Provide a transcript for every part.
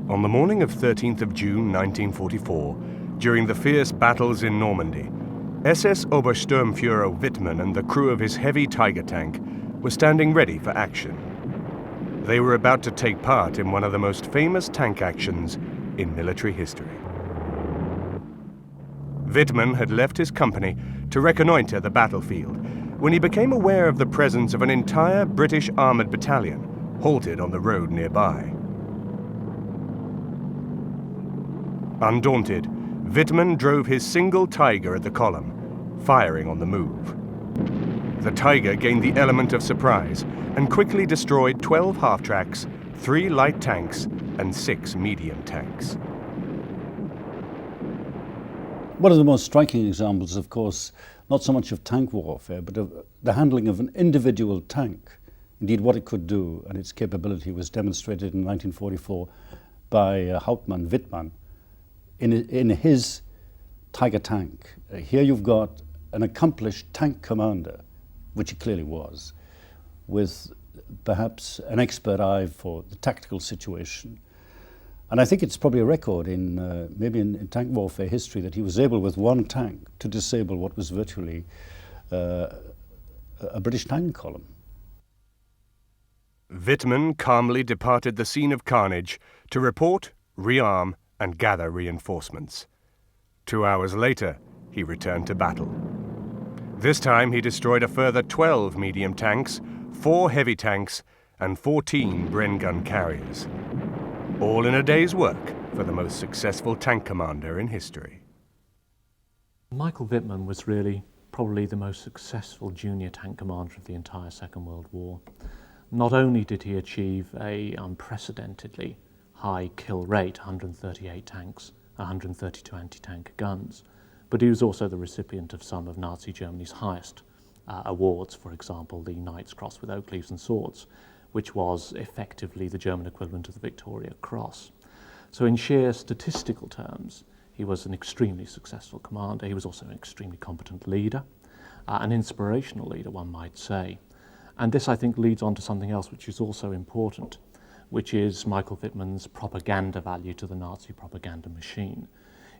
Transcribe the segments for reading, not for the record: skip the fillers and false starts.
On the morning of 13th of June 1944, during the fierce battles in Normandy, SS Obersturmführer Wittmann and the crew of his heavy Tiger tank were standing ready for action. They were about to take part in one of the most famous tank actions in military history. Wittmann had left his company to reconnoiter the battlefield when he became aware of the presence of an entire British armoured battalion halted on the road nearby. Undaunted, Wittmann drove his single Tiger at the column, firing on the move. The Tiger gained the element of surprise and quickly destroyed 12 half-tracks, 3 light tanks, and 6 medium tanks. One of the most striking examples, of course, not so much of tank warfare, but of the handling of an individual tank. Indeed, what it could do and its capability was demonstrated in 1944 by Hauptmann Wittmann in his Tiger tank. Here you've got an accomplished tank commander, which he clearly was, with perhaps an expert eye for the tactical situation. And I think it's probably a record in maybe in tank warfare history that he was able with one tank to disable what was virtually a British tank column. Wittmann calmly departed the scene of carnage to report, rearm, and gather reinforcements. 2 hours later, he returned to battle. This time he destroyed a further 12 medium tanks, 4 heavy tanks, and 14 Bren gun carriers. All in a day's work for the most successful tank commander in history. Michael Wittmann was really probably the most successful junior tank commander of the entire Second World War. Not only did he achieve an unprecedentedly high kill rate, 138 tanks, 132 anti-tank guns, but he was also the recipient of some of Nazi Germany's highest awards, for example, the Knight's Cross with Oak Leaves and Swords, which was effectively the German equivalent of the Victoria Cross. So in sheer statistical terms, he was an extremely successful commander. He was also an extremely competent leader, an inspirational leader, one might say. And this, I think, leads on to something else which is also important, which is Michael Wittmann's propaganda value to the Nazi propaganda machine.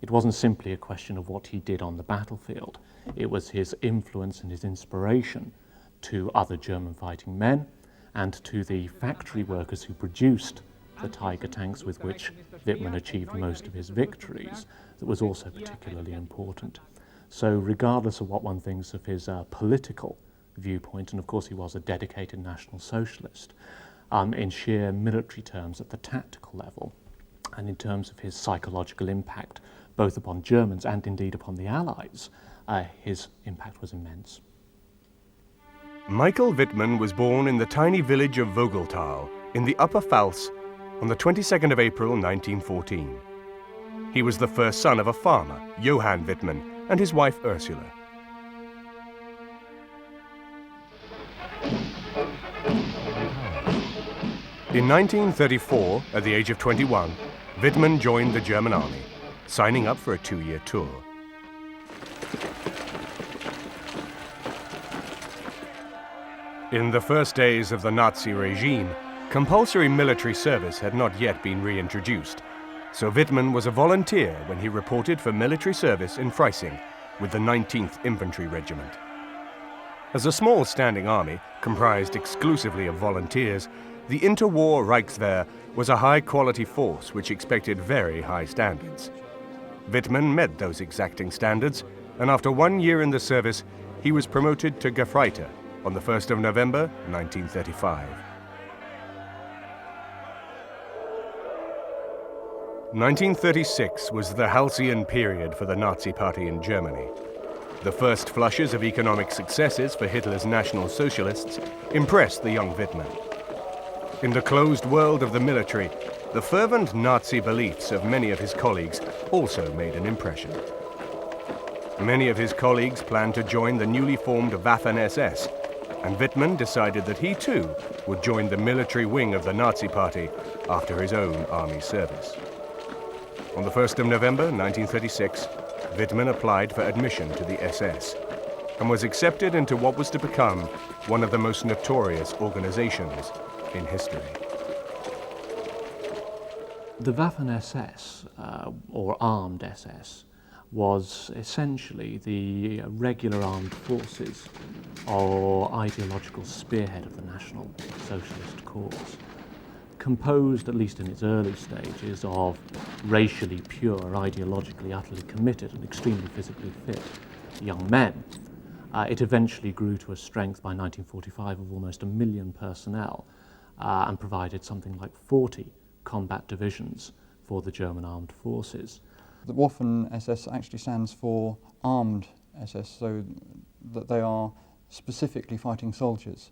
It wasn't simply a question of what he did on the battlefield. It was his influence and his inspiration to other German fighting men and to the factory workers who produced the Tiger tanks with which Wittmann achieved most of his victories that was also particularly important. So regardless of what one thinks of his political viewpoint, and of course he was a dedicated National Socialist, in sheer military terms at the tactical level, and in terms of his psychological impact, both upon Germans and indeed upon the Allies, his impact was immense. Michael Wittmann was born in the tiny village of Vogeltal in the Upper Pfalz on the 22nd of April 1914. He was the first son of a farmer, Johann Wittmann, and his wife Ursula. In 1934, at the age of 21, Wittmann joined the German army, signing up for a 2-year tour. In the first days of the Nazi regime, compulsory military service had not yet been reintroduced, so Wittmann was a volunteer when he reported for military service in Freising with the 19th Infantry Regiment. As a small standing army, comprised exclusively of volunteers, the interwar Reichswehr was a high-quality force which expected very high standards. Wittmann met those exacting standards, and after 1 year in the service, he was promoted to Gefreiter on the 1st of November 1935. 1936 was the halcyon period for the Nazi Party in Germany. The first flushes of economic successes for Hitler's National Socialists impressed the young Wittmann. In the closed world of the military, the fervent Nazi beliefs of many of his colleagues also made an impression. Many of his colleagues planned to join the newly formed Waffen SS, and Wittmann decided that he too would join the military wing of the Nazi Party after his own army service. On the 1st of November 1936, Wittmann applied for admission to the SS and was accepted into what was to become one of the most notorious organizations in history. The Waffen SS, or armed SS, was essentially the regular armed forces or ideological spearhead of the National Socialist cause, composed, at least in its early stages, of racially pure, ideologically utterly committed and extremely physically fit young men. It eventually grew to a strength by 1945 of almost 1 million personnel and provided something like 40 combat divisions for the German armed forces. The Waffen SS actually stands for armed SS, so that they are specifically fighting soldiers.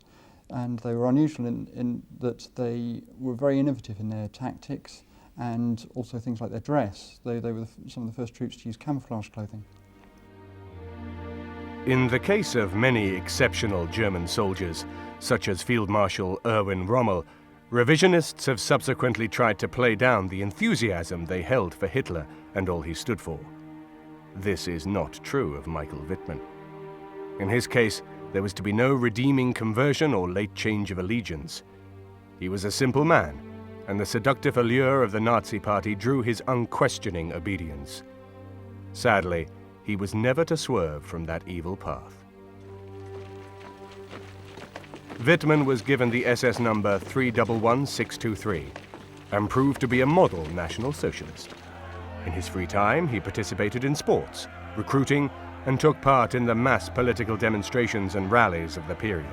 And they were unusual in that they were very innovative in their tactics and also things like their dress. They were some of the first troops to use camouflage clothing. In the case of many exceptional German soldiers, such as Field Marshal Erwin Rommel, revisionists have subsequently tried to play down the enthusiasm they held for Hitler and all he stood for. This is not true of Michael Wittmann. In his case, there was to be no redeeming conversion or late change of allegiance. He was a simple man, and the seductive allure of the Nazi Party drew his unquestioning obedience. Sadly, he was never to swerve from that evil path. Wittmann was given the SS number 311623 and proved to be a model National Socialist. In his free time, he participated in sports, recruiting, and took part in the mass political demonstrations and rallies of the period.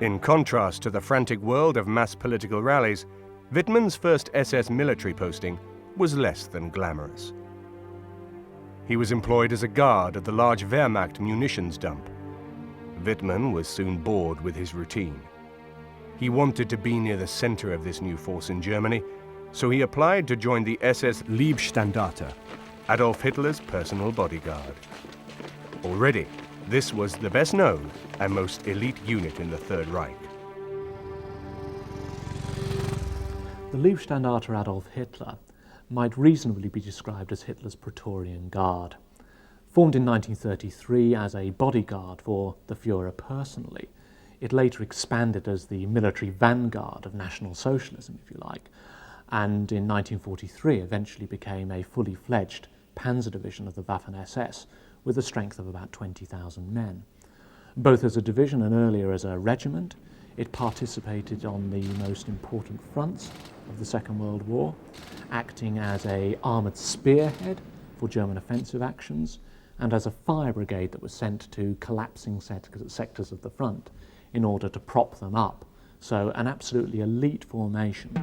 In contrast to the frantic world of mass political rallies, Wittmann's first SS military posting was less than glamorous. He was employed as a guard at the large Wehrmacht munitions dump. Wittmann was soon bored with his routine. He wanted to be near the center of this new force in Germany, so he applied to join the SS Leibstandarte, Adolf Hitler's personal bodyguard. Already, this was the best known and most elite unit in the Third Reich. The Leibstandarte Adolf Hitler might reasonably be described as Hitler's Praetorian Guard. Formed in 1933 as a bodyguard for the Führer personally, it later expanded as the military vanguard of National Socialism, if you like, and in 1943 eventually became a fully fledged panzer division of the Waffen SS with a strength of about 20,000 men. Both as a division and earlier as a regiment, it participated on the most important fronts of the Second World War, acting as an armoured spearhead for German offensive actions and as a fire brigade that was sent to collapsing sectors of the front in order to prop them up. So an absolutely elite formation.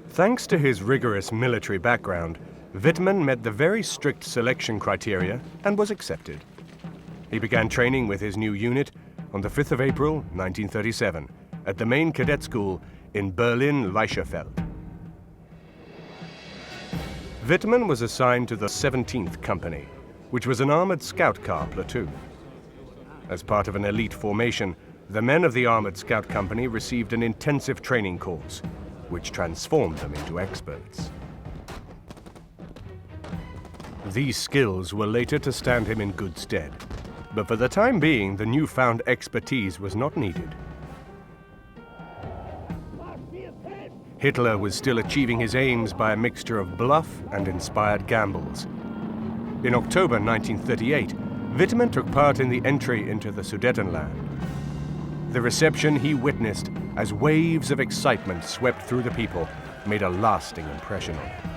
Thanks to his rigorous military background, Wittmann met the very strict selection criteria and was accepted. He began training with his new unit on the 5th of April, 1937, at the main cadet school in Berlin-Leicherfeld. Wittmann was assigned to the 17th Company, which was an armored scout car platoon. As part of an elite formation, the men of the armored scout company received an intensive training course, which transformed them into experts. These skills were later to stand him in good stead, but for the time being, the newfound expertise was not needed. Hitler was still achieving his aims by a mixture of bluff and inspired gambles. In October 1938, Wittmann took part in the entry into the Sudetenland. The reception he witnessed as waves of excitement swept through the people made a lasting impression on him.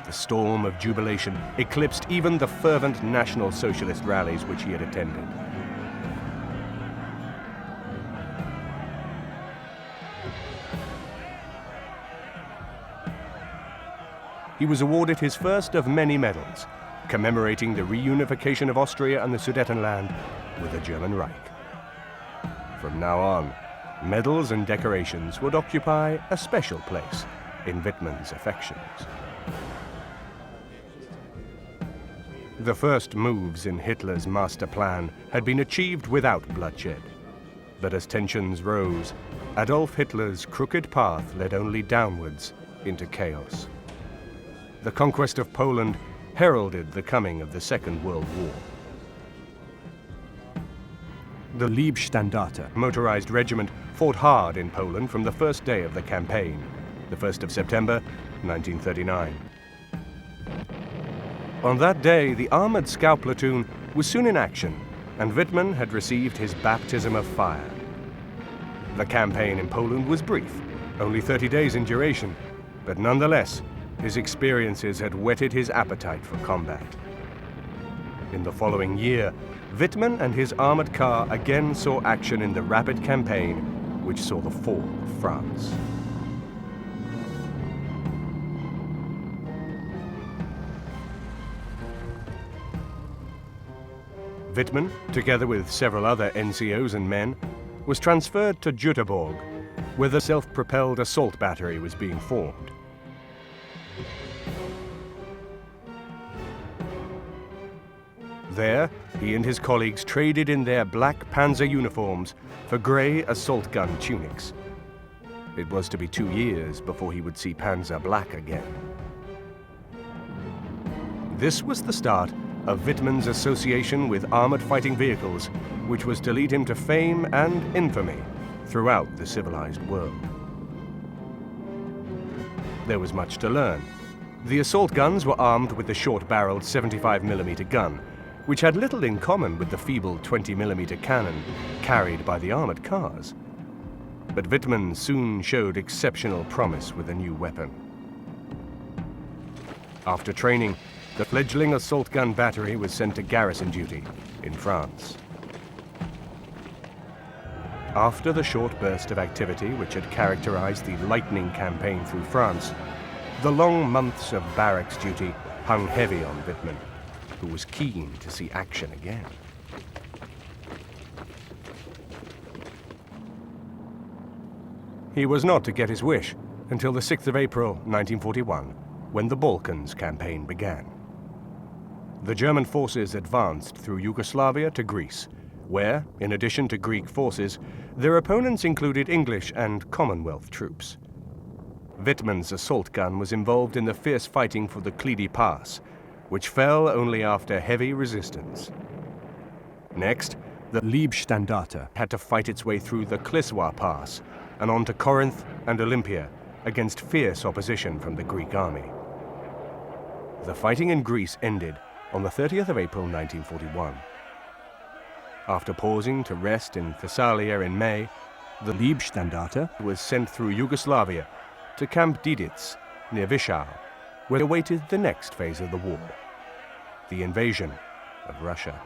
The storm of jubilation eclipsed even the fervent National Socialist rallies which he had attended. He was awarded his first of many medals, commemorating the reunification of Austria and the Sudetenland with the German Reich. From now on, medals and decorations would occupy a special place in Wittmann's affections. The first moves in Hitler's master plan had been achieved without bloodshed. But as tensions rose, Adolf Hitler's crooked path led only downwards into chaos. The conquest of Poland heralded the coming of the Second World War. The Liebstandarte motorized regiment fought hard in Poland from the first day of the campaign, the 1st of September, 1939. On that day, the armored scout platoon was soon in action, and Wittmann had received his baptism of fire. The campaign in Poland was brief, only 30 days in duration, but nonetheless, his experiences had whetted his appetite for combat. In the following year, Wittmann and his armored car again saw action in the rapid campaign, which saw the fall of France. Wittmann, together with several other NCOs and men, was transferred to Göteborg, where the self-propelled assault battery was being formed. There, he and his colleagues traded in their black Panzer uniforms for grey assault gun tunics. It was to be 2 years before he would see Panzer black again. This was the start of Wittmann's association with armored fighting vehicles, which was to lead him to fame and infamy throughout the civilized world. There was much to learn. The assault guns were armed with the short-barreled 75mm gun, which had little in common with the feeble 20mm cannon carried by the armored cars. But Wittmann soon showed exceptional promise with a new weapon. After training, the fledgling assault gun battery was sent to garrison duty in France. After the short burst of activity which had characterized the lightning campaign through France, the long months of barracks duty hung heavy on Wittmann, who was keen to see action again. He was not to get his wish until the 6th of April, 1941, when the Balkans campaign began. The German forces advanced through Yugoslavia to Greece, where, in addition to Greek forces, their opponents included English and Commonwealth troops. Wittmann's assault gun was involved in the fierce fighting for the Klidi Pass, which fell only after heavy resistance. Next, the Liebstandarte had to fight its way through the Kliswa Pass and on to Corinth and Olympia against fierce opposition from the Greek army. The fighting in Greece ended on the 30th of April 1941. After pausing to rest in Thessalia in May, the Liebstandarte was sent through Yugoslavia to Camp Diditz near Wischau, where awaited the next phase of the war, the invasion of Russia.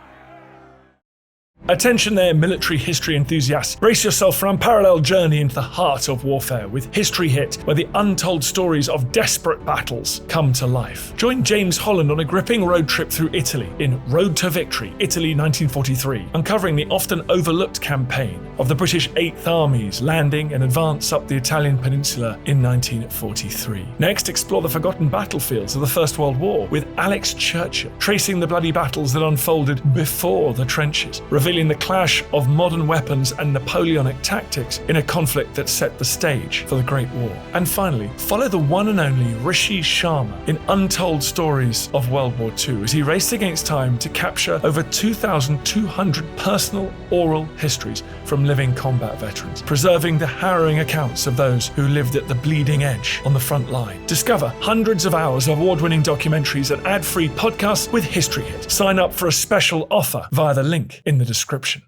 Attention there, military history enthusiasts. Brace yourself for an unparalleled journey into the heart of warfare with History Hit, where the untold stories of desperate battles come to life. Join James Holland on a gripping road trip through Italy in Road to Victory, Italy 1943, uncovering the often overlooked campaign of the British 8th Army's landing and advance up the Italian peninsula in 1943. Next, explore the forgotten battlefields of the First World War with Alex Churchill, tracing the bloody battles that unfolded before the trenches, revealing the clash of modern weapons and Napoleonic tactics in a conflict that set the stage for the Great War. And finally, follow the one and only Rishi Sharma in Untold Stories of World War II as he raced against time to capture over 2,200 personal oral histories from living combat veterans, preserving the harrowing accounts of those who lived at the bleeding edge on the front line. Discover hundreds of hours of award-winning documentaries and ad-free podcasts with History Hit. Sign up for a special offer via the link in the description.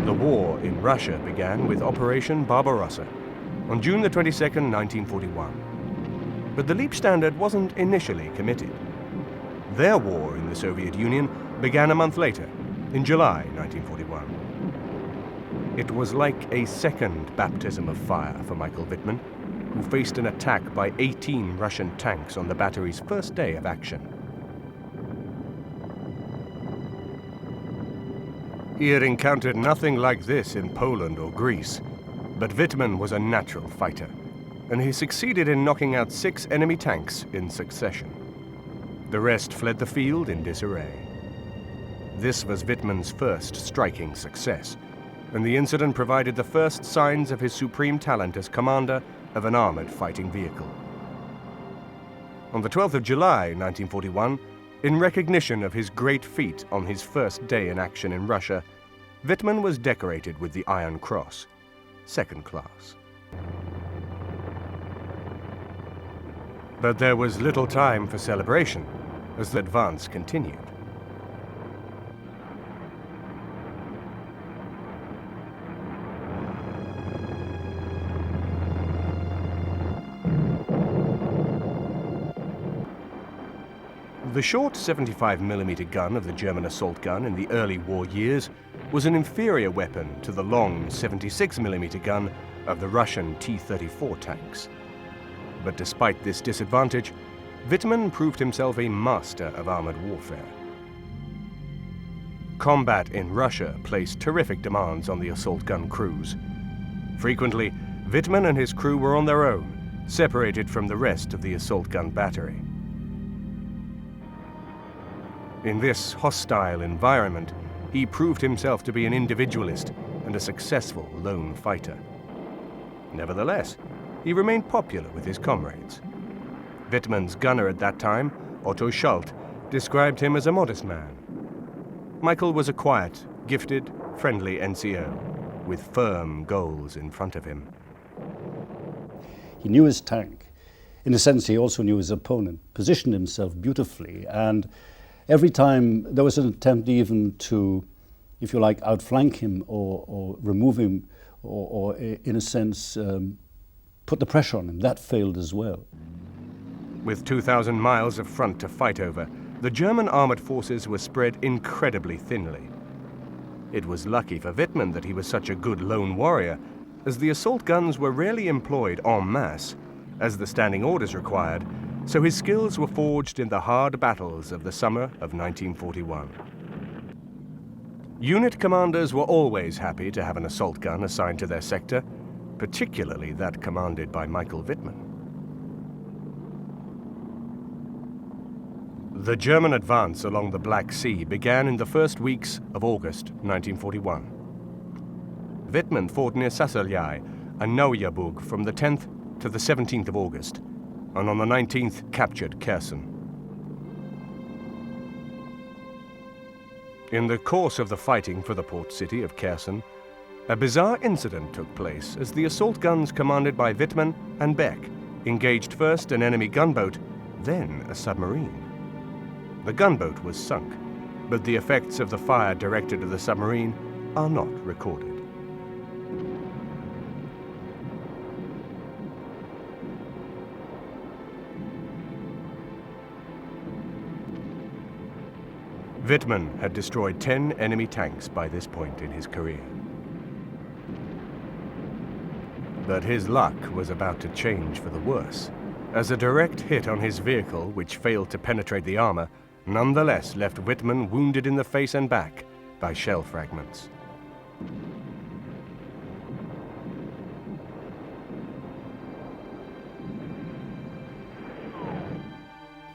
The war in Russia began with Operation Barbarossa on June the 22nd, 1941. But the Liebstandarte wasn't initially committed. Their war in the Soviet Union began a month later, in July 1941. It was like a second baptism of fire for Michael Wittmann, who faced an attack by 18 Russian tanks on the battery's first day of action. He had encountered nothing like this in Poland or Greece, but Wittmann was a natural fighter, and he succeeded in knocking out 6 enemy tanks in succession. The rest fled the field in disarray. This was Wittmann's first striking success, and the incident provided the first signs of his supreme talent as commander of an armored fighting vehicle. On the 12th of July, 1941, in recognition of his great feat on his first day in action in Russia, Wittmann was decorated with the Iron Cross, second class. But there was little time for celebration as the advance continued. The short 75mm gun of the German assault gun in the early war years was an inferior weapon to the long 76mm gun of the Russian T-34 tanks. But despite this disadvantage, Wittmann proved himself a master of armored warfare. Combat in Russia placed terrific demands on the assault gun crews. Frequently, Wittmann and his crew were on their own, separated from the rest of the assault gun battery. In this hostile environment, he proved himself to be an individualist and a successful lone fighter. Nevertheless, he remained popular with his comrades. Wittmann's gunner at that time, Otto Schult, described him as a modest man. Michael was a quiet, gifted, friendly NCO, with firm goals in front of him. He knew his tank. In a sense, he also knew his opponent, positioned himself beautifully, and every time there was an attempt even to, if you like, outflank him or remove him or in a sense, put the pressure on him, that failed as well. With 2,000 miles of front to fight over, the German armored forces were spread incredibly thinly. It was lucky for Wittmann that he was such a good lone warrior, as the assault guns were rarely employed en masse, as the standing orders required, so his skills were forged in the hard battles of the summer of 1941. Unit commanders were always happy to have an assault gun assigned to their sector, particularly that commanded by Michael Wittmann. The German advance along the Black Sea began in the first weeks of August 1941. Wittmann fought near Sasseljae and Neujaburg from the 10th to the 17th of August, and on the 19th captured Kherson. In the course of the fighting for the port city of Kherson, a bizarre incident took place as the assault guns commanded by Wittmann and Beck engaged first an enemy gunboat, then a submarine. The gunboat was sunk, but the effects of the fire directed at the submarine are not recorded. Wittmann had destroyed 10 enemy tanks by this point in his career. But his luck was about to change for the worse, as a direct hit on his vehicle, which failed to penetrate the armor, nonetheless left Wittmann wounded in the face and back by shell fragments.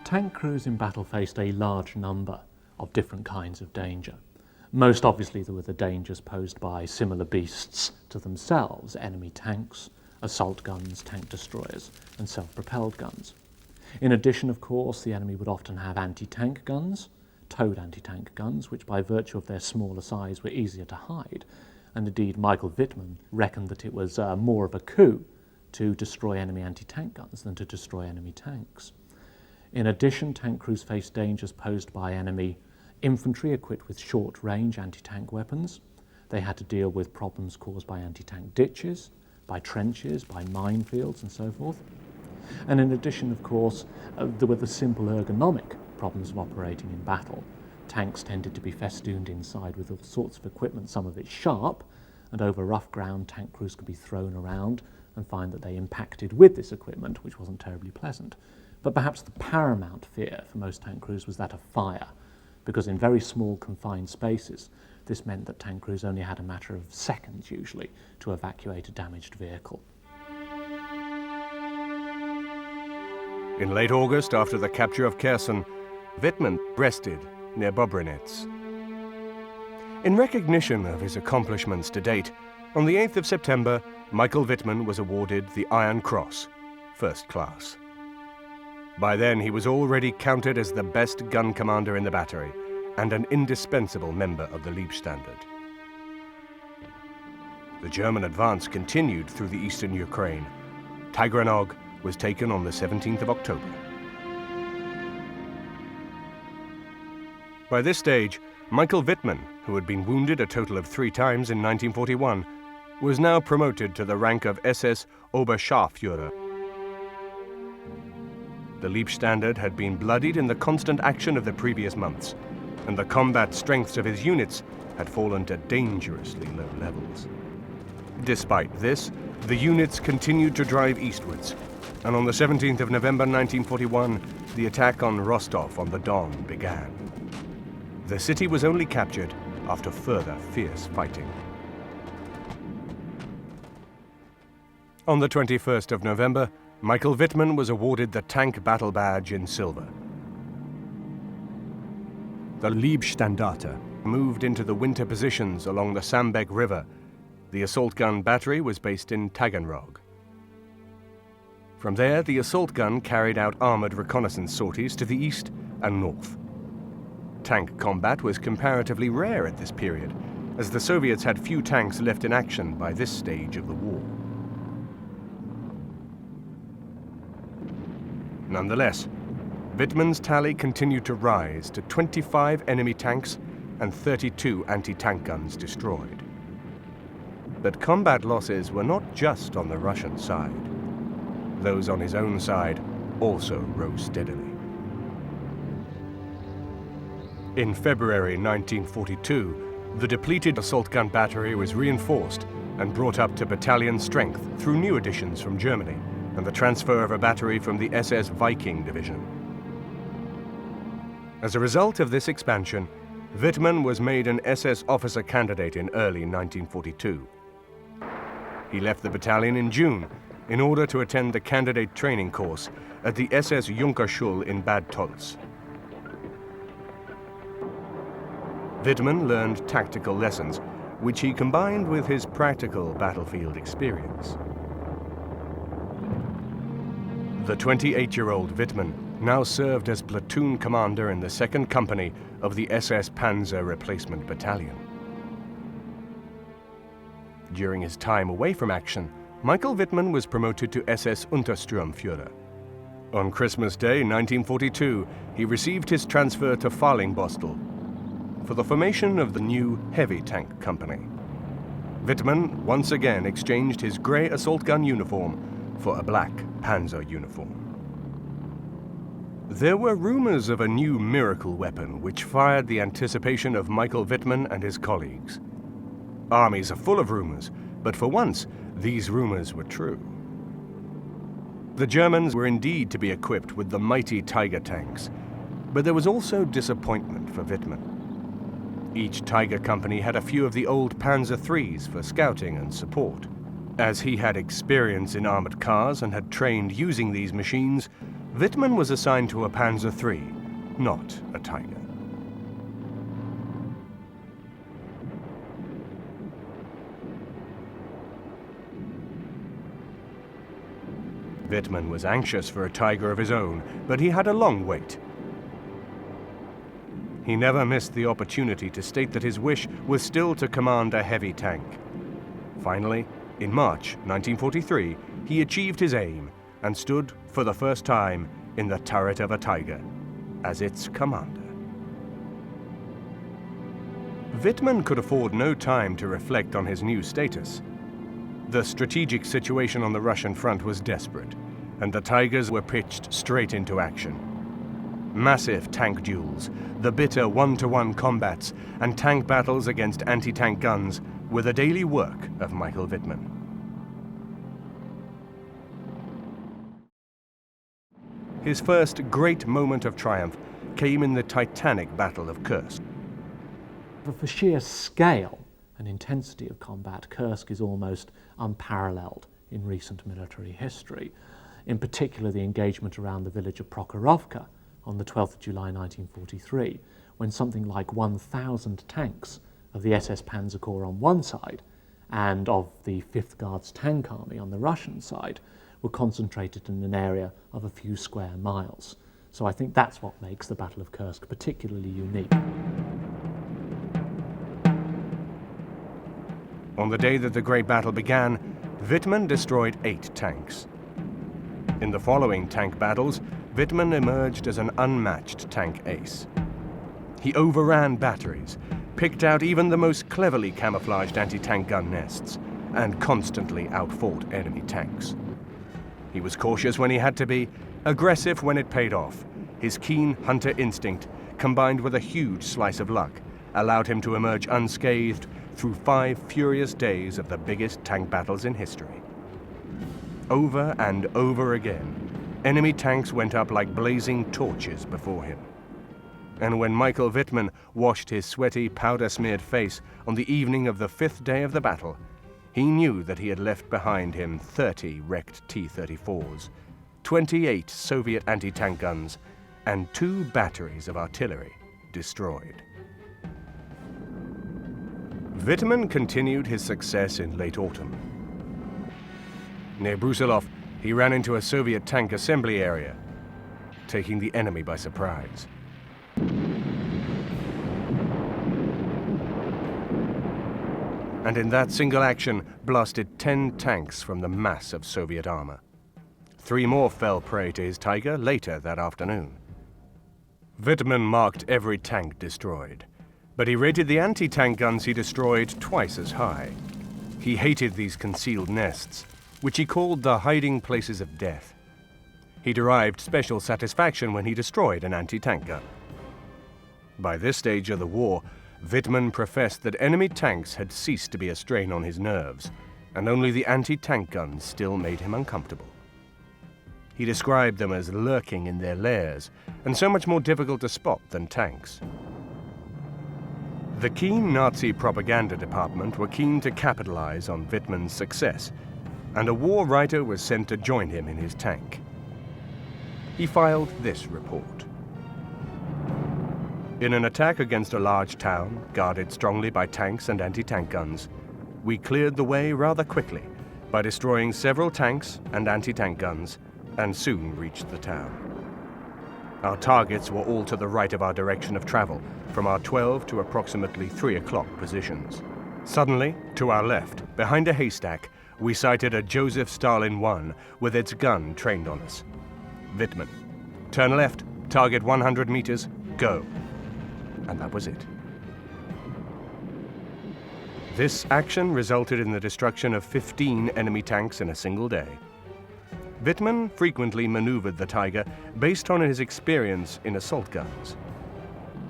Tank crews in battle faced a large number of different kinds of danger. Most obviously there were the dangers posed by similar beasts to themselves, enemy tanks, assault guns, tank destroyers, and self-propelled guns. In addition, of course, the enemy would often have anti-tank guns, towed anti-tank guns, which by virtue of their smaller size were easier to hide. And indeed, Michael Wittmann reckoned that it was more of a coup to destroy enemy anti-tank guns than to destroy enemy tanks. In addition, tank crews faced dangers posed by enemy infantry equipped with short-range anti-tank weapons. They had to deal with problems caused by anti-tank ditches, by trenches, by minefields, and so forth. And in addition, of course, there were the simple ergonomic problems of operating in battle. Tanks tended to be festooned inside with all sorts of equipment, some of it sharp, and over rough ground, tank crews could be thrown around and find that they impacted with this equipment, which wasn't terribly pleasant. But perhaps the paramount fear for most tank crews was that of fire, because in very small confined spaces, this meant that tank crews only had a matter of seconds, usually, to evacuate a damaged vehicle. In late August, after the capture of Kherson, Wittmann rested near Bobrinets. In recognition of his accomplishments to date, on the 8th of September, Michael Wittmann was awarded the Iron Cross, First Class. By then, he was already counted as the best gun commander in the battery and an indispensable member of the Liebstandard. The German advance continued through the eastern Ukraine. Tagranog was taken on the 17th of October. By this stage, Michael Wittmann, who had been wounded a total of 3 times in 1941, was now promoted to the rank of SS Oberscharführer. The Liebstandard had been bloodied in the constant action of the previous months, and the combat strengths of his units had fallen to dangerously low levels. Despite this, the units continued to drive eastwards, and on the 17th of November 1941, the attack on Rostov on the Don began. The city was only captured after further fierce fighting. On the 21st of November, Michael Wittmann was awarded the Tank Battle Badge in silver. The Liebstandarte moved into the winter positions along the Sambeck River. The assault gun battery was based in Taganrog. From there, the assault gun carried out armored reconnaissance sorties to the east and north. Tank combat was comparatively rare at this period, as the Soviets had few tanks left in action by this stage of the war. Nonetheless, Wittmann's tally continued to rise to 25 enemy tanks and 32 anti-tank guns destroyed. But combat losses were not just on the Russian side. Those on his own side also rose steadily. In February 1942, the depleted assault gun battery was reinforced and brought up to battalion strength through new additions from Germany and the transfer of a battery from the SS Viking division. As a result of this expansion, Wittmann was made an SS officer candidate in early 1942. He left the battalion in June in order to attend the candidate training course at the SS Junkerschule in Bad Tolz. Wittmann learned tactical lessons, which he combined with his practical battlefield experience. The 28-year-old Wittmann now served as platoon commander in the 2nd Company of the SS Panzer Replacement Battalion. During his time away from action, Michael Wittmann was promoted to SS Untersturmführer. On Christmas Day 1942, he received his transfer to Fallingbostel for the formation of the new heavy tank company. Wittmann once again exchanged his grey assault gun uniform for a black Panzer uniform. There were rumors of a new miracle weapon which fired the anticipation of Michael Wittmann and his colleagues. Armies are full of rumors, but for once, these rumors were true. The Germans were indeed to be equipped with the mighty Tiger tanks, but there was also disappointment for Wittmann. Each Tiger company had a few of the old Panzer IIIs for scouting and support. As he had experience in armored cars and had trained using these machines, Wittmann was assigned to a Panzer III, not a Tiger. Wittmann was anxious for a Tiger of his own, but he had a long wait. He never missed the opportunity to state that his wish was still to command a heavy tank. Finally, in March 1943, he achieved his aim and stood for the first time in the turret of a Tiger as its commander. Wittmann could afford no time to reflect on his new status. The strategic situation on the Russian front was desperate, and the Tigers were pitched straight into action. Massive tank duels, the bitter one-to-one combats, and tank battles against anti-tank guns were the daily work of Michael Wittmann. His first great moment of triumph came in the titanic Battle of Kursk. For sheer scale and intensity of combat, Kursk is almost unparalleled in recent military history. In particular, the engagement around the village of Prokhorovka on the 12th of July 1943, when something like 1,000 tanks of the SS Panzer Corps on one side and of the 5th Guards Tank Army on the Russian side were concentrated in an area of a few square miles. So I think that's what makes the Battle of Kursk particularly unique. On the day that the Great Battle began, Wittmann destroyed 8 tanks. In the following tank battles, Wittmann emerged as an unmatched tank ace. He overran batteries, picked out even the most cleverly camouflaged anti-tank gun nests, and constantly outfought enemy tanks. He was cautious when he had to be, aggressive when it paid off. His keen hunter instinct, combined with a huge slice of luck, allowed him to emerge unscathed through 5 furious days of the biggest tank battles in history. Over and over again, enemy tanks went up like blazing torches before him. And when Michael Wittmann washed his sweaty, powder-smeared face on the evening of the 5th day of the battle, he knew that he had left behind him 30 wrecked T-34s, 28 Soviet anti-tank guns, and 2 batteries of artillery destroyed. Wittmann continued his success in late autumn. Near Brusilov, he ran into a Soviet tank assembly area, taking the enemy by surprise. And in that single action, blasted 10 tanks from the mass of Soviet armor. 3 more fell prey to his Tiger later that afternoon. Wittmann marked every tank destroyed, but he rated the anti-tank guns he destroyed twice as high. He hated these concealed nests, which he called the hiding places of death. He derived special satisfaction when he destroyed an anti-tank gun. By this stage of the war, Wittmann professed that enemy tanks had ceased to be a strain on his nerves, and only the anti-tank guns still made him uncomfortable. He described them as lurking in their lairs, and so much more difficult to spot than tanks. The keen Nazi propaganda department were keen to capitalize on Wittmann's success, and a war writer was sent to join him in his tank. He filed this report. In an attack against a large town, guarded strongly by tanks and anti-tank guns, we cleared the way rather quickly by destroying several tanks and anti-tank guns, and soon reached the town. Our targets were all to the right of our direction of travel, from our 12 to approximately 3 o'clock positions. Suddenly, to our left, behind a haystack, we sighted a Joseph Stalin 1 with its gun trained on us. Wittmann, turn left, target 100 meters, go. And that was it. This action resulted in the destruction of 15 enemy tanks in a single day. Wittmann frequently maneuvered the Tiger based on his experience in assault guns.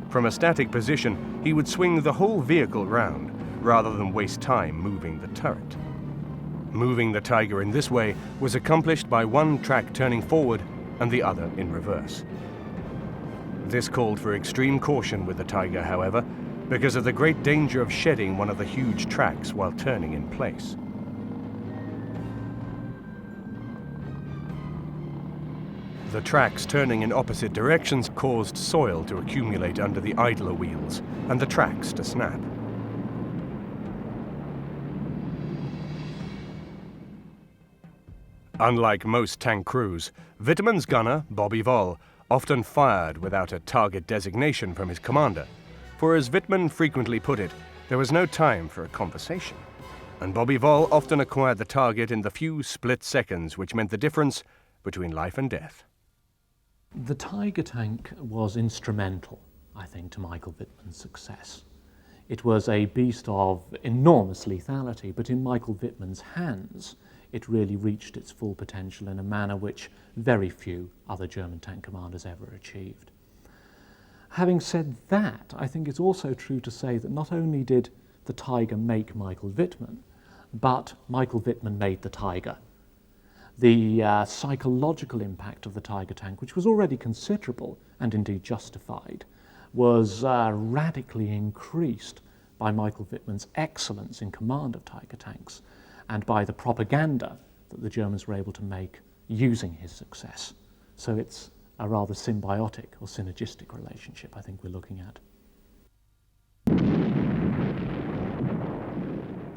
From a static position, he would swing the whole vehicle round, rather than waste time moving the turret. Moving the Tiger in this way was accomplished by one track turning forward and the other in reverse. This called for extreme caution with the Tiger, however, because of the great danger of shedding one of the huge tracks while turning in place. The tracks turning in opposite directions caused soil to accumulate under the idler wheels and the tracks to snap. Unlike most tank crews, Wittmann's gunner, Bobby Voll, often fired without a target designation from his commander, for as Wittmann frequently put it, there was no time for a conversation. And Bobby Voll often acquired the target in the few split seconds which meant the difference between life and death. The Tiger tank was instrumental, I think, to Michael Wittmann's success. It was a beast of enormous lethality, but in Michael Wittmann's hands, it really reached its full potential in a manner which very few other German tank commanders ever achieved. Having said that, I think it's also true to say that not only did the Tiger make Michael Wittmann, but Michael Wittmann made the Tiger. The psychological impact of the Tiger tank, which was already considerable and indeed justified, was radically increased by Michael Wittmann's excellence in command of Tiger tanks and by the propaganda that the Germans were able to make using his success. So it's a rather symbiotic or synergistic relationship I think we're looking at.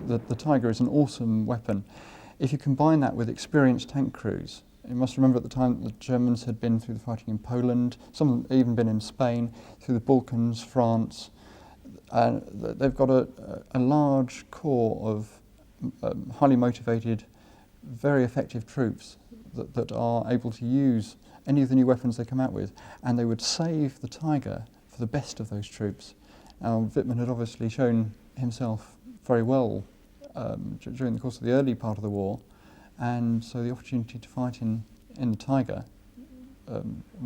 the Tiger is an awesome weapon. If you combine that with experienced tank crews, you must remember at the time that the Germans had been through the fighting in Poland, some of them even been in Spain, through the Balkans, France. They've got a large core of highly motivated, very effective troops that are able to use any of the new weapons they come out with, and they would save the Tiger for the best of those troops. Now, Wittmann had obviously shown himself very well during the course of the early part of the war, and so the opportunity to fight in the Tiger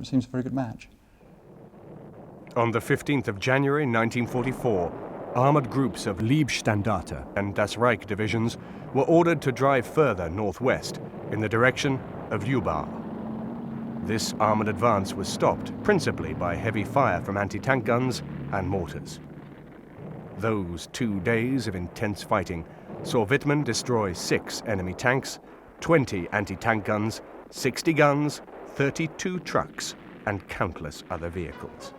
seems a very good match. On the 15th of January 1944, armoured groups of Liebstandarte and Das Reich divisions were ordered to drive further northwest in the direction of Ljubal. This armoured advance was stopped principally by heavy fire from anti-tank guns and mortars. Those 2 days of intense fighting saw Wittmann destroy 6 enemy tanks, 20 anti-tank guns, 60 guns, 32 trucks, and countless other vehicles.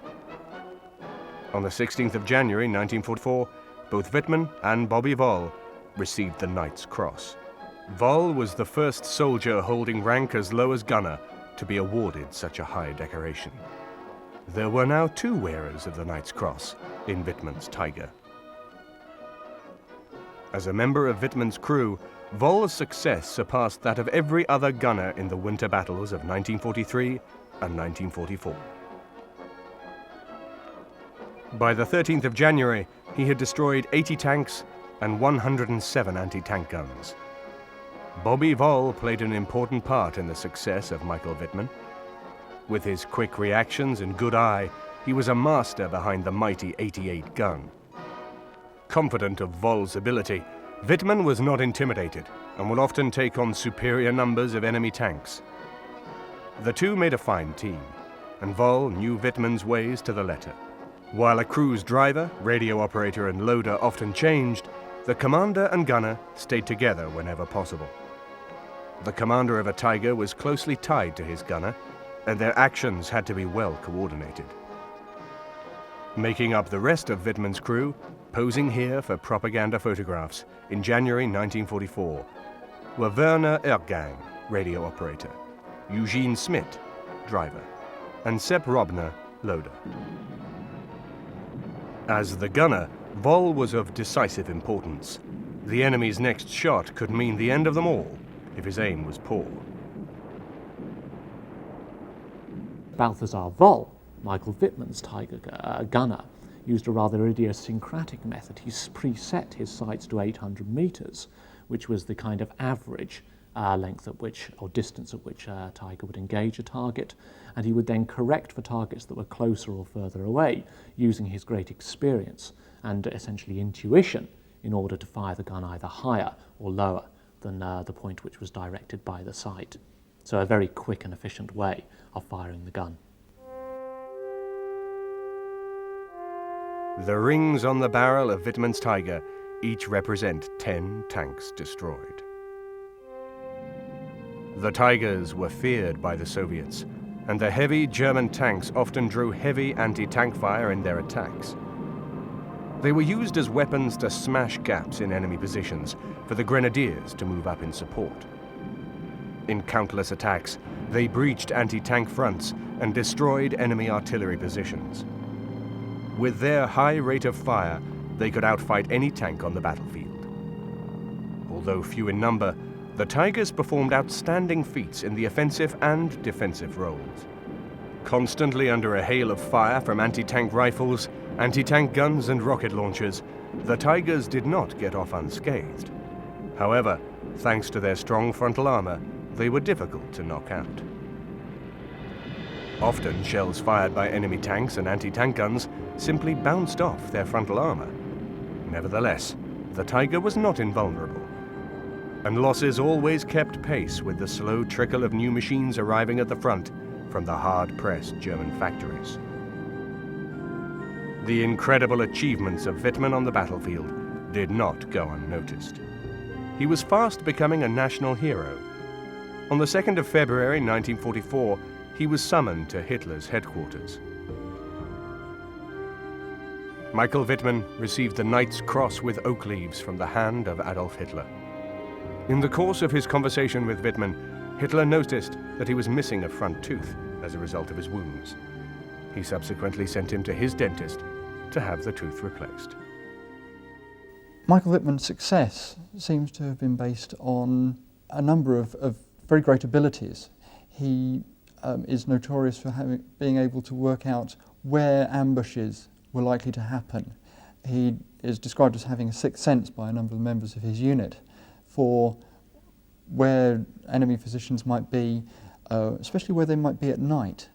On the 16th of January 1944, both Wittmann and Bobby Woll received the Knight's Cross. Woll was the first soldier holding rank as low as gunner to be awarded such a high decoration. There were now 2 wearers of the Knight's Cross in Wittmann's Tiger. As a member of Wittmann's crew, Woll's success surpassed that of every other gunner in the winter battles of 1943 and 1944. By the 13th of January, he had destroyed 80 tanks and 107 anti-tank guns. Bobby Woll played an important part in the success of Michael Wittmann. With his quick reactions and good eye, he was a master behind the mighty 88 gun. Confident of Woll's ability, Wittmann was not intimidated and would often take on superior numbers of enemy tanks. The two made a fine team, and Woll knew Wittmann's ways to the letter. While a crew's driver, radio operator, and loader often changed, the commander and gunner stayed together whenever possible. The commander of a Tiger was closely tied to his gunner, and their actions had to be well coordinated. Making up the rest of Wittmann's crew, posing here for propaganda photographs in January 1944, were Werner Ergang, radio operator, Eugene Schmidt, driver, and Sepp Robner, loader. As the gunner, Woll was of decisive importance. The enemy's next shot could mean the end of them all if his aim was poor. Balthasar Woll, Michael Wittmann's Tiger gunner, used a rather idiosyncratic method. He preset his sights to 800 meters, which was the kind of average length at which, or distance at which a Tiger would engage a target, and he would then correct for targets that were closer or further away, using his great experience and essentially intuition in order to fire the gun either higher or lower than the point which was directed by the sight. So a very quick and efficient way of firing the gun. The rings on the barrel of Wittmann's Tiger each represent 10 tanks destroyed. The Tigers were feared by the Soviets, and the heavy German tanks often drew heavy anti-tank fire in their attacks. They were used as weapons to smash gaps in enemy positions for the grenadiers to move up in support. In countless attacks, they breached anti-tank fronts and destroyed enemy artillery positions. With their high rate of fire, they could outfight any tank on the battlefield. Although few in number, the Tigers performed outstanding feats in the offensive and defensive roles. Constantly under a hail of fire from anti-tank rifles, anti-tank guns and rocket launchers, the Tigers did not get off unscathed. However, thanks to their strong frontal armor, they were difficult to knock out. Often, shells fired by enemy tanks and anti-tank guns simply bounced off their frontal armor. Nevertheless, the Tiger was not invulnerable, and losses always kept pace with the slow trickle of new machines arriving at the front from the hard-pressed German factories. The incredible achievements of Wittmann on the battlefield did not go unnoticed. He was fast becoming a national hero. On the 2nd of February 1944, he was summoned to Hitler's headquarters. Michael Wittmann received the Knight's Cross with oak leaves from the hand of Adolf Hitler. In the course of his conversation with Wittmann, Hitler noticed that he was missing a front tooth as a result of his wounds. He subsequently sent him to his dentist to have the tooth replaced. Michael Wittmann's success seems to have been based on a number of very great abilities. He is notorious for being able to work out where ambushes were likely to happen. He is described as having a sixth sense by a number of members of his unit for where enemy positions might be, especially where they might be at night.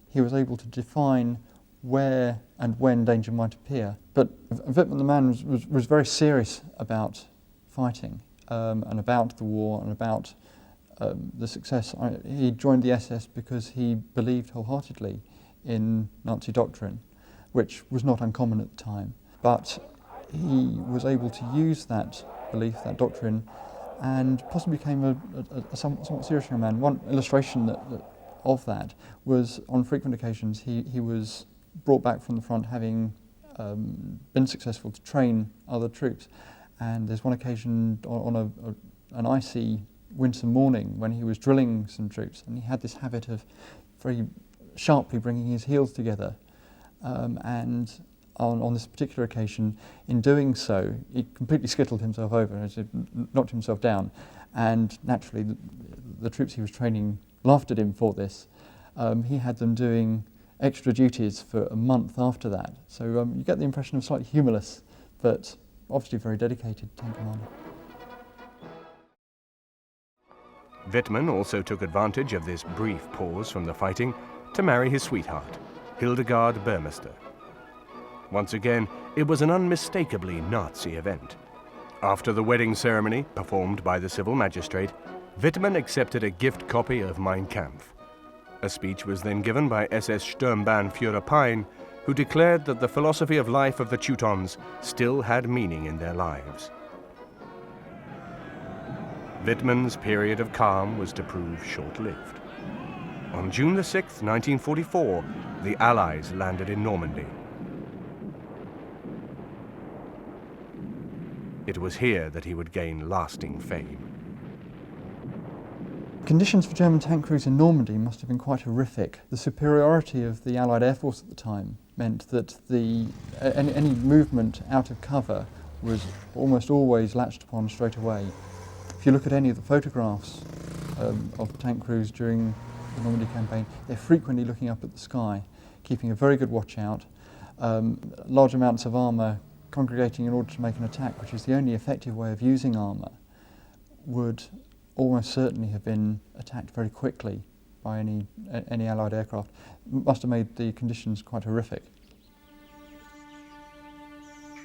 He was able to define where and when danger might appear. But Wittmann the man was very serious about fighting and about the war and about the success. He joined the SS because he believed wholeheartedly in Nazi doctrine, which was not uncommon at the time. But he was able to use that belief, that doctrine, and possibly became a somewhat serious young man. One illustration of that was, on frequent occasions, he was brought back from the front having been successful to train other troops. And there's one occasion on an icy winter morning when he was drilling some troops, and he had this habit of very sharply bringing his heels together. And on this particular occasion, in doing so, he completely skittled himself over, as he knocked himself down. And naturally, the troops he was training laughed at him for this. He had them doing extra duties for a month after that. So you get the impression of slightly humorless, but obviously very dedicated tank commander. Wittmann also took advantage of this brief pause from the fighting to marry his sweetheart, Hildegard Burmester. Once again, it was an unmistakably Nazi event. After the wedding ceremony, performed by the civil magistrate, Wittmann accepted a gift copy of Mein Kampf. A speech was then given by SS Sturmbannführer Pein, who declared that the philosophy of life of the Teutons still had meaning in their lives. Wittmann's period of calm was to prove short-lived. On June 6, 1944, the Allies landed in Normandy. It was here that he would gain lasting fame. Conditions for German tank crews in Normandy must have been quite horrific. The superiority of the Allied Air Force at the time meant that any movement out of cover was almost always latched upon straight away. If you look at any of the photographs of tank crews during the Normandy campaign, they're frequently looking up at the sky, keeping a very good watch out. Large amounts of armour congregating in order to make an attack, which is the only effective way of using armour, would almost certainly have been attacked very quickly by any Allied aircraft. Must have made the conditions quite horrific.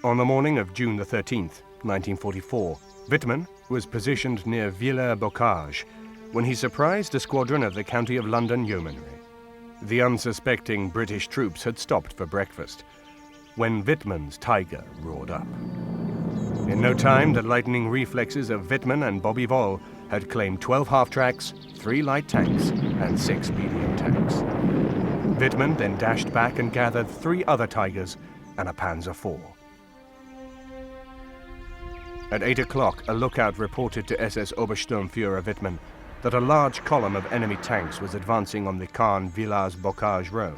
On the morning of June the 13th, 1944, Wittmann was positioned near Villers-Bocage when he surprised a squadron of the County of London Yeomanry. The unsuspecting British troops had stopped for breakfast when Wittmann's Tiger roared up. In no time, the lightning reflexes of Wittmann and Bobby Voll had claimed 12 half-tracks, 3 light tanks, and 6 medium tanks. Wittmann then dashed back and gathered 3 other Tigers and a Panzer IV. At 8 o'clock, a lookout reported to SS Obersturmführer Wittmann that a large column of enemy tanks was advancing on the Caen-Villers-Bocage road.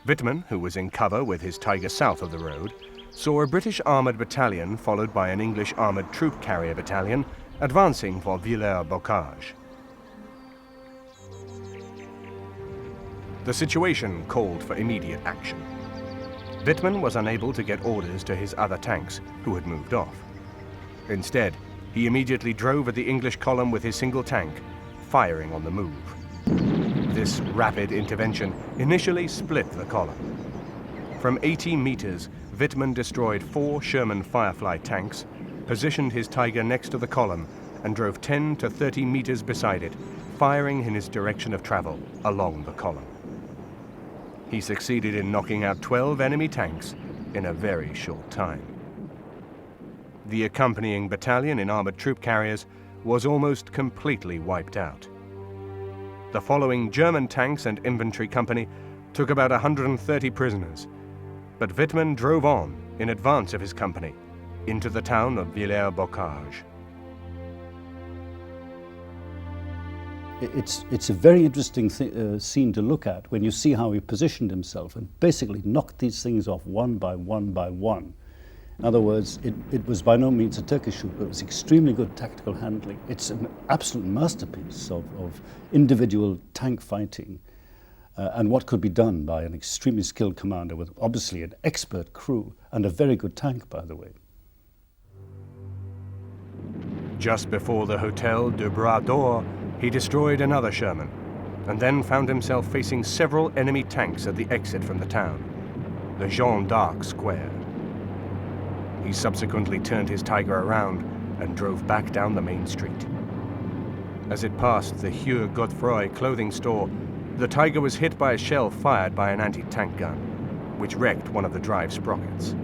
Wittmann, who was in cover with his Tiger south of the road, saw a British armoured battalion followed by an English armoured troop carrier battalion advancing for Villers-Bocage. The situation called for immediate action. Wittmann was unable to get orders to his other tanks, who had moved off. Instead, he immediately drove at the English column with his single tank, firing on the move. This rapid intervention initially split the column. From 80 meters, Wittmann destroyed 4 Sherman Firefly tanks, positioned his Tiger next to the column, and drove 10 to 30 meters beside it, firing in his direction of travel along the column. He succeeded in knocking out 12 enemy tanks in a very short time. The accompanying battalion in armored troop carriers was almost completely wiped out. The following German tanks and infantry company took about 130 prisoners, but Wittmann drove on in advance of his company into the town of Villers-Bocage. It's a very interesting scene to look at when you see how he positioned himself and basically knocked these things off one by one by one. In other words, it was by no means a Turkish shoot, but it was extremely good tactical handling. It's an absolute masterpiece of individual tank fighting and what could be done by an extremely skilled commander with obviously an expert crew and a very good tank, by the way. Just before the Hotel de Bras d'Or, he destroyed another Sherman, and then found himself facing several enemy tanks at the exit from the town, the Jeanne d'Arc Square. He subsequently turned his Tiger around and drove back down the main street. As it passed the Hugh Godefroy clothing store, the Tiger was hit by a shell fired by an anti-tank gun, which wrecked one of the drive sprockets.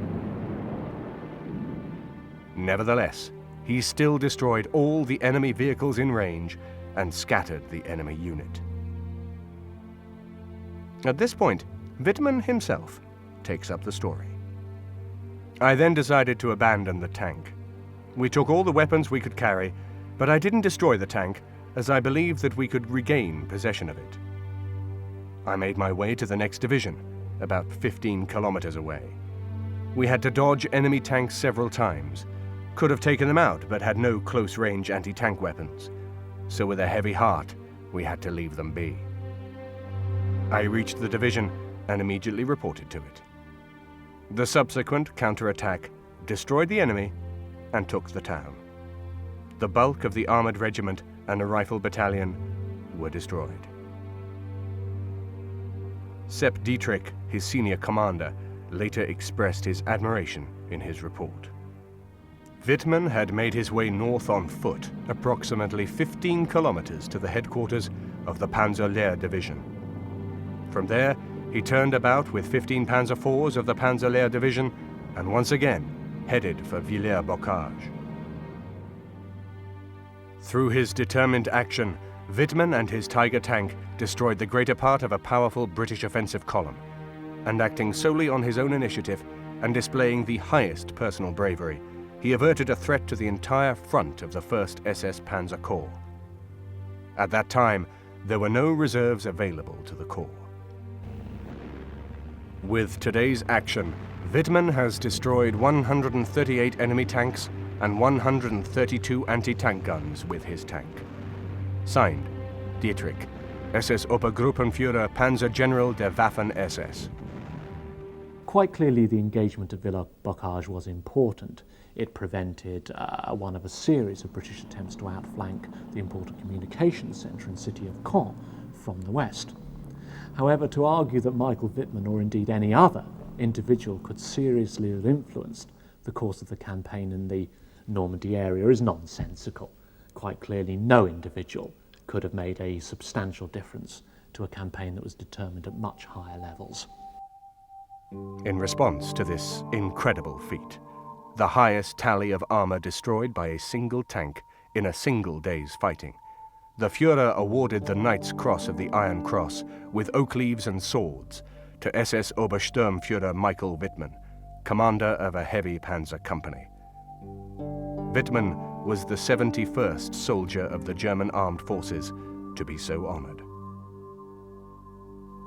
Nevertheless, he still destroyed all the enemy vehicles in range and scattered the enemy unit. At this point, Wittmann himself takes up the story. I then decided to abandon the tank. We took all the weapons we could carry, but I didn't destroy the tank as I believed that we could regain possession of it. I made my way to the next division, about 15 kilometers away. We had to dodge enemy tanks several times, could have taken them out but had no close-range anti-tank weapons. So with a heavy heart, we had to leave them be. I reached the division and immediately reported to it. The subsequent counterattack destroyed the enemy and took the town. The bulk of the armored regiment and a rifle battalion were destroyed. Sepp Dietrich, his senior commander, later expressed his admiration in his report. Wittmann had made his way north on foot, approximately 15 kilometers to the headquarters of the Panzer-Lehr Division. From there, he turned about with 15 Panzer IVs of the Panzer-Lehr Division and once again headed for Villers-Bocage. Through his determined action, Wittmann and his Tiger tank destroyed the greater part of a powerful British offensive column, and acting solely on his own initiative and displaying the highest personal bravery, he averted a threat to the entire front of the 1st SS Panzer Corps. At that time, there were no reserves available to the Corps. With today's action, Wittmann has destroyed 138 enemy tanks and 132 anti-tank guns with his tank. Signed, Dietrich, SS Obergruppenführer Panzer General der Waffen SS. Quite clearly, the engagement at Villers-Bocage was important. It prevented one of a series of British attempts to outflank the important communications centre and city of Caen from the west. However, to argue that Michael Wittmann, or indeed any other individual, could seriously have influenced the course of the campaign in the Normandy area is nonsensical. Quite clearly, no individual could have made a substantial difference to a campaign that was determined at much higher levels. In response to this incredible feat, the highest tally of armor destroyed by a single tank in a single day's fighting, the Führer awarded the Knight's Cross of the Iron Cross with oak leaves and swords to SS Obersturmführer Michael Wittmann, commander of a heavy panzer company. Wittmann was the 71st soldier of the German armed forces to be so honored.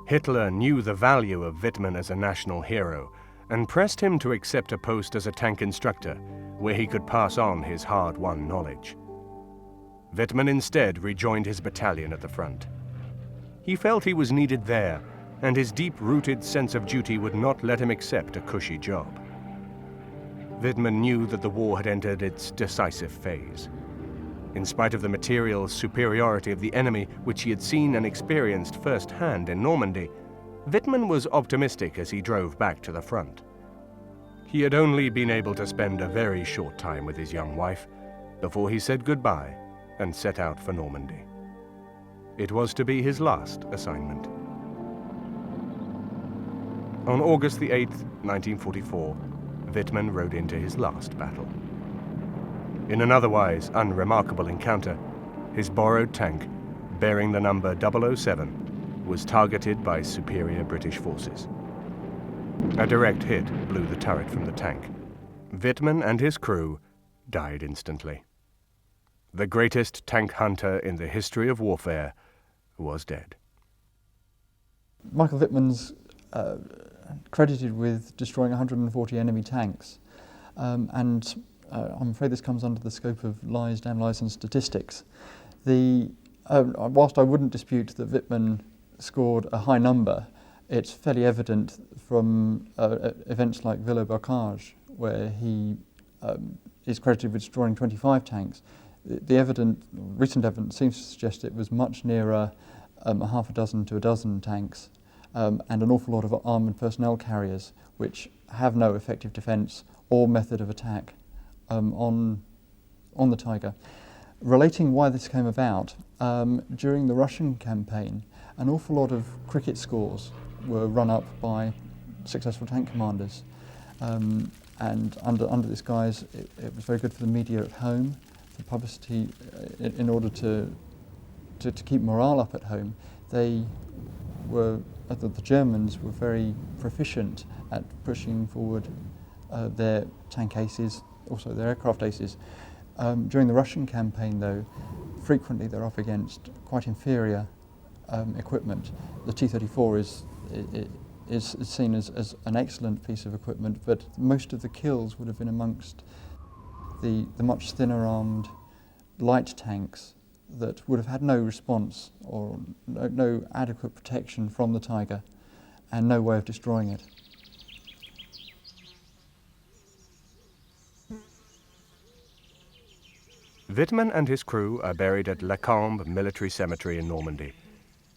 Hitler knew the value of Wittmann as a national hero and pressed him to accept a post as a tank instructor where he could pass on his hard-won knowledge. Wittmann instead rejoined his battalion at the front. He felt he was needed there, and his deep-rooted sense of duty would not let him accept a cushy job. Wittmann knew that the war had entered its decisive phase. In spite of the material superiority of the enemy, which he had seen and experienced firsthand in Normandy, Wittmann was optimistic as he drove back to the front. He had only been able to spend a very short time with his young wife before he said goodbye and set out for Normandy. It was to be his last assignment. On August the 8th, 1944, Wittmann rode into his last battle. In an otherwise unremarkable encounter, his borrowed tank, bearing the number 007, was targeted by superior British forces. A direct hit blew the turret from the tank. Wittmann and his crew died instantly. The greatest tank hunter in the history of warfare was dead. Michael Wittmann's credited with destroying 140 enemy tanks, and I'm afraid this comes under the scope of lies, damn lies and statistics. Whilst I wouldn't dispute that Wittmann scored a high number, it's fairly evident from events like Villers-Bocage, where he is credited with destroying 25 tanks. The recent evidence seems to suggest it was much nearer a half a dozen to a dozen tanks, and an awful lot of armoured personnel carriers, which have no effective defence or method of attack on the Tiger. Relating why this came about, during the Russian campaign, an awful lot of cricket scores were run up by successful tank commanders, and under this guise, it was very good for the media at home, for publicity, in order to keep morale up at home. The Germans were very proficient at pushing forward their tank aces, also their aircraft aces. During the Russian campaign, though, frequently they're up against quite inferior equipment. The T-34 is seen as an excellent piece of equipment, but most of the kills would have been amongst the much thinner armed light tanks that would have had no response or no adequate protection from the Tiger and no way of destroying it. Wittmann and his crew are buried at La Combe Military Cemetery in Normandy,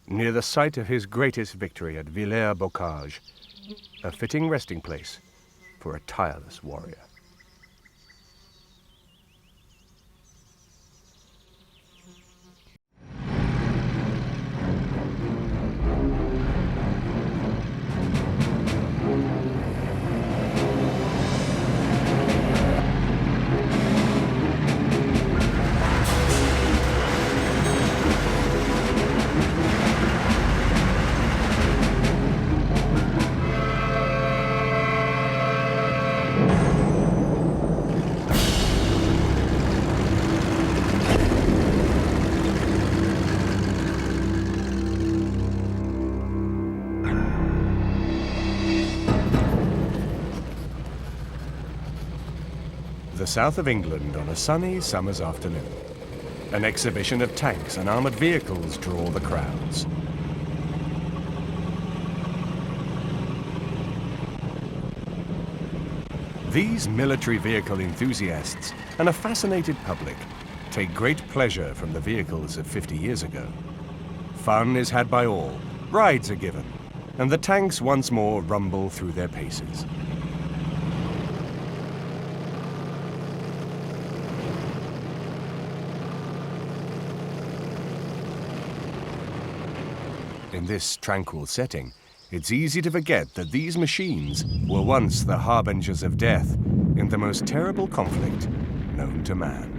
near the site of his greatest victory at Villers-Bocage, a fitting resting place for a tireless warrior. The south of England on a sunny summer's afternoon. An exhibition of tanks and armoured vehicles draw the crowds. These military vehicle enthusiasts and a fascinated public take great pleasure from the vehicles of 50 years ago. Fun is had by all, rides are given, and the tanks once more rumble through their paces. In this tranquil setting, it's easy to forget that these machines were once the harbingers of death in the most terrible conflict known to man.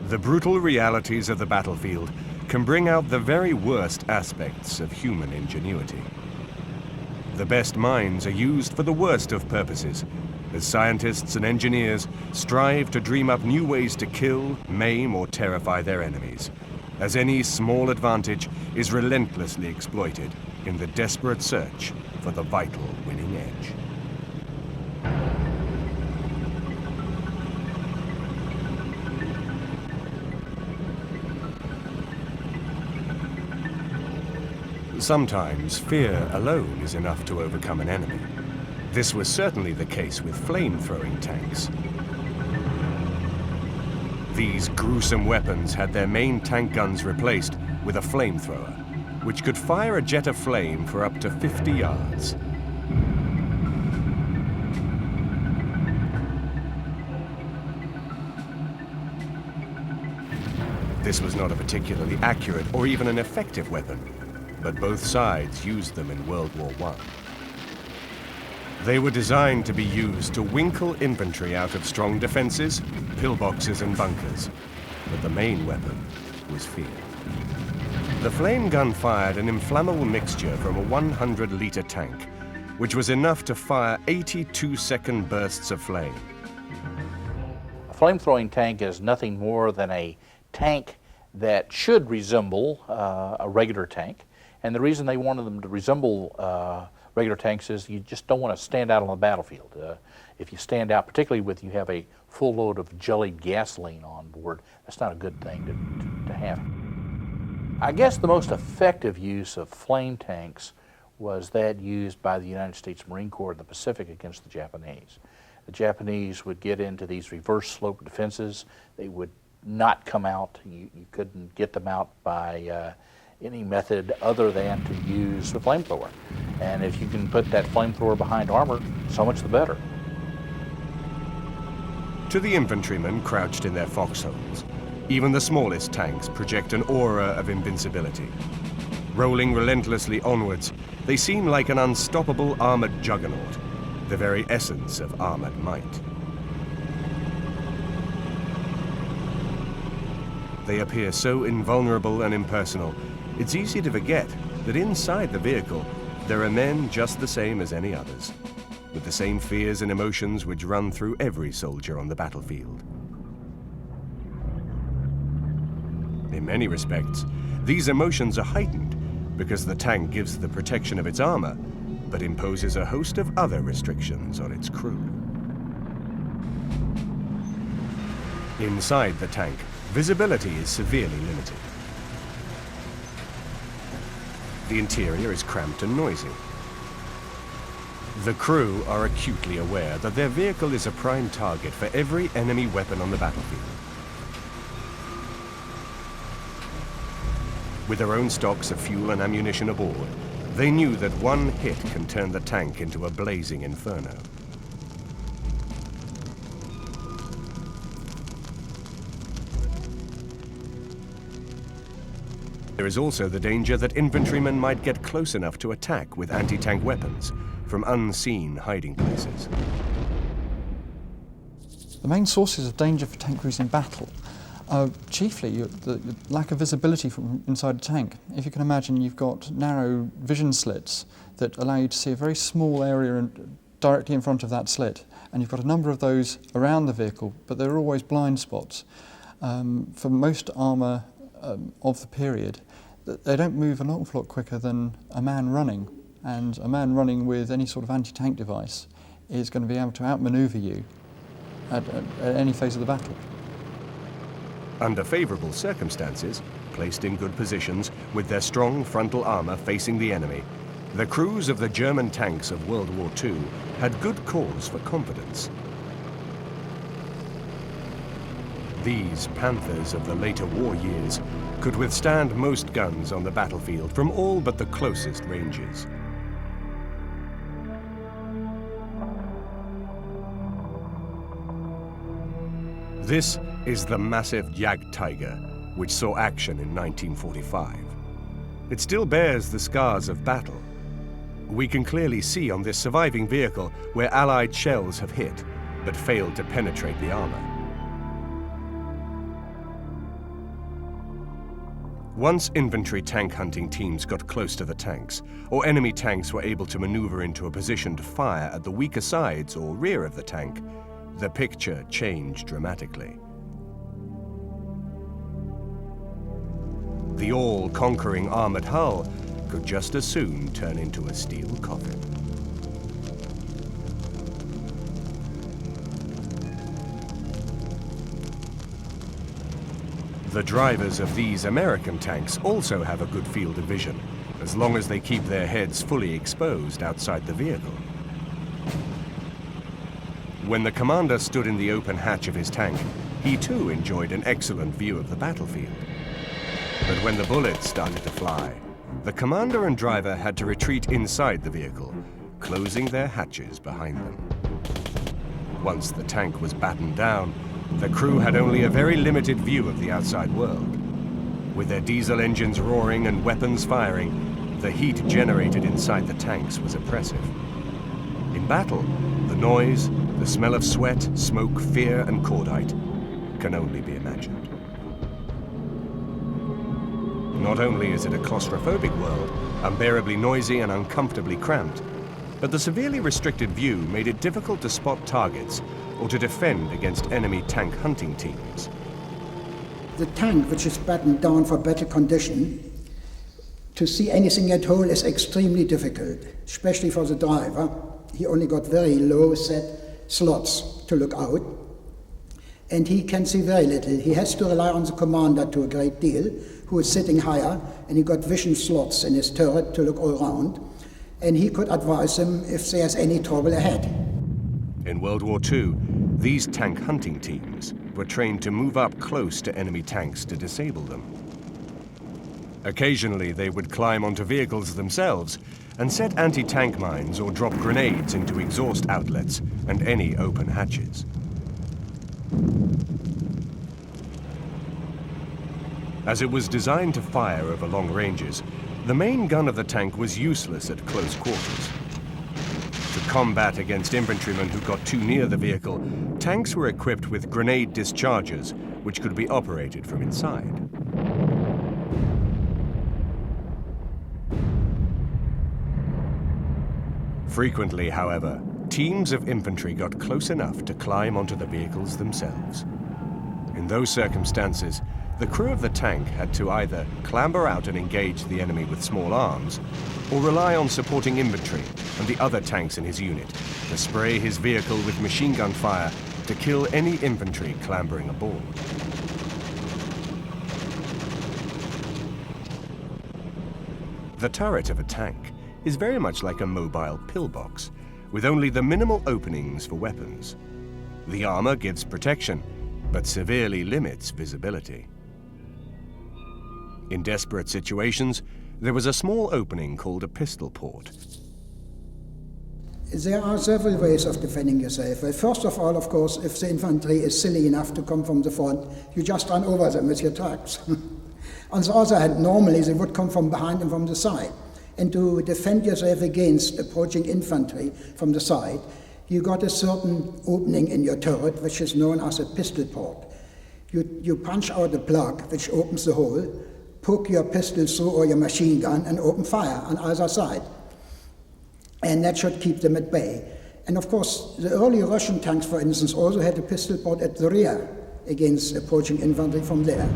The brutal realities of the battlefield can bring out the very worst aspects of human ingenuity. The best minds are used for the worst of purposes, as scientists and engineers strive to dream up new ways to kill, maim, or terrify their enemies, as any small advantage is relentlessly exploited in the desperate search for the vital winning edge. Sometimes fear alone is enough to overcome an enemy. This was certainly the case with flame-throwing tanks. These gruesome weapons had their main tank guns replaced with a flamethrower, which could fire a jet of flame for up to 50 yards. This was not a particularly accurate or even an effective weapon, but both sides used them in World War I. They were designed to be used to winkle infantry out of strong defenses, pillboxes and bunkers, but the main weapon was fear. The flame gun fired an inflammable mixture from a 100-liter tank, which was enough to fire 82-second bursts of flame. A flame-throwing tank is nothing more than a tank that should resemble a regular tank. And the reason they wanted them to resemble regular tanks is you just don't want to stand out on the battlefield. If you stand out, particularly with you have a full load of jellied gasoline on board, that's not a good thing to have. I guess the most effective use of flame tanks was that used by the United States Marine Corps in the Pacific against the Japanese. The Japanese would get into these reverse slope defenses. They would not come out. You couldn't get them out by any method other than to use the flamethrower. And if you can put that flamethrower behind armor, so much the better. To the infantrymen crouched in their foxholes, even the smallest tanks project an aura of invincibility. Rolling relentlessly onwards, they seem like an unstoppable armored juggernaut, the very essence of armored might. They appear so invulnerable and impersonal, it's easy to forget that inside the vehicle, there are men just the same as any others, with the same fears and emotions which run through every soldier on the battlefield. In many respects, these emotions are heightened because the tank gives the protection of its armor, but imposes a host of other restrictions on its crew. Inside the tank, visibility is severely limited. The interior is cramped and noisy. The crew are acutely aware that their vehicle is a prime target for every enemy weapon on the battlefield. With their own stocks of fuel and ammunition aboard, they knew that one hit can turn the tank into a blazing inferno. There is also the danger that infantrymen might get close enough to attack with anti-tank weapons from unseen hiding places. The main sources of danger for tank crews in battle are chiefly the lack of visibility from inside a tank. If you can imagine, you've got narrow vision slits that allow you to see a very small area directly in front of that slit, and you've got a number of those around the vehicle, but there are always blind spots. For most armour of the period, they don't move an awful lot quicker than a man running, and a man running with any sort of anti-tank device is going to be able to outmaneuver you at any phase of the battle. Under favourable circumstances, placed in good positions with their strong frontal armour facing the enemy, the crews of the German tanks of World War II had good cause for confidence. These panthers of the later war years could withstand most guns on the battlefield from all but the closest ranges. This is the massive Jagdtiger, which saw action in 1945. It still bears the scars of battle. We can clearly see on this surviving vehicle where Allied shells have hit, but failed to penetrate the armor. Once infantry tank hunting teams got close to the tanks, or enemy tanks were able to maneuver into a position to fire at the weaker sides or rear of the tank, the picture changed dramatically. The all-conquering armored hull could just as soon turn into a steel coffin. The drivers of these American tanks also have a good field of vision, as long as they keep their heads fully exposed outside the vehicle. When the commander stood in the open hatch of his tank, he too enjoyed an excellent view of the battlefield. But when the bullets started to fly, the commander and driver had to retreat inside the vehicle, closing their hatches behind them. Once the tank was battened down, the crew had only a very limited view of the outside world. With their diesel engines roaring and weapons firing, the heat generated inside the tanks was oppressive. In battle, the noise, the smell of sweat, smoke, fear, and cordite can only be imagined. Not only is it a claustrophobic world, unbearably noisy and uncomfortably cramped, but the severely restricted view made it difficult to spot targets or to defend against enemy tank hunting teams. The tank, which is battened down for battle condition, to see anything at all is extremely difficult, especially for the driver. He only got very low set slots to look out, and he can see very little. He has to rely on the commander to a great deal, who is sitting higher, and he got vision slots in his turret to look all around, and he could advise him if there's any trouble ahead. In World War II, these tank hunting teams were trained to move up close to enemy tanks to disable them. Occasionally, they would climb onto vehicles themselves and set anti-tank mines or drop grenades into exhaust outlets and any open hatches. As it was designed to fire over long ranges, the main gun of the tank was useless at close quarters. To combat against infantrymen who got too near the vehicle, tanks were equipped with grenade dischargers, which could be operated from inside. Frequently, however, teams of infantry got close enough to climb onto the vehicles themselves. In those circumstances, the crew of the tank had to either clamber out and engage the enemy with small arms, or rely on supporting infantry and the other tanks in his unit to spray his vehicle with machine gun fire to kill any infantry clambering aboard. The turret of a tank is very much like a mobile pillbox, with only the minimal openings for weapons. The armor gives protection, but severely limits visibility. In desperate situations, there was a small opening called a pistol port. There are several ways of defending yourself. Well, first of all, of course, if the infantry is silly enough to come from the front, you just run over them with your trucks. On the other hand, normally they would come from behind and from the side. And to defend yourself against approaching infantry from the side, you got a certain opening in your turret, which is known as a pistol port. You punch out a plug, which opens the hole, poke your pistol through or your machine gun, and open fire on either side. And that should keep them at bay. And of course, the early Russian tanks, for instance, also had a pistol port at the rear against approaching infantry from there.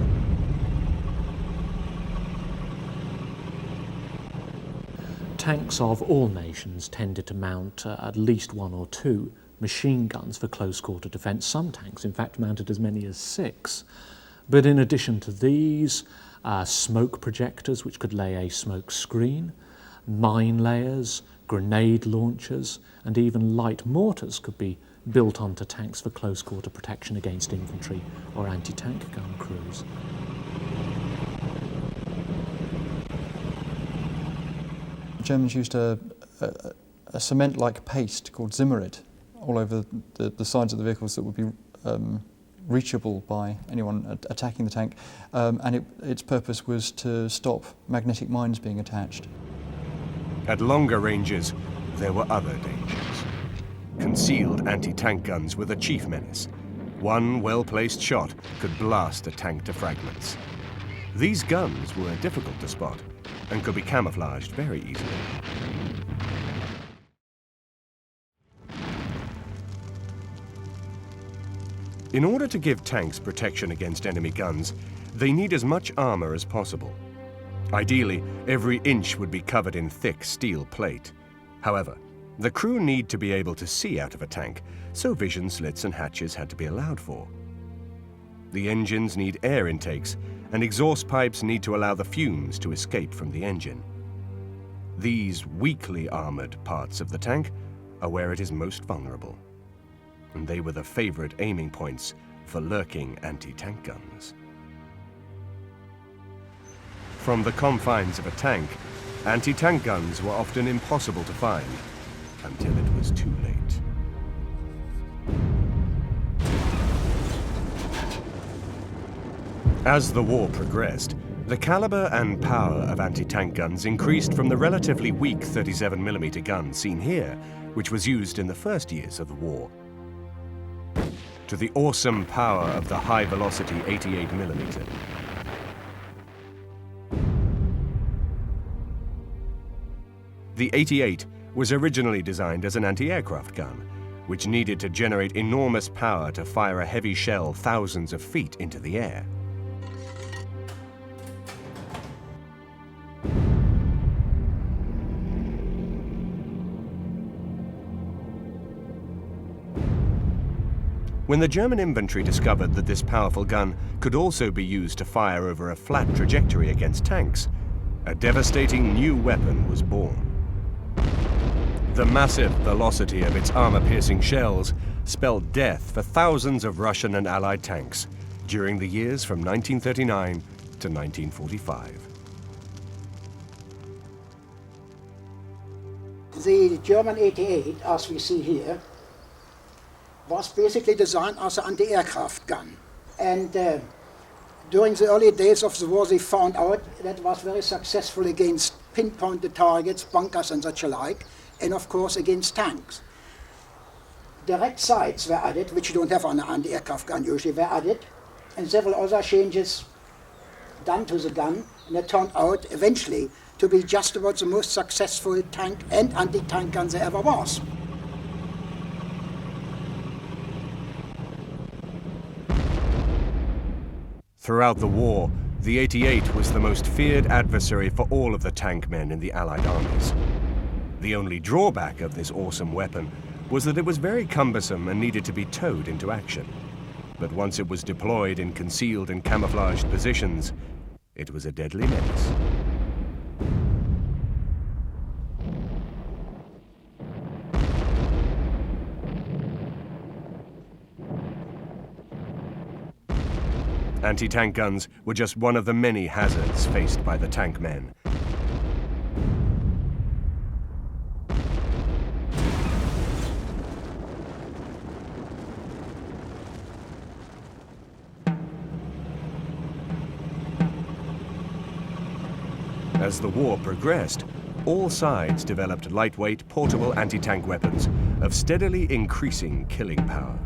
Tanks of all nations tended to mount at least 1 or 2 machine guns for close-quarter defence. Some tanks, in fact, mounted as many as 6. But in addition to these, smoke projectors, which could lay a smoke screen, mine layers, grenade launchers, and even light mortars could be built onto tanks for close-quarter protection against infantry or anti-tank gun crews. Germans used a cement-like paste called Zimmerid all over the sides of the vehicles that would be reachable by anyone attacking the tank, and its purpose was to stop magnetic mines being attached. At longer ranges, there were other dangers. Concealed anti-tank guns were the chief menace. One well-placed shot could blast a tank to fragments. These guns were difficult to spot and could be camouflaged very easily. In order to give tanks protection against enemy guns, they need as much armor as possible. Ideally, every inch would be covered in thick steel plate. However, the crew need to be able to see out of a tank, so vision slits and hatches had to be allowed for. The engines need air intakes, and exhaust pipes need to allow the fumes to escape from the engine. These weakly armored parts of the tank are where it is most vulnerable, and they were the favorite aiming points for lurking anti-tank guns. From the confines of a tank, anti-tank guns were often impossible to find until it was too late. As the war progressed, the caliber and power of anti-tank guns increased from the relatively weak 37mm gun seen here, which was used in the first years of the war, to the awesome power of the high-velocity 88mm. The 88 was originally designed as an anti-aircraft gun, which needed to generate enormous power to fire a heavy shell thousands of feet into the air. When the German infantry discovered that this powerful gun could also be used to fire over a flat trajectory against tanks, a devastating new weapon was born. The massive velocity of its armor-piercing shells spelled death for thousands of Russian and Allied tanks during the years from 1939 to 1945. The German 88, as we see here, was basically designed as an anti-aircraft gun. And during the early days of the war, they found out that it was very successful against pinpointed targets, bunkers and such alike, and of course against tanks. Direct sights were added, which you don't have on an anti-aircraft gun usually, were added, and several other changes done to the gun, and it turned out eventually to be just about the most successful tank and anti-tank gun there ever was. Throughout the war, the 88 was the most feared adversary for all of the tank men in the Allied armies. The only drawback of this awesome weapon was that it was very cumbersome and needed to be towed into action. But once it was deployed in concealed and camouflaged positions, it was a deadly menace. Anti-tank guns were just one of the many hazards faced by the tank men. As the war progressed, all sides developed lightweight, portable anti-tank weapons of steadily increasing killing power.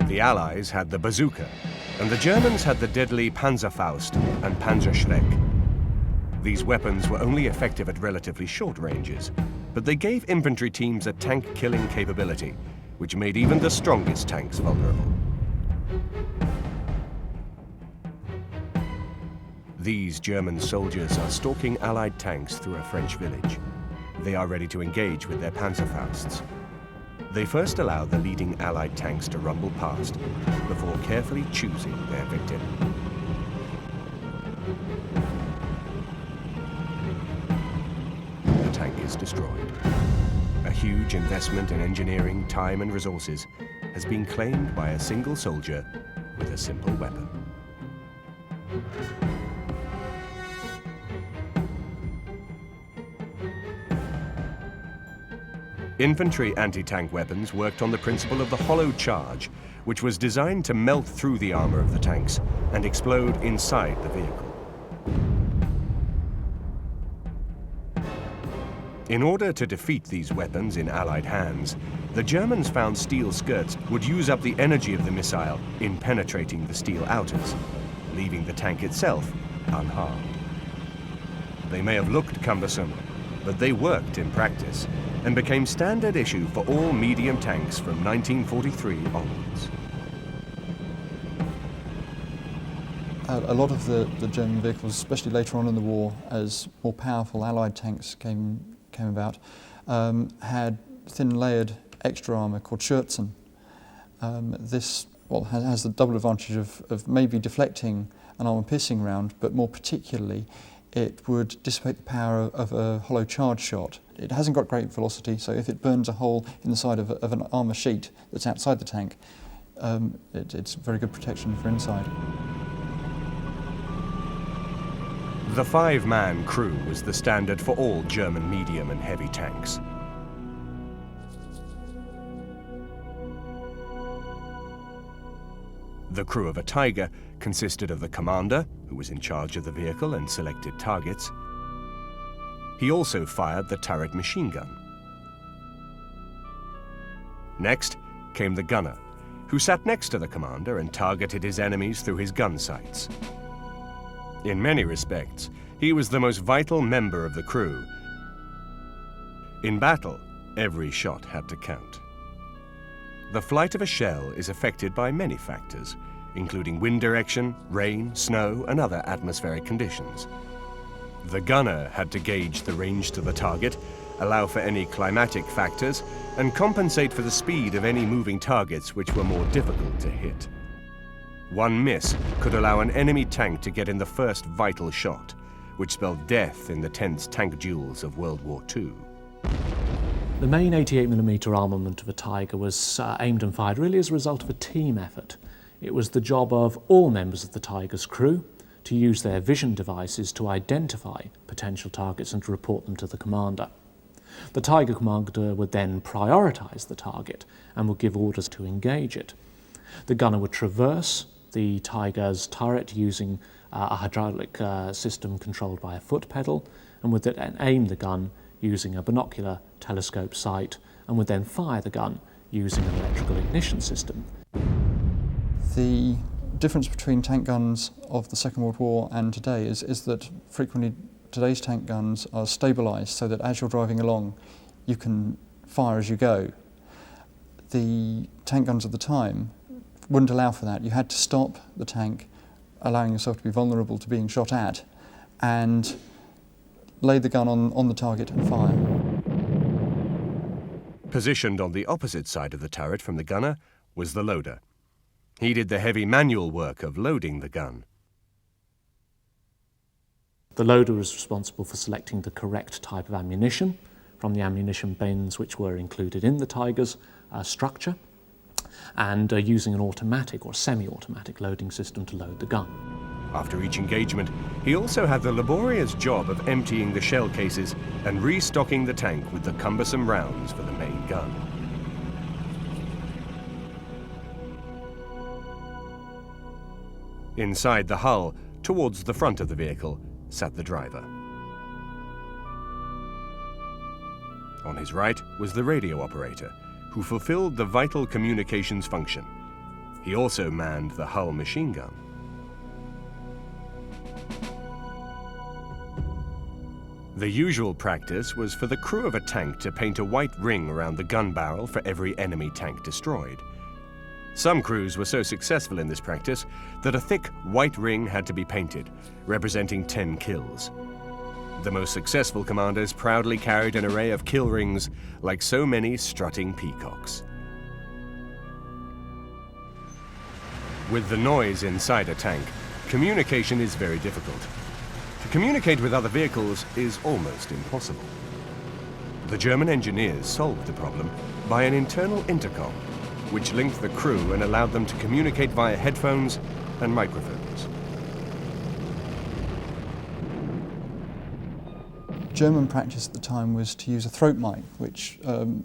The Allies had the bazooka, and the Germans had the deadly Panzerfaust and Panzerschreck. These weapons were only effective at relatively short ranges, but they gave infantry teams a tank-killing capability, which made even the strongest tanks vulnerable. These German soldiers are stalking Allied tanks through a French village. They are ready to engage with their Panzerfausts. They first allow the leading Allied tanks to rumble past before carefully choosing their victim. The tank is destroyed. A huge investment in engineering, time and resources has been claimed by a single soldier with a simple weapon. Infantry anti-tank weapons worked on the principle of the hollow charge, which was designed to melt through the armor of the tanks and explode inside the vehicle. In order to defeat these weapons in Allied hands, the Germans found steel skirts would use up the energy of the missile in penetrating the steel outers, leaving the tank itself unharmed. They may have looked cumbersome, but they worked in practice and became standard issue for all medium tanks from 1943 onwards. A lot of the German vehicles, especially later on in the war, as more powerful Allied tanks came about, had thin layered extra armour called Schürzen. This has the double advantage of maybe deflecting an armour-piercing round, but more particularly it would dissipate the power of a hollow charge shot. It hasn't got great velocity, so if it burns a hole in the side of an armour sheet that's outside the tank, it's very good protection for inside. The 5-man crew was the standard for all German medium and heavy tanks. The crew of a Tiger consisted of the commander, who was in charge of the vehicle and selected targets. He also fired the turret machine gun. Next came the gunner, who sat next to the commander and targeted his enemies through his gun sights. In many respects, He was the most vital member of the crew. In battle, every shot had to count. The flight of a shell is affected by many factors, including wind direction, rain, snow, and other atmospheric conditions. The gunner had to gauge the range to the target, allow for any climatic factors, and compensate for the speed of any moving targets which were more difficult to hit. One miss could allow an enemy tank to get in the first vital shot, which spelled death in the tense tank duels of World War II. The main 88mm armament of a Tiger was aimed and fired really as a result of a team effort. It was the job of all members of the Tiger's crew to use their vision devices to identify potential targets and to report them to the commander. The Tiger commander would then prioritise the target and would give orders to engage it. The gunner would traverse the Tiger's turret using a hydraulic system controlled by a foot pedal, and would then aim the gun using a binocular telescope sight, and would then fire the gun using an electrical ignition system. The difference between tank guns of the Second World War and today is that frequently today's tank guns are stabilised so that as you're driving along you can fire as you go. The tank guns of the time wouldn't allow for that. You had to stop the tank, allowing yourself to be vulnerable to being shot at, and lay the gun on the target and fire. Positioned on the opposite side of the turret from the gunner was the loader. He did the heavy manual work of loading the gun. The loader was responsible for selecting the correct type of ammunition from the ammunition bins which were included in the Tiger's structure, and using an automatic or semi-automatic loading system to load the gun. After each engagement, he also had the laborious job of emptying the shell cases and restocking the tank with the cumbersome rounds for the main gun. Inside the hull, towards the front of the vehicle, sat the driver. On his right was the radio operator, who fulfilled the vital communications function. He also manned the hull machine gun. The usual practice was for the crew of a tank to paint a white ring around the gun barrel for every enemy tank destroyed. Some crews were so successful in this practice that a thick white ring had to be painted, representing 10 kills. The most successful commanders proudly carried an array of kill rings like so many strutting peacocks. With the noise inside a tank, communication is very difficult. To communicate with other vehicles is almost impossible. The German engineers solved the problem by an internal intercom, which linked the crew and allowed them to communicate via headphones and microphones. German practice at the time was to use a throat mic, which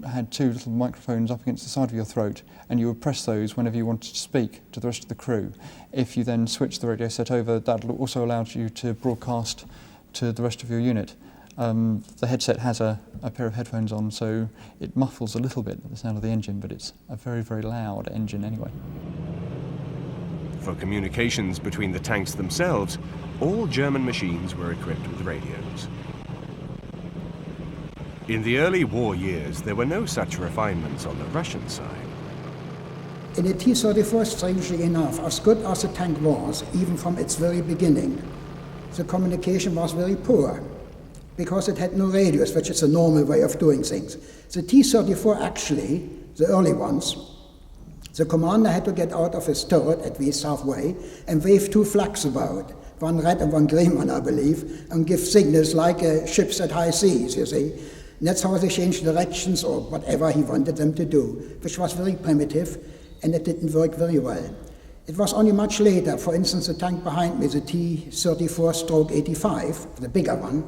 had two little microphones up against the side of your throat, and you would press those whenever you wanted to speak to the rest of the crew. If you then switched the radio set over, that also allowed you to broadcast to the rest of your unit. The headset has a pair of headphones on, so it muffles a little bit the sound of the engine, but it's a very, very loud engine anyway. For communications between the tanks themselves, all German machines were equipped with radios. In the early war years, there were no such refinements on the Russian side. In the T-34, strangely enough, as good as the tank was, even from its very beginning, the communication was very poor, because it had no radios, which is a normal way of doing things. The T-34 actually, the early ones, the commander had to get out of his turret at least halfway and wave two flags about, one red and one green one, I believe, and give signals like ships at high seas, you see. And that's how they changed directions or whatever he wanted them to do, which was very primitive, and it didn't work very well. It was only much later, for instance, the tank behind me, the T-34-85, the bigger one,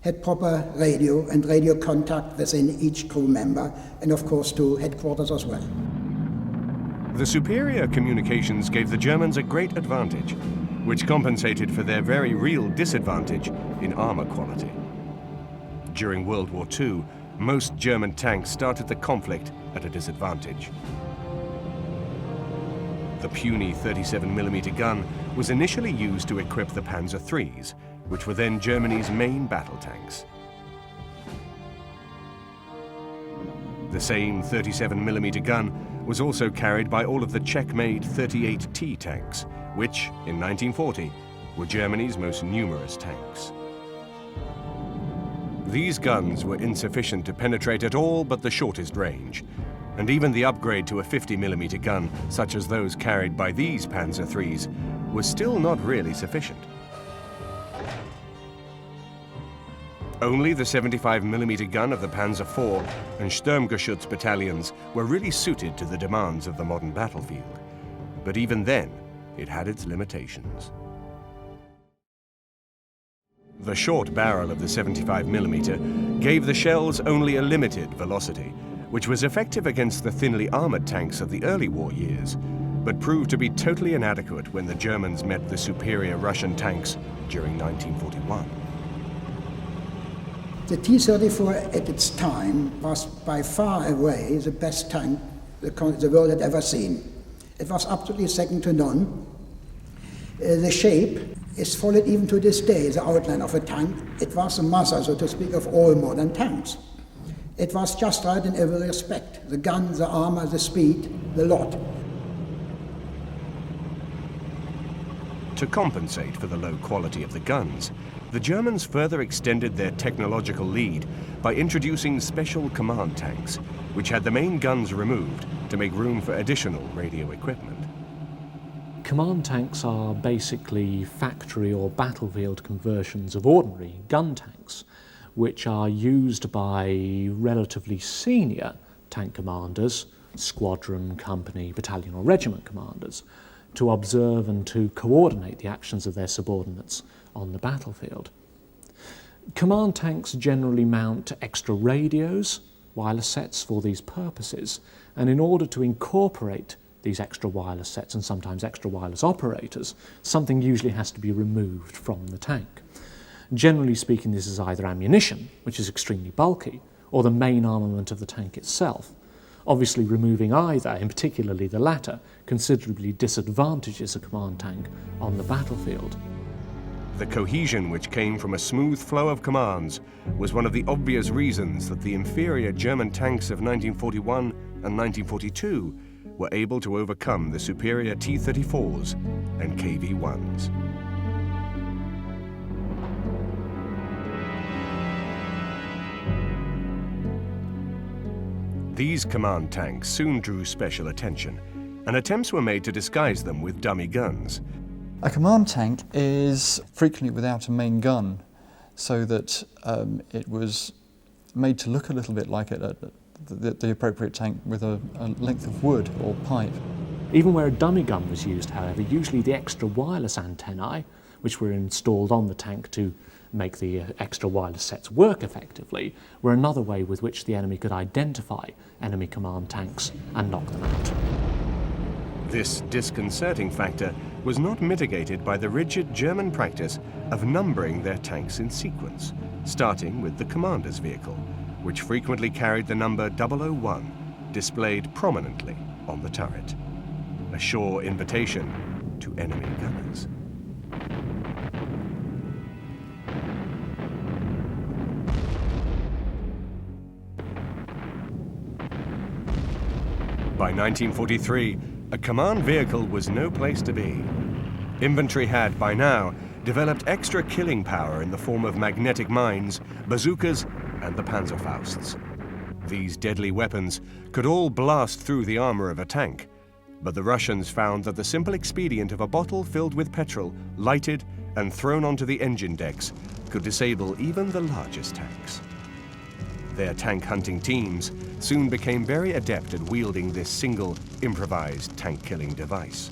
had proper radio and radio contact within each crew member, and of course to headquarters as well. The superior communications gave the Germans a great advantage, which compensated for their very real disadvantage in armor quality. During World War II, most German tanks started the conflict at a disadvantage. The puny 37mm gun was initially used to equip the Panzer IIIs, which were then Germany's main battle tanks. The same 37mm gun was also carried by all of the Czech-made 38T tanks, which, in 1940, were Germany's most numerous tanks. These guns were insufficient to penetrate at all but the shortest range, and even the upgrade to a 50mm gun, such as those carried by these Panzer IIIs, was still not really sufficient. Only the 75mm gun of the Panzer IV and Sturmgeschütz battalions were really suited to the demands of the modern battlefield. But even then, it had its limitations. The short barrel of the 75mm gave the shells only a limited velocity, which was effective against the thinly armored tanks of the early war years, but proved to be totally inadequate when the Germans met the superior Russian tanks during 1941. The T-34 at its time was by far away the best tank the world had ever seen. It was absolutely second to none. The shape is followed even to this day, the outline of a tank. It was the mother, so to speak, of all modern tanks. It was just right in every respect. The gun, the armor, the speed, the lot. To compensate for the low quality of the guns, the Germans further extended their technological lead by introducing special command tanks, which had the main guns removed to make room for additional radio equipment. Command tanks are basically factory or battlefield conversions of ordinary gun tanks, which are used by relatively senior tank commanders, squadron, company, battalion or regiment commanders, to observe and to coordinate the actions of their subordinates on the battlefield. Command tanks generally mount extra radios, wireless sets for these purposes, and in order to incorporate these extra wireless sets and sometimes extra wireless operators, something usually has to be removed from the tank. Generally speaking, this is either ammunition, which is extremely bulky, or the main armament of the tank itself. Obviously, removing either, and particularly the latter, considerably disadvantages a command tank on the battlefield. The cohesion which came from a smooth flow of commands was one of the obvious reasons that the inferior German tanks of 1941 and 1942 were able to overcome the superior T-34s and KV-1s. These command tanks soon drew special attention, and attempts were made to disguise them with dummy guns. A command tank is frequently without a main gun, so that it was made to look a little bit like the appropriate tank with a length of wood or pipe. Even where a dummy gun was used, however, usually the extra wireless antennae, which were installed on the tank to make the extra wireless sets work effectively, were another way with which the enemy could identify enemy command tanks and knock them out. This disconcerting factor was not mitigated by the rigid German practice of numbering their tanks in sequence, starting with the commander's vehicle, which frequently carried the number 001 displayed prominently on the turret, a sure invitation to enemy gunners. By 1943, a command vehicle was no place to be. Infantry had, by now, developed extra killing power in the form of magnetic mines, bazookas, and the Panzerfausts. These deadly weapons could all blast through the armor of a tank, but the Russians found that the simple expedient of a bottle filled with petrol, lighted and thrown onto the engine decks, could disable even the largest tanks. Their tank hunting teams soon became very adept at wielding this single, improvised tank-killing device.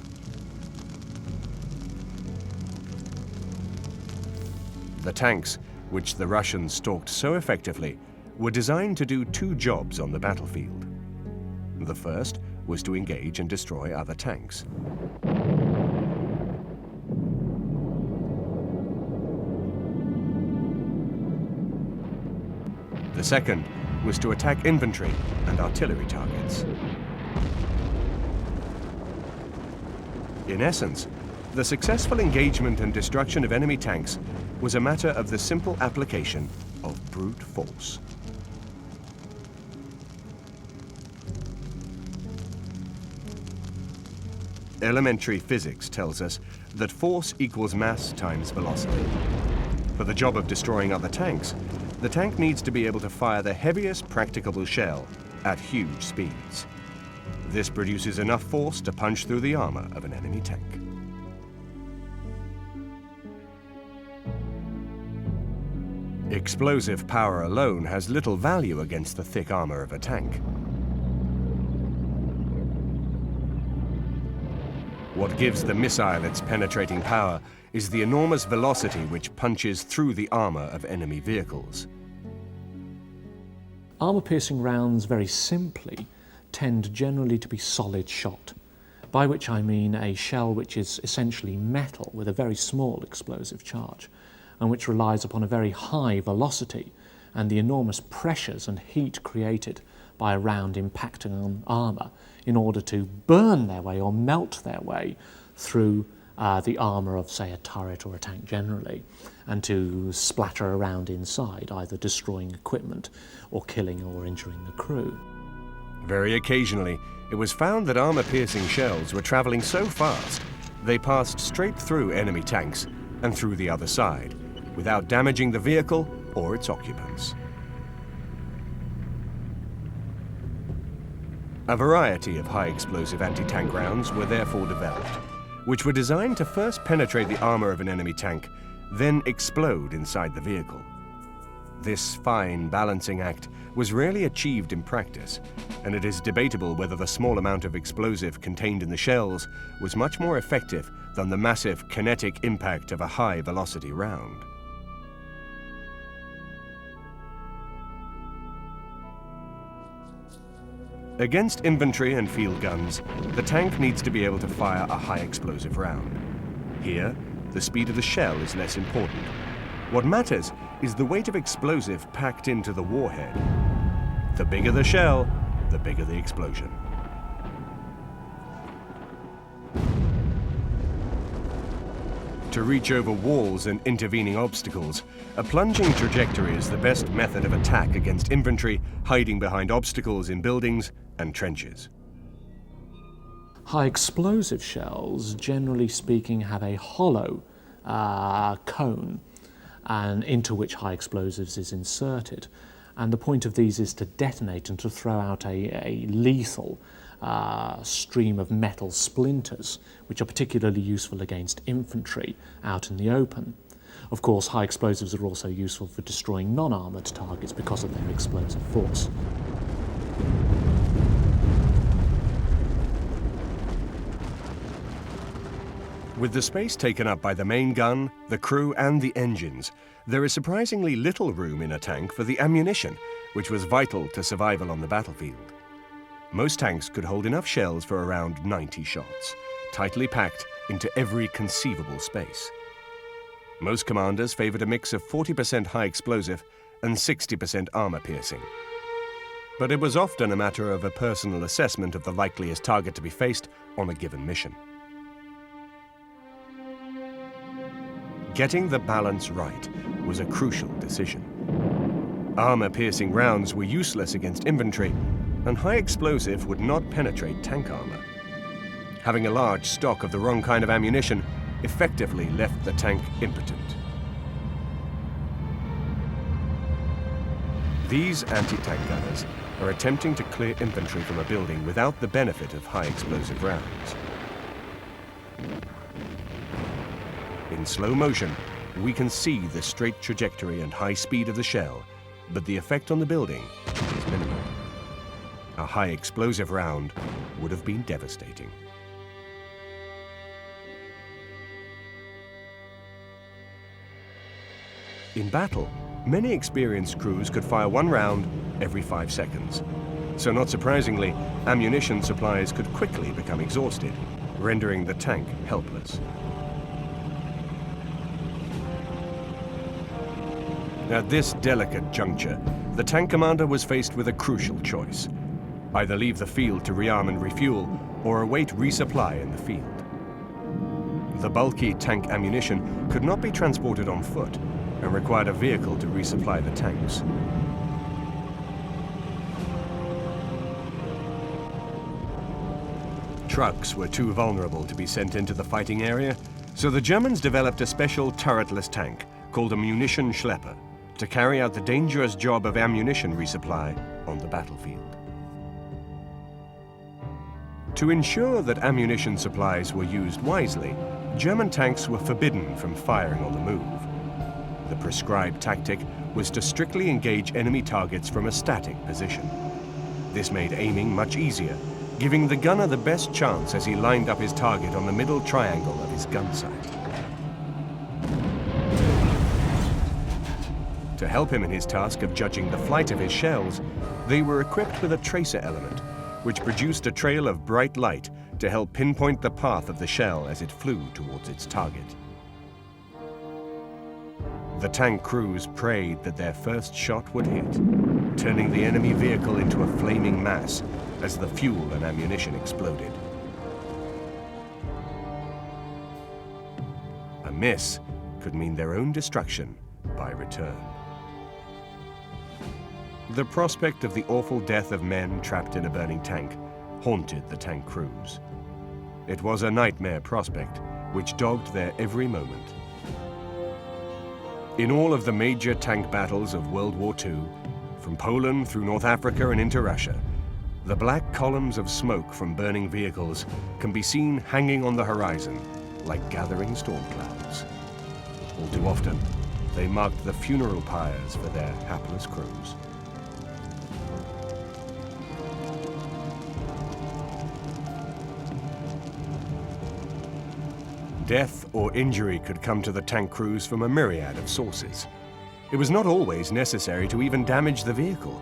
The tanks, which the Russians stalked so effectively, were designed to do two jobs on the battlefield. The first was to engage and destroy other tanks. The second was to attack infantry and artillery targets. In essence, the successful engagement and destruction of enemy tanks was a matter of the simple application of brute force. Elementary physics tells us that force equals mass times velocity. For the job of destroying other tanks, the tank needs to be able to fire the heaviest practicable shell at huge speeds. This produces enough force to punch through the armor of an enemy tank. Explosive power alone has little value against the thick armor of a tank. What gives the missile its penetrating power is the enormous velocity which punches through the armor of enemy vehicles. Armor-piercing rounds, very simply, tend generally to be solid shot, by which I mean a shell which is essentially metal with a very small explosive charge, and which relies upon a very high velocity and the enormous pressures and heat created by a round impacting on armour in order to burn their way or melt their way through the armour of, say, a turret or a tank generally, and to splatter around inside, either destroying equipment or killing or injuring the crew. Very occasionally, it was found that armor-piercing shells were traveling so fast they passed straight through enemy tanks and through the other side, without damaging the vehicle or its occupants. A variety of high-explosive anti-tank rounds were therefore developed, which were designed to first penetrate the armor of an enemy tank, then explode inside the vehicle. This fine balancing act was rarely achieved in practice, and it is debatable whether the small amount of explosive contained in the shells was much more effective than the massive kinetic impact of a high-velocity round. Against infantry and field guns, the tank needs to be able to fire a high-explosive round. Here, the speed of the shell is less important. What matters is the weight of explosive packed into the warhead. The bigger the shell, the bigger the explosion. To reach over walls and intervening obstacles, a plunging trajectory is the best method of attack against infantry hiding behind obstacles in buildings and trenches. High explosive shells, generally speaking, have a hollow cone and into which high explosives is inserted. And the point of these is to detonate and to throw out a lethal stream of metal splinters, which are particularly useful against infantry out in the open. Of course, high explosives are also useful for destroying non-armoured targets because of their explosive force. With the space taken up by the main gun, the crew and the engines, there is surprisingly little room in a tank for the ammunition, which was vital to survival on the battlefield. Most tanks could hold enough shells for around 90 shots, tightly packed into every conceivable space. Most commanders favored a mix of 40% high explosive and 60% armor piercing. But it was often a matter of a personal assessment of the likeliest target to be faced on a given mission. Getting the balance right was a crucial decision. Armor-piercing rounds were useless against infantry, and high explosive would not penetrate tank armor. Having a large stock of the wrong kind of ammunition effectively left the tank impotent. These anti-tank gunners are attempting to clear infantry from a building without the benefit of high explosive rounds. In slow motion, we can see the straight trajectory and high speed of the shell, but the effect on the building is minimal. A high explosive round would have been devastating. In battle, many experienced crews could fire one round every 5 seconds. So not surprisingly, ammunition supplies could quickly become exhausted, rendering the tank helpless. At this delicate juncture, the tank commander was faced with a crucial choice. Either leave the field to rearm and refuel, or await resupply in the field. The bulky tank ammunition could not be transported on foot, and required a vehicle to resupply the tanks. Trucks were too vulnerable to be sent into the fighting area, so the Germans developed a special turretless tank called a munition schlepper to carry out the dangerous job of ammunition resupply on the battlefield. To ensure that ammunition supplies were used wisely, German tanks were forbidden from firing on the move. The prescribed tactic was to strictly engage enemy targets from a static position. This made aiming much easier, giving the gunner the best chance as he lined up his target on the middle triangle of his gun sight. To help him in his task of judging the flight of his shells, they were equipped with a tracer element, which produced a trail of bright light to help pinpoint the path of the shell as it flew towards its target. The tank crews prayed that their first shot would hit, turning the enemy vehicle into a flaming mass as the fuel and ammunition exploded. A miss could mean their own destruction by return. The prospect of the awful death of men trapped in a burning tank haunted the tank crews. It was a nightmare prospect which dogged their every moment. In all of the major tank battles of World War II, from Poland through North Africa and into Russia, the black columns of smoke from burning vehicles can be seen hanging on the horizon like gathering storm clouds. All too often, they marked the funeral pyres for their hapless crews. Death or injury could come to the tank crews from a myriad of sources. It was not always necessary to even damage the vehicle.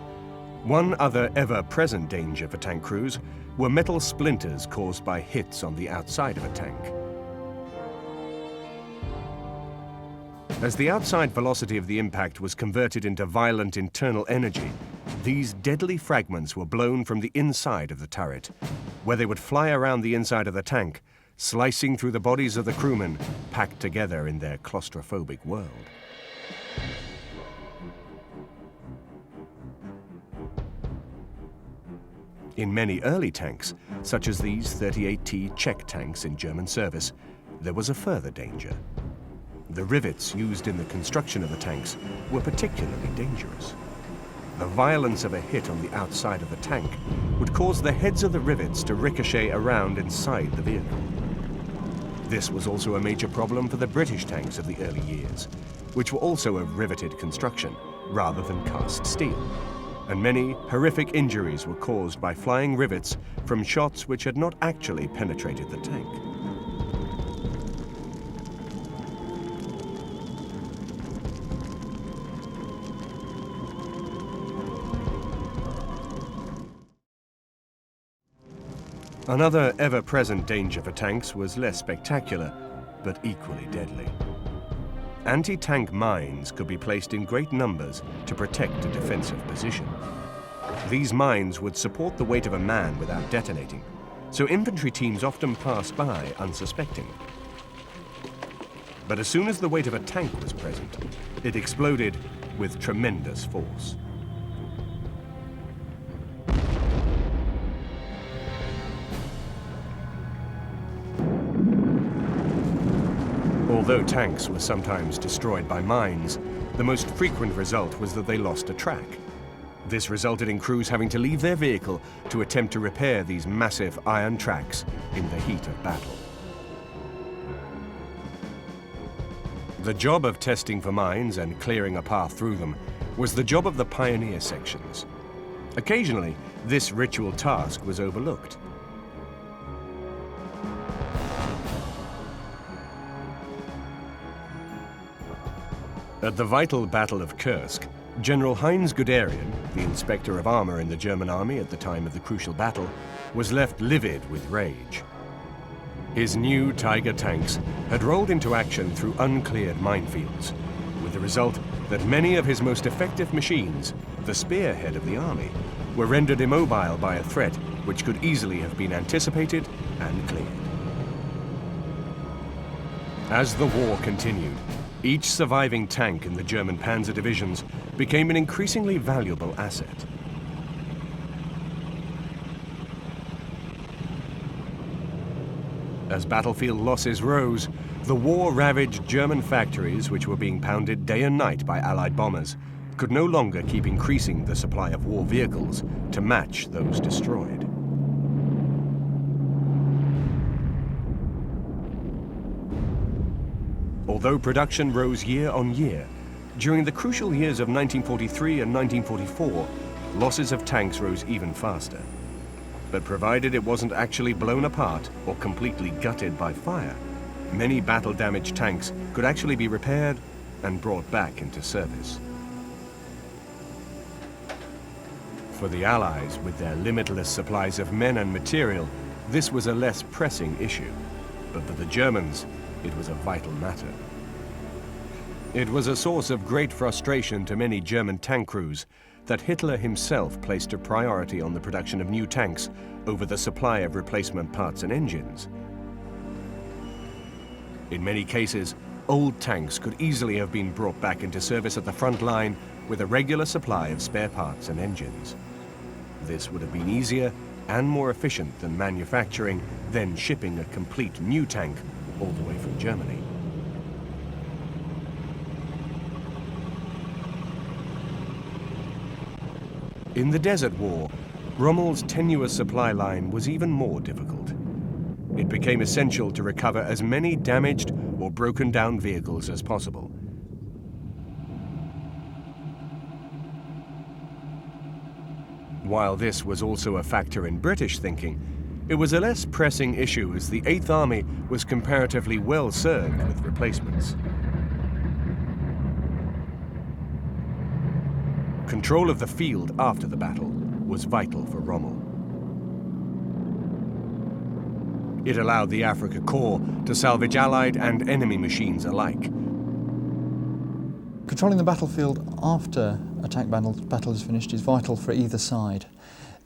One other ever-present danger for tank crews were metal splinters caused by hits on the outside of a tank. As the outside velocity of the impact was converted into violent internal energy, these deadly fragments were blown from the inside of the turret, where they would fly around the inside of the tank, slicing through the bodies of the crewmen packed together in their claustrophobic world. In many early tanks, such as these 38T Czech tanks in German service, there was a further danger. The rivets used in the construction of the tanks were particularly dangerous. The violence of a hit on the outside of the tank would cause the heads of the rivets to ricochet around inside the vehicle. This was also a major problem for the British tanks of the early years, which were also of riveted construction rather than cast steel. And many horrific injuries were caused by flying rivets from shots which had not actually penetrated the tank. Another ever-present danger for tanks was less spectacular, but equally deadly. Anti-tank mines could be placed in great numbers to protect a defensive position. These mines would support the weight of a man without detonating, so infantry teams often passed by unsuspecting. But as soon as the weight of a tank was present, it exploded with tremendous force. Although tanks were sometimes destroyed by mines, the most frequent result was that they lost a track. This resulted in crews having to leave their vehicle to attempt to repair these massive iron tracks in the heat of battle. The job of testing for mines and clearing a path through them was the job of the pioneer sections. Occasionally, this ritual task was overlooked. At the vital Battle of Kursk, General Heinz Guderian, the inspector of armor in the German army at the time of the crucial battle, was left livid with rage. His new Tiger tanks had rolled into action through uncleared minefields, with the result that many of his most effective machines, the spearhead of the army, were rendered immobile by a threat which could easily have been anticipated and cleared. As the war continued, Each surviving tank in the German panzer divisions became an increasingly valuable asset. As battlefield losses rose, the war-ravaged German factories, which were being pounded day and night by Allied bombers, could no longer keep increasing the supply of war vehicles to match those destroyed. Although production rose year on year, during the crucial years of 1943 and 1944, losses of tanks rose even faster. But provided it wasn't actually blown apart or completely gutted by fire, many battle-damaged tanks could actually be repaired and brought back into service. For the Allies, with their limitless supplies of men and material, this was a less pressing issue. But for the Germans, it was a vital matter. It was a source of great frustration to many German tank crews that Hitler himself placed a priority on the production of new tanks over the supply of replacement parts and engines. In many cases, old tanks could easily have been brought back into service at the front line with a regular supply of spare parts and engines. This would have been easier and more efficient than manufacturing, then shipping a complete new tank all the way from Germany. In the Desert War, Rommel's tenuous supply line was even more difficult. It became essential to recover as many damaged or broken down vehicles as possible. While this was also a factor in British thinking, it was a less pressing issue as the 8th Army was comparatively well served with replacements. Control of the field after the battle was vital for Rommel. It allowed the Afrika Korps to salvage Allied and enemy machines alike. Controlling the battlefield after a tank battle is finished is vital for either side.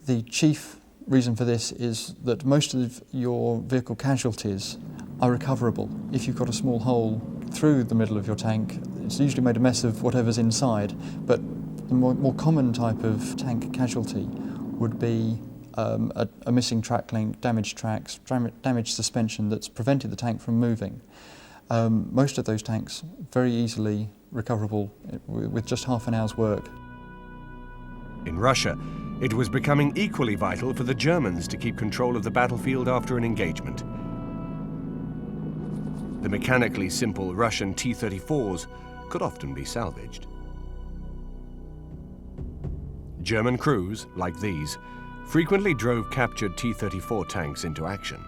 The chief reason for this is that most of your vehicle casualties are recoverable. If you've got a small hole through the middle of your tank, it's usually made a mess of whatever's inside, but the more common type of tank casualty would be a missing track link, damaged tracks, damaged suspension that's prevented the tank from moving. Most of those tanks very easily recoverable with just half an hour's work. In Russia, it was becoming equally vital for the Germans to keep control of the battlefield after an engagement. The mechanically simple Russian T-34s could often be salvaged. German crews, like these, frequently drove captured T-34 tanks into action.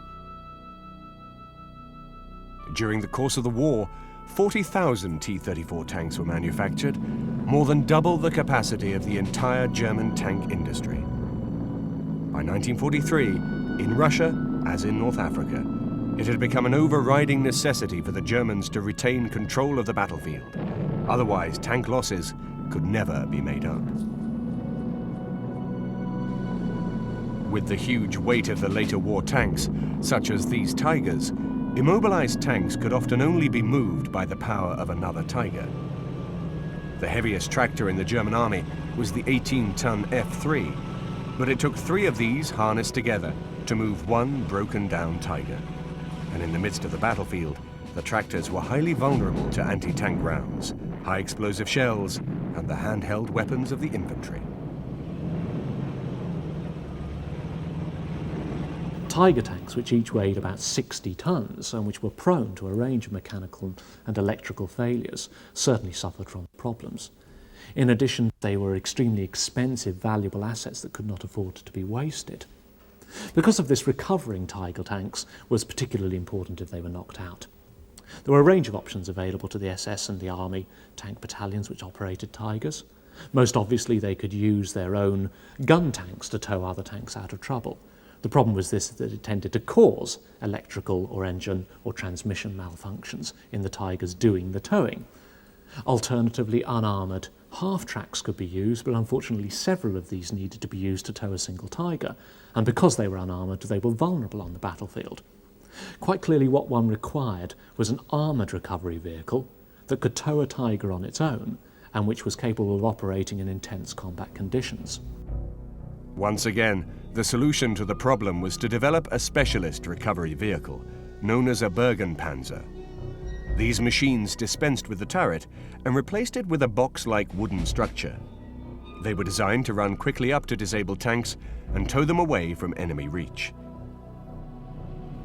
During the course of the war, 40,000 T-34 tanks were manufactured, more than double the capacity of the entire German tank industry. By 1943, in Russia, as in North Africa, it had become an overriding necessity for the Germans to retain control of the battlefield. Otherwise, tank losses could never be made up. With the huge weight of the later war tanks, such as these Tigers, immobilized tanks could often only be moved by the power of another Tiger. The heaviest tractor in the German army was the 18-ton F3, but it took 3 of these harnessed together to move one broken-down Tiger. And in the midst of the battlefield, the tractors were highly vulnerable to anti-tank rounds, high-explosive shells, and the handheld weapons of the infantry. Tiger tanks, which each weighed about 60 tons and which were prone to a range of mechanical and electrical failures, certainly suffered from problems. In addition, they were extremely expensive, valuable assets that could not afford to be wasted. Because of this, recovering Tiger tanks was particularly important if they were knocked out. There were a range of options available to the SS and the Army tank battalions which operated Tigers. Most obviously, they could use their own gun tanks to tow other tanks out of trouble. The problem was this, that it tended to cause electrical or engine or transmission malfunctions in the Tigers doing the towing. Alternatively, unarmoured half-tracks could be used, but unfortunately several of these needed to be used to tow a single Tiger, and because they were unarmoured, they were vulnerable on the battlefield. Quite clearly what one required was an armoured recovery vehicle that could tow a Tiger on its own and which was capable of operating in intense combat conditions. Once again, the solution to the problem was to develop a specialist recovery vehicle, known as a Bergenpanzer. These machines dispensed with the turret and replaced it with a box-like wooden structure. They were designed to run quickly up to disabled tanks and tow them away from enemy reach.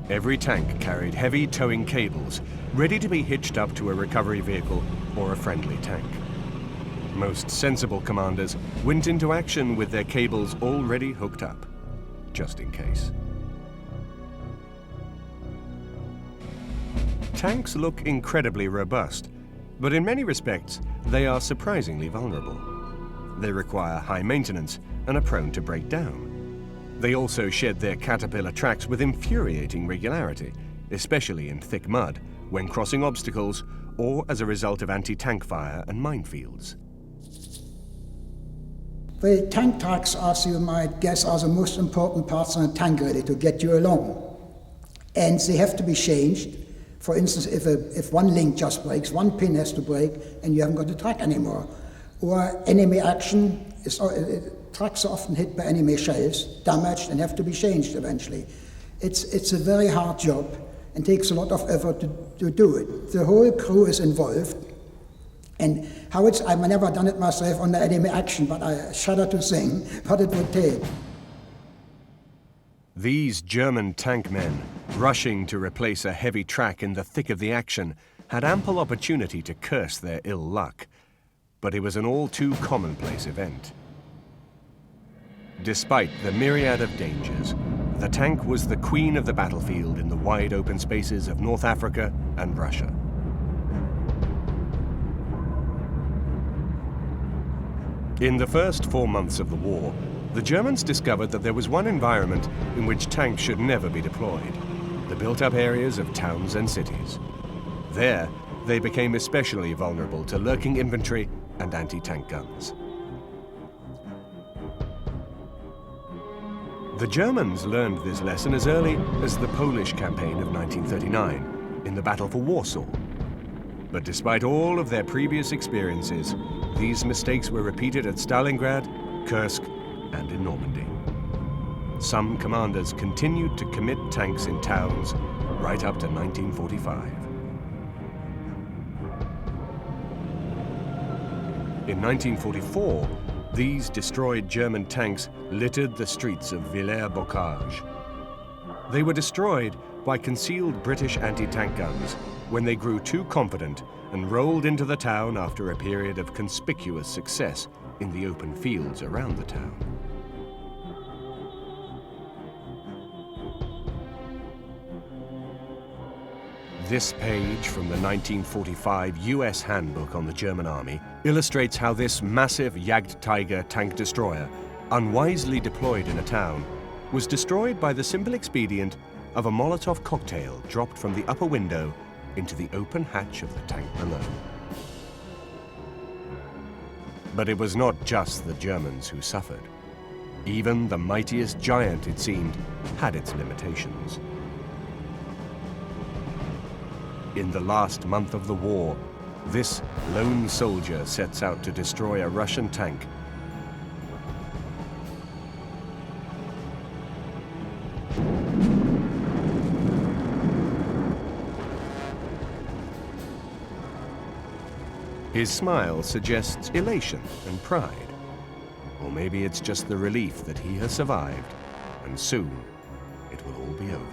Every tank carried heavy towing cables, ready to be hitched up to a recovery vehicle or a friendly tank. Most sensible commanders went into action with their cables already hooked up, just in case. Tanks look incredibly robust, but in many respects, they are surprisingly vulnerable. They require high maintenance and are prone to break down. They also shed their caterpillar tracks with infuriating regularity, especially in thick mud, when crossing obstacles or as a result of anti-tank fire and minefields. The tank tracks, as you might guess, are the most important parts on a tank really to get you along. And they have to be changed. For instance, if one link just breaks, one pin has to break and you haven't got a track anymore. Or enemy action, tracks are often hit by enemy shells, damaged and have to be changed eventually. It's a very hard job and takes a lot of effort to do it. The whole crew is involved. And I've never done it myself under enemy action, but I shudder to think what it would take. These German tank men, rushing to replace a heavy track in the thick of the action, had ample opportunity to curse their ill luck. But it was an all too commonplace event. Despite the myriad of dangers, the tank was the queen of the battlefield in the wide open spaces of North Africa and Russia. In the first 4 months of the war, the Germans discovered that there was one environment in which tanks should never be deployed: the built-up areas of towns and cities. There, they became especially vulnerable to lurking infantry and anti-tank guns. The Germans learned this lesson as early as the Polish campaign of 1939, in the Battle for Warsaw. But despite all of their previous experiences, these mistakes were repeated at Stalingrad, Kursk, and in Normandy. Some commanders continued to commit tanks in towns right up to 1945. In 1944, these destroyed German tanks littered the streets of Villers-Bocage. They were destroyed by concealed British anti-tank guns when they grew too confident and rolled into the town after a period of conspicuous success in the open fields around the town. This page from the 1945 US Handbook on the German Army illustrates how this massive Jagdtiger tank destroyer, unwisely deployed in a town, was destroyed by the simple expedient of a Molotov cocktail dropped from the upper window into the open hatch of the tank below. But it was not just the Germans who suffered. Even the mightiest giant, it seemed, had its limitations. In the last month of the war, this lone soldier sets out to destroy a Russian tank. His smile suggests elation and pride. Or maybe it's just the relief that he has survived, and soon it will all be over.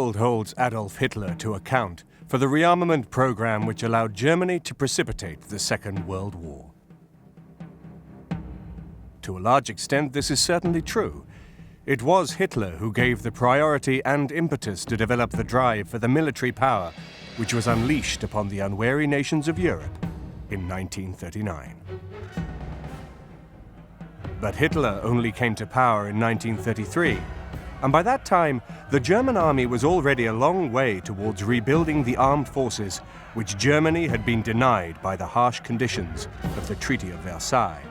world holds Adolf Hitler to account for the rearmament program which allowed Germany to precipitate the Second World War. To a large extent, this is certainly true. It was Hitler who gave the priority and impetus to develop the drive for the military power which was unleashed upon the unwary nations of Europe in 1939. But Hitler only came to power in 1933, and by that time, the German army was already a long way towards rebuilding the armed forces which Germany had been denied by the harsh conditions of the Treaty of Versailles,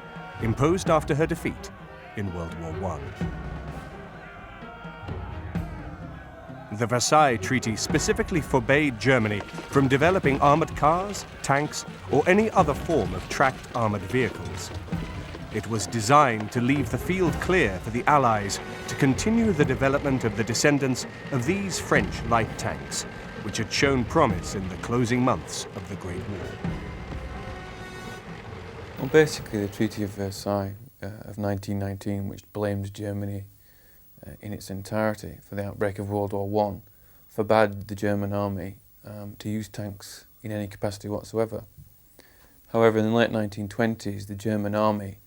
imposed after her defeat in World War I. The Versailles Treaty specifically forbade Germany from developing armored cars, tanks, or any other form of tracked armored vehicles. It was designed to leave the field clear for the Allies to continue the development of the descendants of these French light tanks, which had shown promise in the closing months of the Great War. Well, basically the Treaty of Versailles of 1919, which blamed Germany in its entirety for the outbreak of World War I, forbade the German army to use tanks in any capacity whatsoever. However, in the late 1920s, the German army,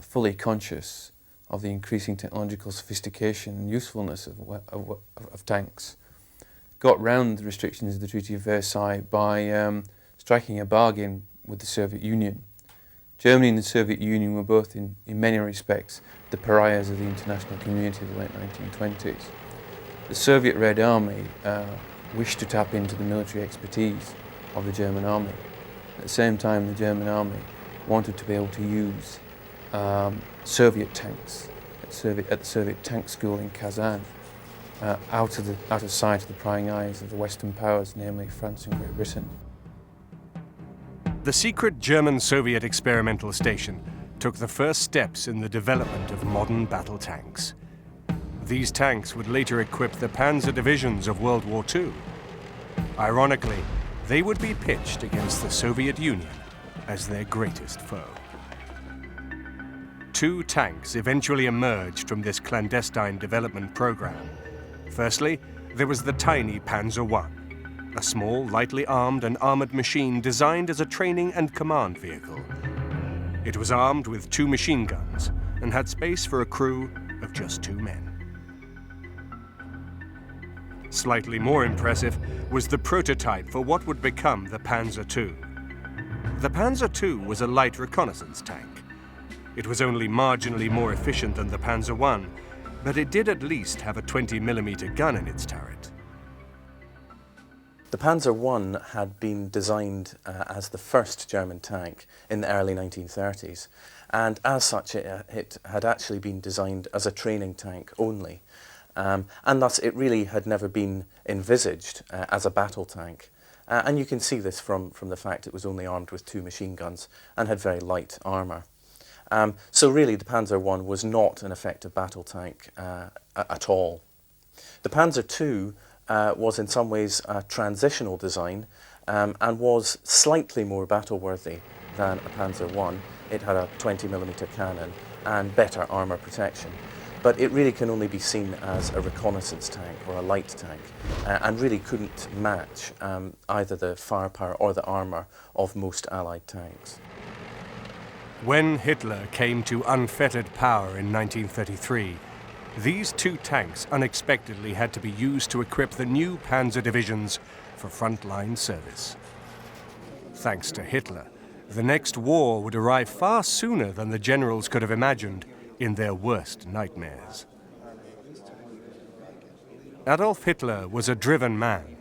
fully conscious of the increasing technological sophistication and usefulness of tanks, got round the restrictions of the Treaty of Versailles by striking a bargain with the Soviet Union. Germany and the Soviet Union were both, in many respects, the pariahs of the international community of the late 1920s. The Soviet Red Army wished to tap into the military expertise of the German army. At the same time, the German army wanted to be able to use Soviet tanks at the Soviet Tank School in Kazan, out of sight of the prying eyes of the Western powers, namely France and Great Britain. The secret German-Soviet experimental station took the first steps in the development of modern battle tanks. These tanks would later equip the panzer divisions of World War II. Ironically, they would be pitched against the Soviet Union as their greatest foe. Two tanks eventually emerged from this clandestine development program. Firstly, there was the tiny Panzer I, a small, lightly armed and armored machine designed as a training and command vehicle. It was armed with 2 machine guns and had space for a crew of just 2 men. Slightly more impressive was the prototype for what would become the Panzer II. The Panzer II was a light reconnaissance tank. It was only marginally more efficient than the Panzer I, but it did at least have a 20mm gun in its turret. The Panzer I had been designed as the first German tank in the early 1930s, and as such it had actually been designed as a training tank only, and thus it really had never been envisaged as a battle tank. And you can see this from the fact it was only armed with 2 machine guns and had very light armour. So really the Panzer I was not an effective battle tank at all. The Panzer II was in some ways a transitional design and was slightly more battle-worthy than a Panzer I. It had a 20mm cannon and better armour protection. But it really can only be seen as a reconnaissance tank or a light tank and really couldn't match either the firepower or the armour of most Allied tanks. When Hitler came to unfettered power in 1933, these 2 tanks unexpectedly had to be used to equip the new panzer divisions for frontline service. Thanks to Hitler, the next war would arrive far sooner than the generals could have imagined in their worst nightmares. Adolf Hitler was a driven man.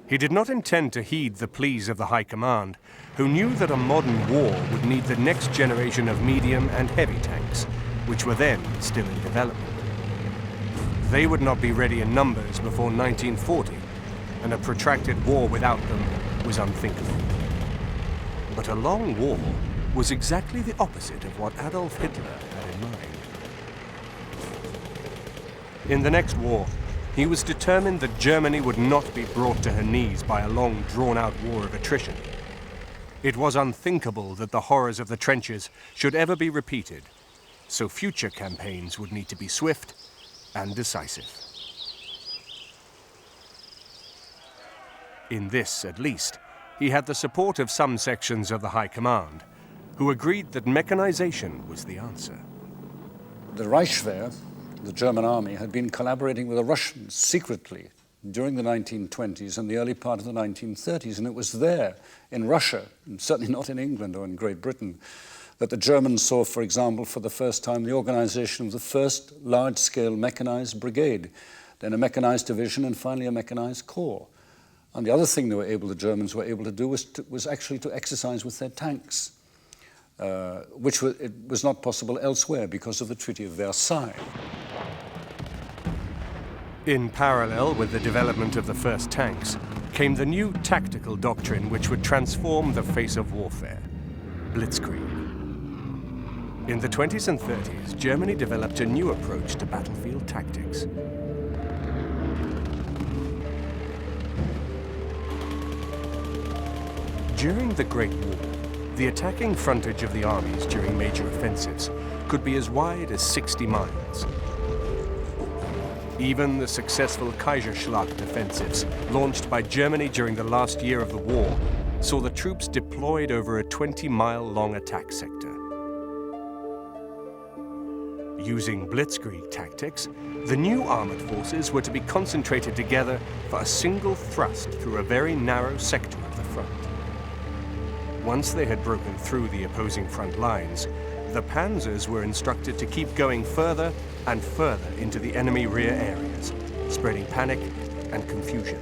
He did not intend to heed the pleas of the High Command, who knew that a modern war would need the next generation of medium and heavy tanks, which were then still in development. They would not be ready in numbers before 1940, and a protracted war without them was unthinkable. But a long war was exactly the opposite of what Adolf Hitler had in mind. In the next war, he was determined that Germany would not be brought to her knees by a long, drawn-out war of attrition. It was unthinkable that the horrors of the trenches should ever be repeated, so future campaigns would need to be swift and decisive. In this, at least, he had the support of some sections of the High Command, who agreed that mechanization was the answer. The Reichswehr, the German army, had been collaborating with the Russians secretly during the 1920s and the early part of the 1930s, and it was there, in Russia, and certainly not in England or in Great Britain, that the Germans saw, for example, for the first time, the organization of the first large-scale mechanized brigade, then a mechanized division, and finally a mechanized corps. And the other thing the Germans were able to do was actually to exercise with their tanks, which was not possible elsewhere because of the Treaty of Versailles. In parallel with the development of the first tanks came the new tactical doctrine which would transform the face of warfare, Blitzkrieg. In the 20s and 30s, Germany developed a new approach to battlefield tactics. During the Great War, the attacking frontage of the armies during major offensives could be as wide as 60 miles. Even the successful Kaiserschlacht offensives, launched by Germany during the last year of the war, saw the troops deployed over a 20-mile-long attack sector. Using Blitzkrieg tactics, the new armored forces were to be concentrated together for a single thrust through a very narrow sector of the front. Once they had broken through the opposing front lines, the panzers were instructed to keep going further and further into the enemy rear areas, spreading panic and confusion.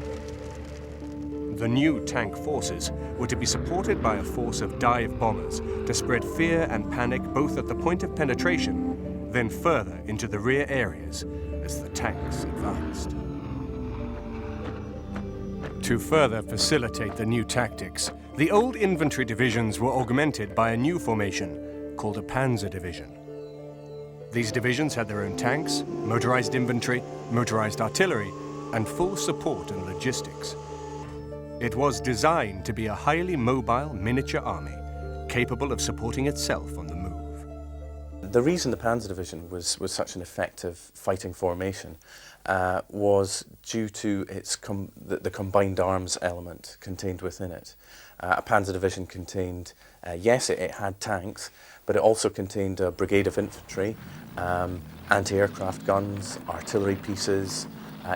The new tank forces were to be supported by a force of dive bombers to spread fear and panic both at the point of penetration, then further into the rear areas as the tanks advanced. To further facilitate the new tactics, the old infantry divisions were augmented by a new formation called a panzer division. These divisions had their own tanks, motorized infantry, motorized artillery, and full support and logistics. It was designed to be a highly mobile miniature army, capable of supporting itself on the move. The reason the Panzer Division was such an effective fighting formation was due to the combined arms element contained within it. A Panzer Division contained, yes, it had tanks, but it also contained a brigade of infantry, anti-aircraft guns, artillery pieces,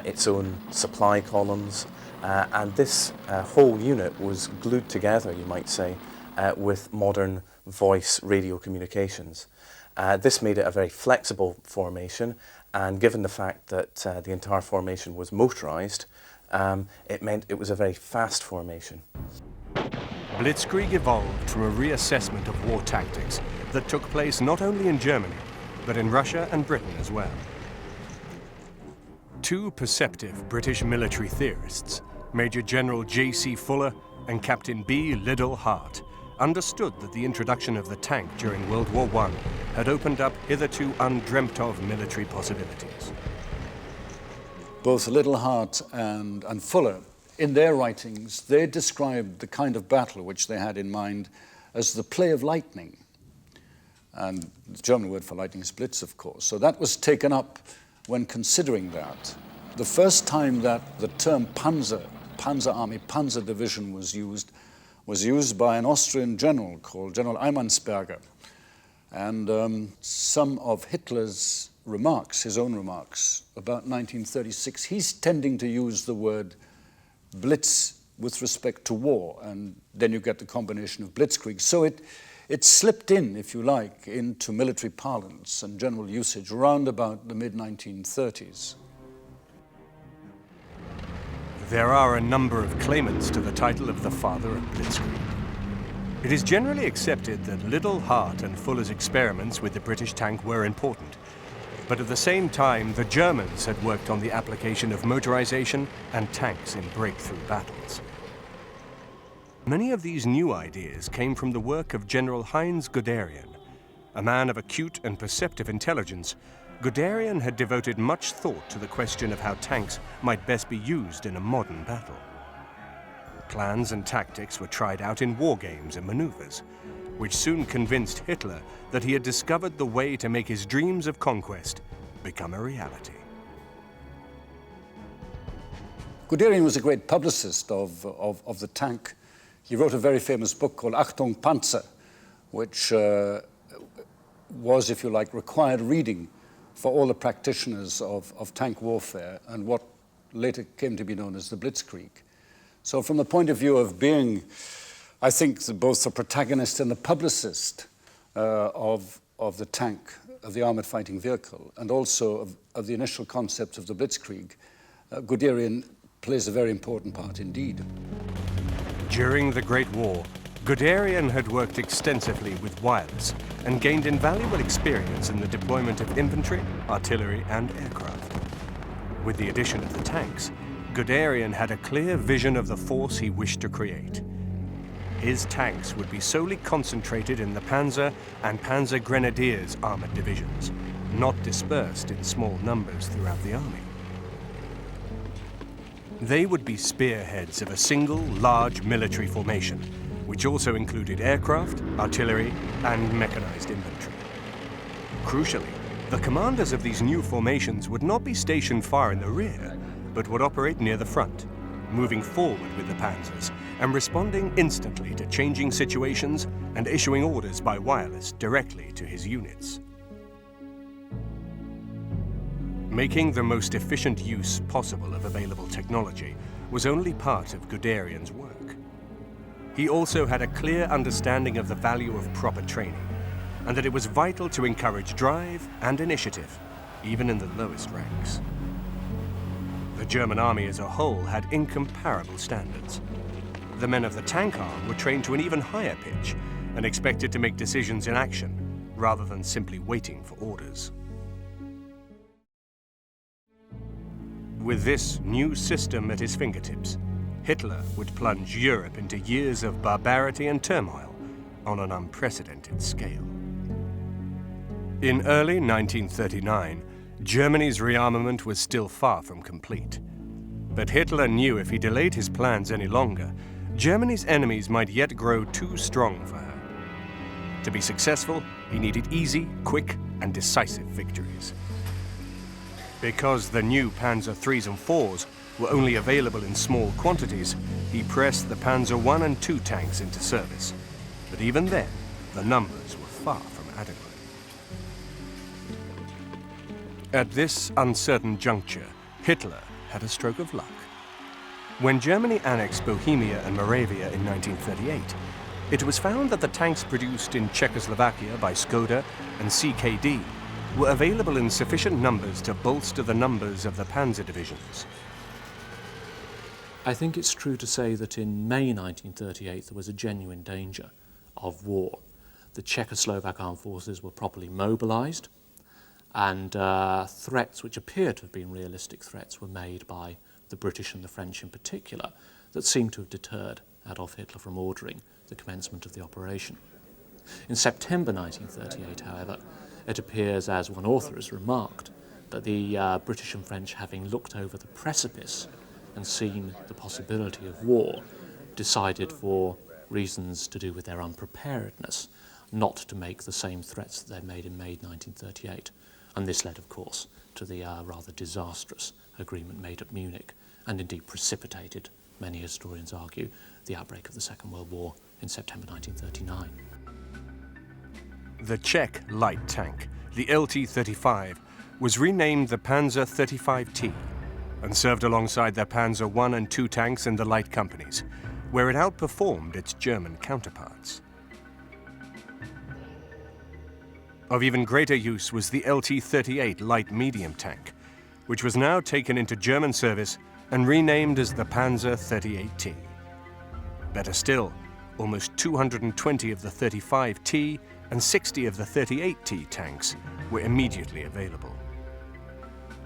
its own supply columns, and this whole unit was glued together, you might say, with modern voice radio communications. This made it a very flexible formation, and given the fact that the entire formation was motorized, it meant it was a very fast formation. Blitzkrieg evolved from a reassessment of war tactics that took place not only in Germany, but in Russia and Britain as well. Two perceptive British military theorists, Major General J.C. Fuller and Captain B. Liddell Hart, understood that the introduction of the tank during World War I had opened up hitherto undreamt of military possibilities. Both Liddell Hart and Fuller, in their writings, they described the kind of battle which they had in mind as the play of lightning. And the German word for lightning is Blitz, of course. So that was taken up when considering that. The first time that the term Panzer Army, Panzer Division was used by an Austrian general called General Eimansberger. And some of Hitler's remarks, his own remarks, about 1936, he's tending to use the word Blitz with respect to war, and then you get the combination of Blitzkrieg. So it slipped in, if you like, into military parlance and general usage around about the mid-1930s. There are a number of claimants to the title of the father of Blitzkrieg. It is generally accepted that Liddell, Hart and Fuller's experiments with the British tank were important, but at the same time the Germans had worked on the application of motorization and tanks in breakthrough battles. Many of these new ideas came from the work of General Heinz Guderian. A man of acute and perceptive intelligence, Guderian had devoted much thought to the question of how tanks might best be used in a modern battle. Plans and tactics were tried out in war games and maneuvers, which soon convinced Hitler that he had discovered the way to make his dreams of conquest become a reality. Guderian was a great publicist of the tank. He wrote a very famous book called Achtung Panzer, which was, if you like, required reading for all the practitioners of tank warfare and what later came to be known as the Blitzkrieg. So from the point of view of being, I think, both the protagonist and the publicist of the tank, of the armored fighting vehicle, and also of the initial concepts of the Blitzkrieg, Guderian plays a very important part indeed. During the Great War, Guderian had worked extensively with wireless and gained invaluable experience in the deployment of infantry, artillery, and aircraft. With the addition of the tanks, Guderian had a clear vision of the force he wished to create. His tanks would be solely concentrated in the Panzer and Panzer Grenadiers armored divisions, not dispersed in small numbers throughout the army. They would be spearheads of a single, large military formation, which also included aircraft, artillery, and mechanized infantry. Crucially, the commanders of these new formations would not be stationed far in the rear, but would operate near the front, moving forward with the panzers and responding instantly to changing situations and issuing orders by wireless directly to his units. Making the most efficient use possible of available technology was only part of Guderian's work. He also had a clear understanding of the value of proper training, and that it was vital to encourage drive and initiative, even in the lowest ranks. The German army as a whole had incomparable standards. The men of the tank arm were trained to an even higher pitch and expected to make decisions in action, rather than simply waiting for orders. With this new system at his fingertips, Hitler would plunge Europe into years of barbarity and turmoil on an unprecedented scale. In early 1939, Germany's rearmament was still far from complete. But Hitler knew if he delayed his plans any longer, Germany's enemies might yet grow too strong for her. To be successful, he needed easy, quick, and decisive victories. Because the new Panzer IIIs and IVs were only available in small quantities, he pressed the Panzer I and II tanks into service. But even then, the numbers were far from adequate. At this uncertain juncture, Hitler had a stroke of luck. When Germany annexed Bohemia and Moravia in 1938, it was found that the tanks produced in Czechoslovakia by Skoda and CKD were available in sufficient numbers to bolster the numbers of the panzer divisions. I think it's true to say that in May 1938 there was a genuine danger of war. The Czechoslovak armed forces were properly mobilized, and threats which appeared to have been realistic threats were made by the British and the French in particular that seemed to have deterred Adolf Hitler from ordering the commencement of the operation. In September 1938, however, it appears, as one author has remarked, that the British and French, having looked over the precipice and seen the possibility of war, decided, for reasons to do with their unpreparedness, not to make the same threats that they made in May 1938. And this led, of course, to the rather disastrous agreement made at Munich, and indeed precipitated, many historians argue, the outbreak of the Second World War in September 1939. The Czech light tank, the LT-35, was renamed the Panzer 35T and served alongside their Panzer I and II tanks in the light companies, where it outperformed its German counterparts. Of even greater use was the LT-38 light medium tank, which was now taken into German service and renamed as the Panzer 38T. Better still, almost 220 of the 35T and 60 of the 38T tanks were immediately available.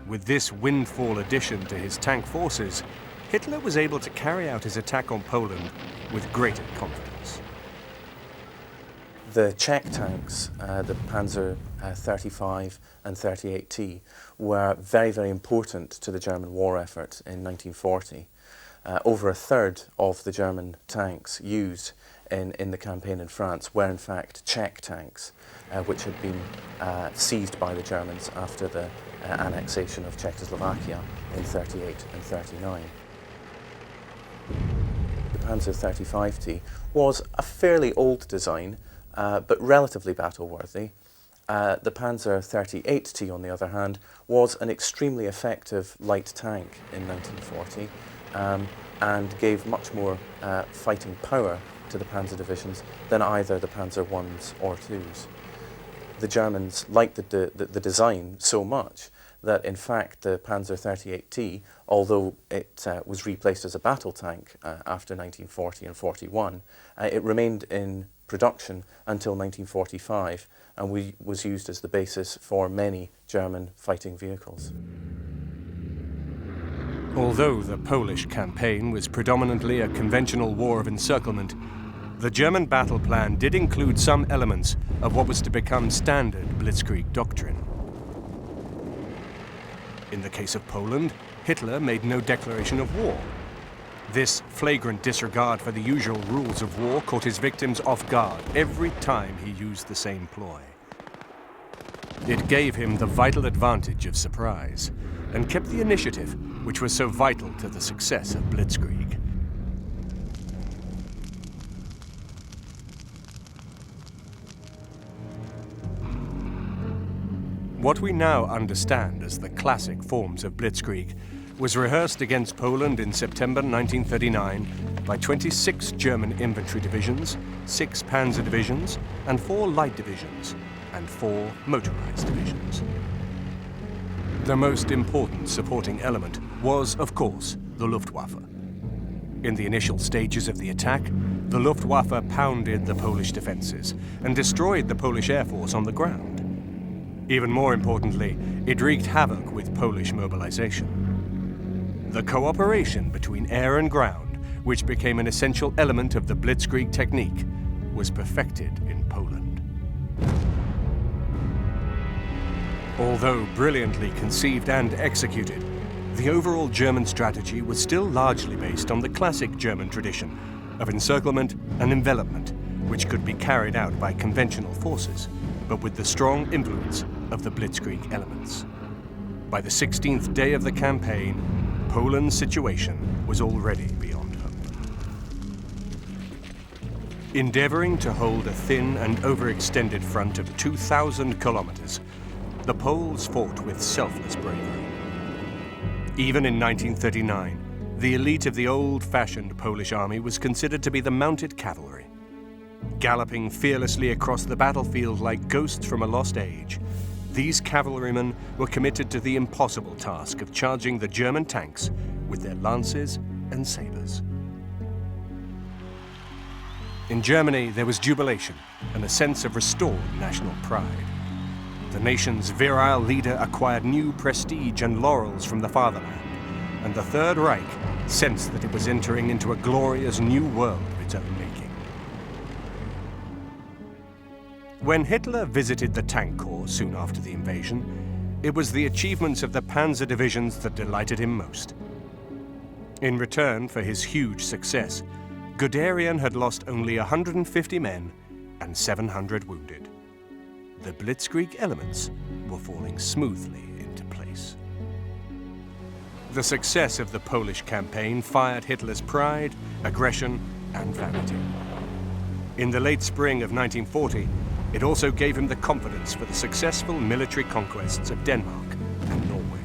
With this windfall addition to his tank forces, Hitler was able to carry out his attack on Poland with greater confidence. The Czech tanks, the Panzer 35 and 38T, were very, very important to the German war effort in 1940. Over a third of the German tanks used in the campaign in France were in fact Czech tanks, which had been seized by the Germans after the annexation of Czechoslovakia in 38 and 39. Panzer 35T, was a fairly old design, but relatively battle-worthy. The Panzer 38T, on the other hand, was an extremely effective light tank in 1940 and gave much more fighting power to the Panzer divisions than either the Panzer Is or IIs. The Germans liked the design so much that in fact the Panzer 38T, although it was replaced as a battle tank after 1940 and 41, it remained in production until 1945 and was used as the basis for many German fighting vehicles. Although the Polish campaign was predominantly a conventional war of encirclement, the German battle plan did include some elements of what was to become standard Blitzkrieg doctrine. In the case of Poland, Hitler made no declaration of war. This flagrant disregard for the usual rules of war caught his victims off guard every time he used the same ploy. It gave him the vital advantage of surprise and kept the initiative, which was so vital to the success of Blitzkrieg. What we now understand as the classic forms of Blitzkrieg was rehearsed against Poland in September 1939 by 26 German infantry divisions, 6 panzer divisions, and 4 light divisions, and 4 motorized divisions. The most important supporting element was, of course, the Luftwaffe. In the initial stages of the attack, the Luftwaffe pounded the Polish defenses and destroyed the Polish Air Force on the ground. Even more importantly, it wreaked havoc with Polish mobilization. The cooperation between air and ground, which became an essential element of the Blitzkrieg technique, was perfected in Poland. Although brilliantly conceived and executed, the overall German strategy was still largely based on the classic German tradition of encirclement and envelopment, which could be carried out by conventional forces, but with the strong influence of the Blitzkrieg elements. By the 16th day of the campaign, Poland's situation was already beyond hope. Endeavoring to hold a thin and overextended front of 2,000 kilometers, the Poles fought with selfless bravery. Even in 1939, the elite of the old-fashioned Polish army was considered to be the mounted cavalry. Galloping fearlessly across the battlefield like ghosts from a lost age, these cavalrymen were committed to the impossible task of charging the German tanks with their lances and sabers. In Germany, there was jubilation and a sense of restored national pride. The nation's virile leader acquired new prestige and laurels from the fatherland, and the Third Reich sensed that it was entering into a glorious new world of its own making. When Hitler visited the Tank Corps soon after the invasion, it was the achievements of the panzer divisions that delighted him most. In return for his huge success, Guderian had lost only 150 men and 700 wounded. The Blitzkrieg elements were falling smoothly into place. The success of the Polish campaign fired Hitler's pride, aggression, and vanity. In the late spring of 1940, it also gave him the confidence for the successful military conquests of Denmark and Norway.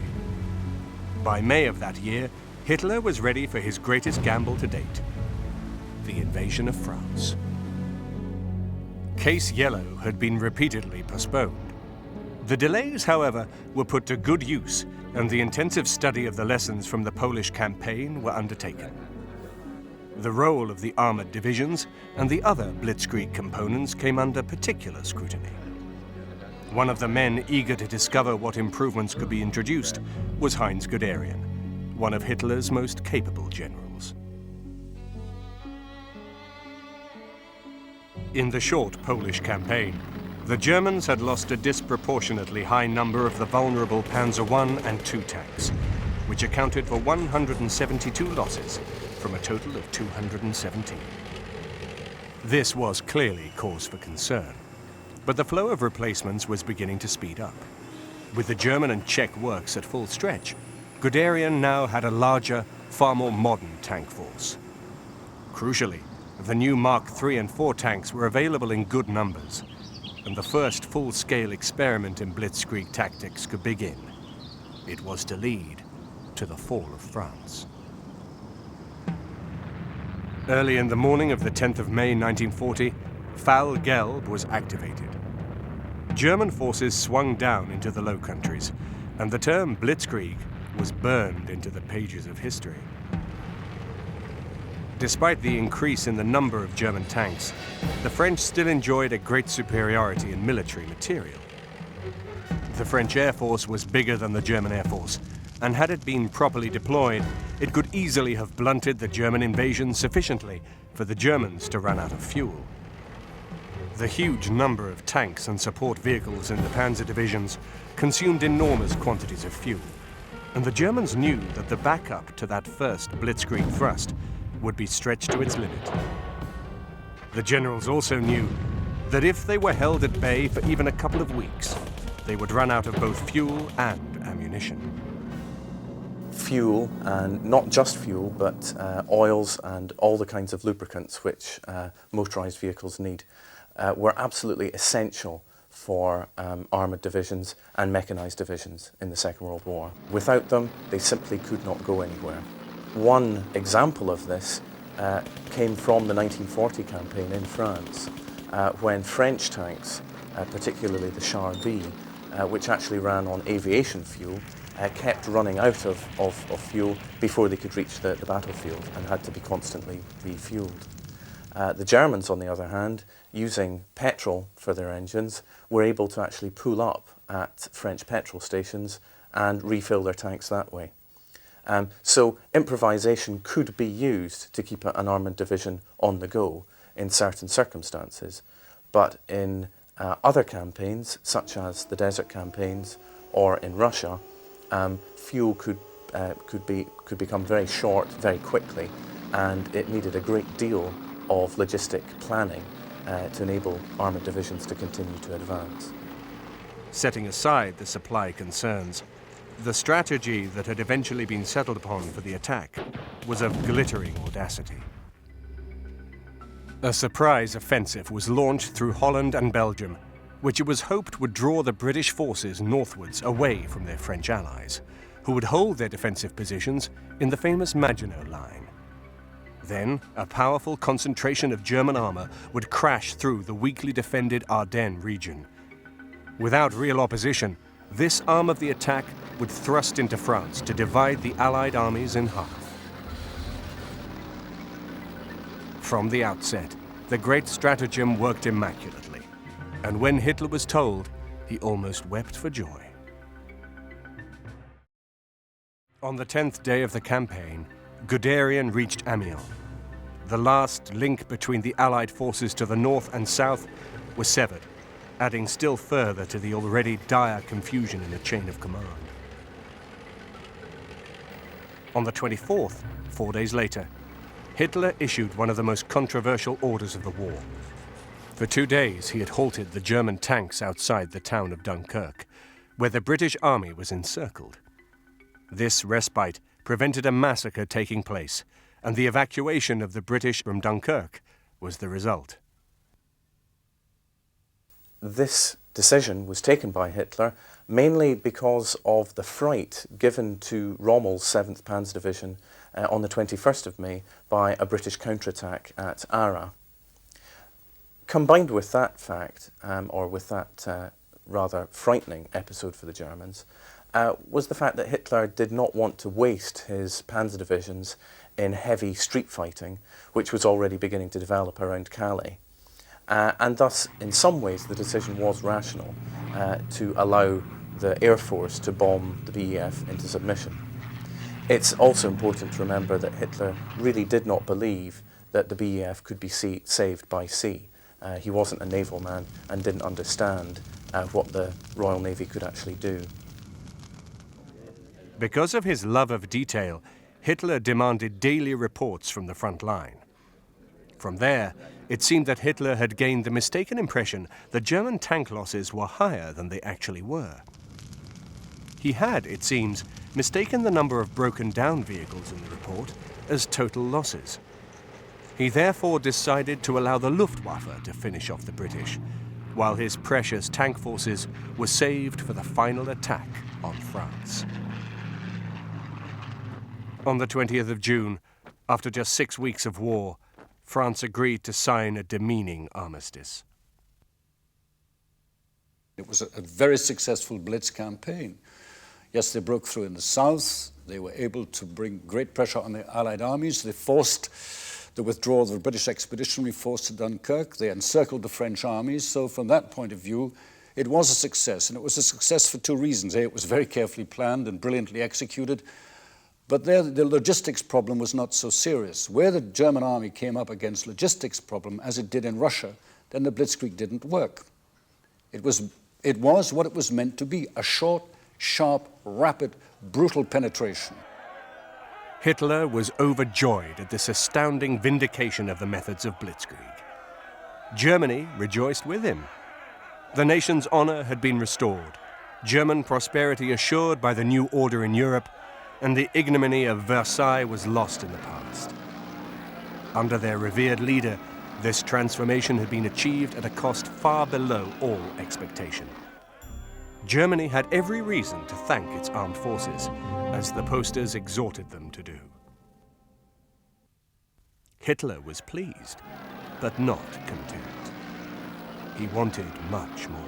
By May of that year, Hitler was ready for his greatest gamble to date, the invasion of France. Case Yellow had been repeatedly postponed. The delays, however, were put to good use, and the intensive study of the lessons from the Polish campaign were undertaken. The role of the armored divisions and the other Blitzkrieg components came under particular scrutiny. One of the men eager to discover what improvements could be introduced was Heinz Guderian, one of Hitler's most capable generals. In the short Polish campaign, the Germans had lost a disproportionately high number of the vulnerable Panzer I and II tanks, which accounted for 172 losses from a total of 217. This was clearly cause for concern, but the flow of replacements was beginning to speed up. With the German and Czech works at full stretch, Guderian now had a larger, far more modern tank force. Crucially, the new Mark III and IV tanks were available in good numbers, and the first full-scale experiment in Blitzkrieg tactics could begin. It was to lead to the fall of France. Early in the morning of the 10th of May 1940, Fall Gelb was activated. German forces swung down into the Low Countries, and the term Blitzkrieg was burned into the pages of history. Despite the increase in the number of German tanks, the French still enjoyed a great superiority in military material. The French Air Force was bigger than the German Air Force, and had it been properly deployed, it could easily have blunted the German invasion sufficiently for the Germans to run out of fuel. The huge number of tanks and support vehicles in the panzer divisions consumed enormous quantities of fuel, and the Germans knew that the backup to that first Blitzkrieg thrust would be stretched to its limit. The generals also knew that if they were held at bay for even a couple of weeks, they would run out of both fuel and ammunition. Fuel, and not just fuel, but oils and all the kinds of lubricants which motorised vehicles need, were absolutely essential for armoured divisions and mechanised divisions in the Second World War. Without them, they simply could not go anywhere. One example of this came from the 1940 campaign in France, when French tanks, particularly the Char B, which actually ran on aviation fuel, kept running out of fuel before they could reach the battlefield and had to be constantly refueled. The Germans, on the other hand, using petrol for their engines, were able to actually pull up at French petrol stations and refill their tanks that way. So improvisation could be used to keep an armoured division on the go in certain circumstances, but in other campaigns, such as the desert campaigns or in Russia, fuel could become very short very quickly, and it needed a great deal of logistic planning to enable armoured divisions to continue to advance. Setting aside the supply concerns, the strategy that had eventually been settled upon for the attack was of glittering audacity. A surprise offensive was launched through Holland and Belgium, which it was hoped would draw the British forces northwards away from their French allies, who would hold their defensive positions in the famous Maginot Line. Then, a powerful concentration of German armour would crash through the weakly defended Ardennes region. Without real opposition, this arm of the attack would thrust into France to divide the Allied armies in half. From the outset, the great stratagem worked immaculately, and when Hitler was told, he almost wept for joy. On the 10th day of the campaign, Guderian reached Amiens. The last link between the Allied forces to the north and south was severed, adding still further to the already dire confusion in the chain of command. On the 24th, 4 days later, Hitler issued one of the most controversial orders of the war. For 2 days, he had halted the German tanks outside the town of Dunkirk, where the British army was encircled. This respite prevented a massacre taking place, and the evacuation of the British from Dunkirk was the result. This decision was taken by Hitler mainly because of the fright given to Rommel's 7th Panzer Division on the 21st of May by a British counterattack at Arras. Combined with that fact, or with that rather frightening episode for the Germans, was the fact that Hitler did not want to waste his panzer divisions in heavy street fighting, which was already beginning to develop around Calais. And thus, in some ways, the decision was rational to allow the Air Force to bomb the BEF into submission. It's also important to remember that Hitler really did not believe that the BEF could be saved by sea. He wasn't a naval man and didn't understand what the Royal Navy could actually do. Because of his love of detail, Hitler demanded daily reports from the front line. From there, it seemed that Hitler had gained the mistaken impression that German tank losses were higher than they actually were. He had, it seems, mistaken the number of broken down vehicles in the report as total losses. He therefore decided to allow the Luftwaffe to finish off the British, while his precious tank forces were saved for the final attack on France. On the 20th of June, after just 6 weeks of war, France agreed to sign a demeaning armistice. It was a very successful Blitz campaign. Yes, they broke through in the south. They were able to bring great pressure on the Allied armies. They forced the withdrawal of the British Expeditionary Force to Dunkirk. They encircled the French armies. So from that point of view, it was a success. And it was a success for two reasons. A, it was very carefully planned and brilliantly executed. But there, the logistics problem was not so serious. Where the German army came up against logistics problem, as it did in Russia, then the Blitzkrieg didn't work. It was what it was meant to be, a short, sharp, rapid, brutal penetration. Hitler was overjoyed at this astounding vindication of the methods of Blitzkrieg. Germany rejoiced with him. The nation's honor had been restored, German prosperity assured by the new order in Europe, and the ignominy of Versailles was lost in the past. Under their revered leader, this transformation had been achieved at a cost far below all expectation. Germany had every reason to thank its armed forces, as the posters exhorted them to do. Hitler was pleased, but not content. He wanted much more.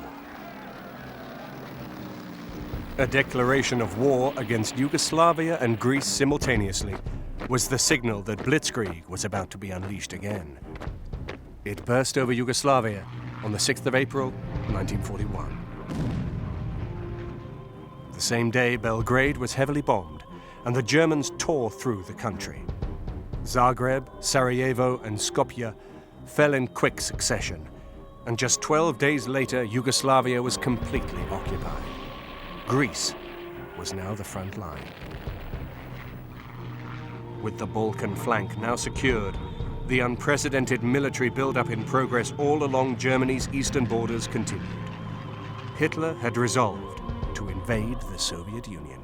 A declaration of war against Yugoslavia and Greece simultaneously was the signal that Blitzkrieg was about to be unleashed again. It burst over Yugoslavia on the 6th of April, 1941. The same day, Belgrade was heavily bombed, and the Germans tore through the country. Zagreb, Sarajevo, and Skopje fell in quick succession, and just 12 days later, Yugoslavia was completely occupied. Greece was now the front line. With the Balkan flank now secured, the unprecedented military buildup in progress all along Germany's eastern borders continued. Hitler had resolved to invade the Soviet Union.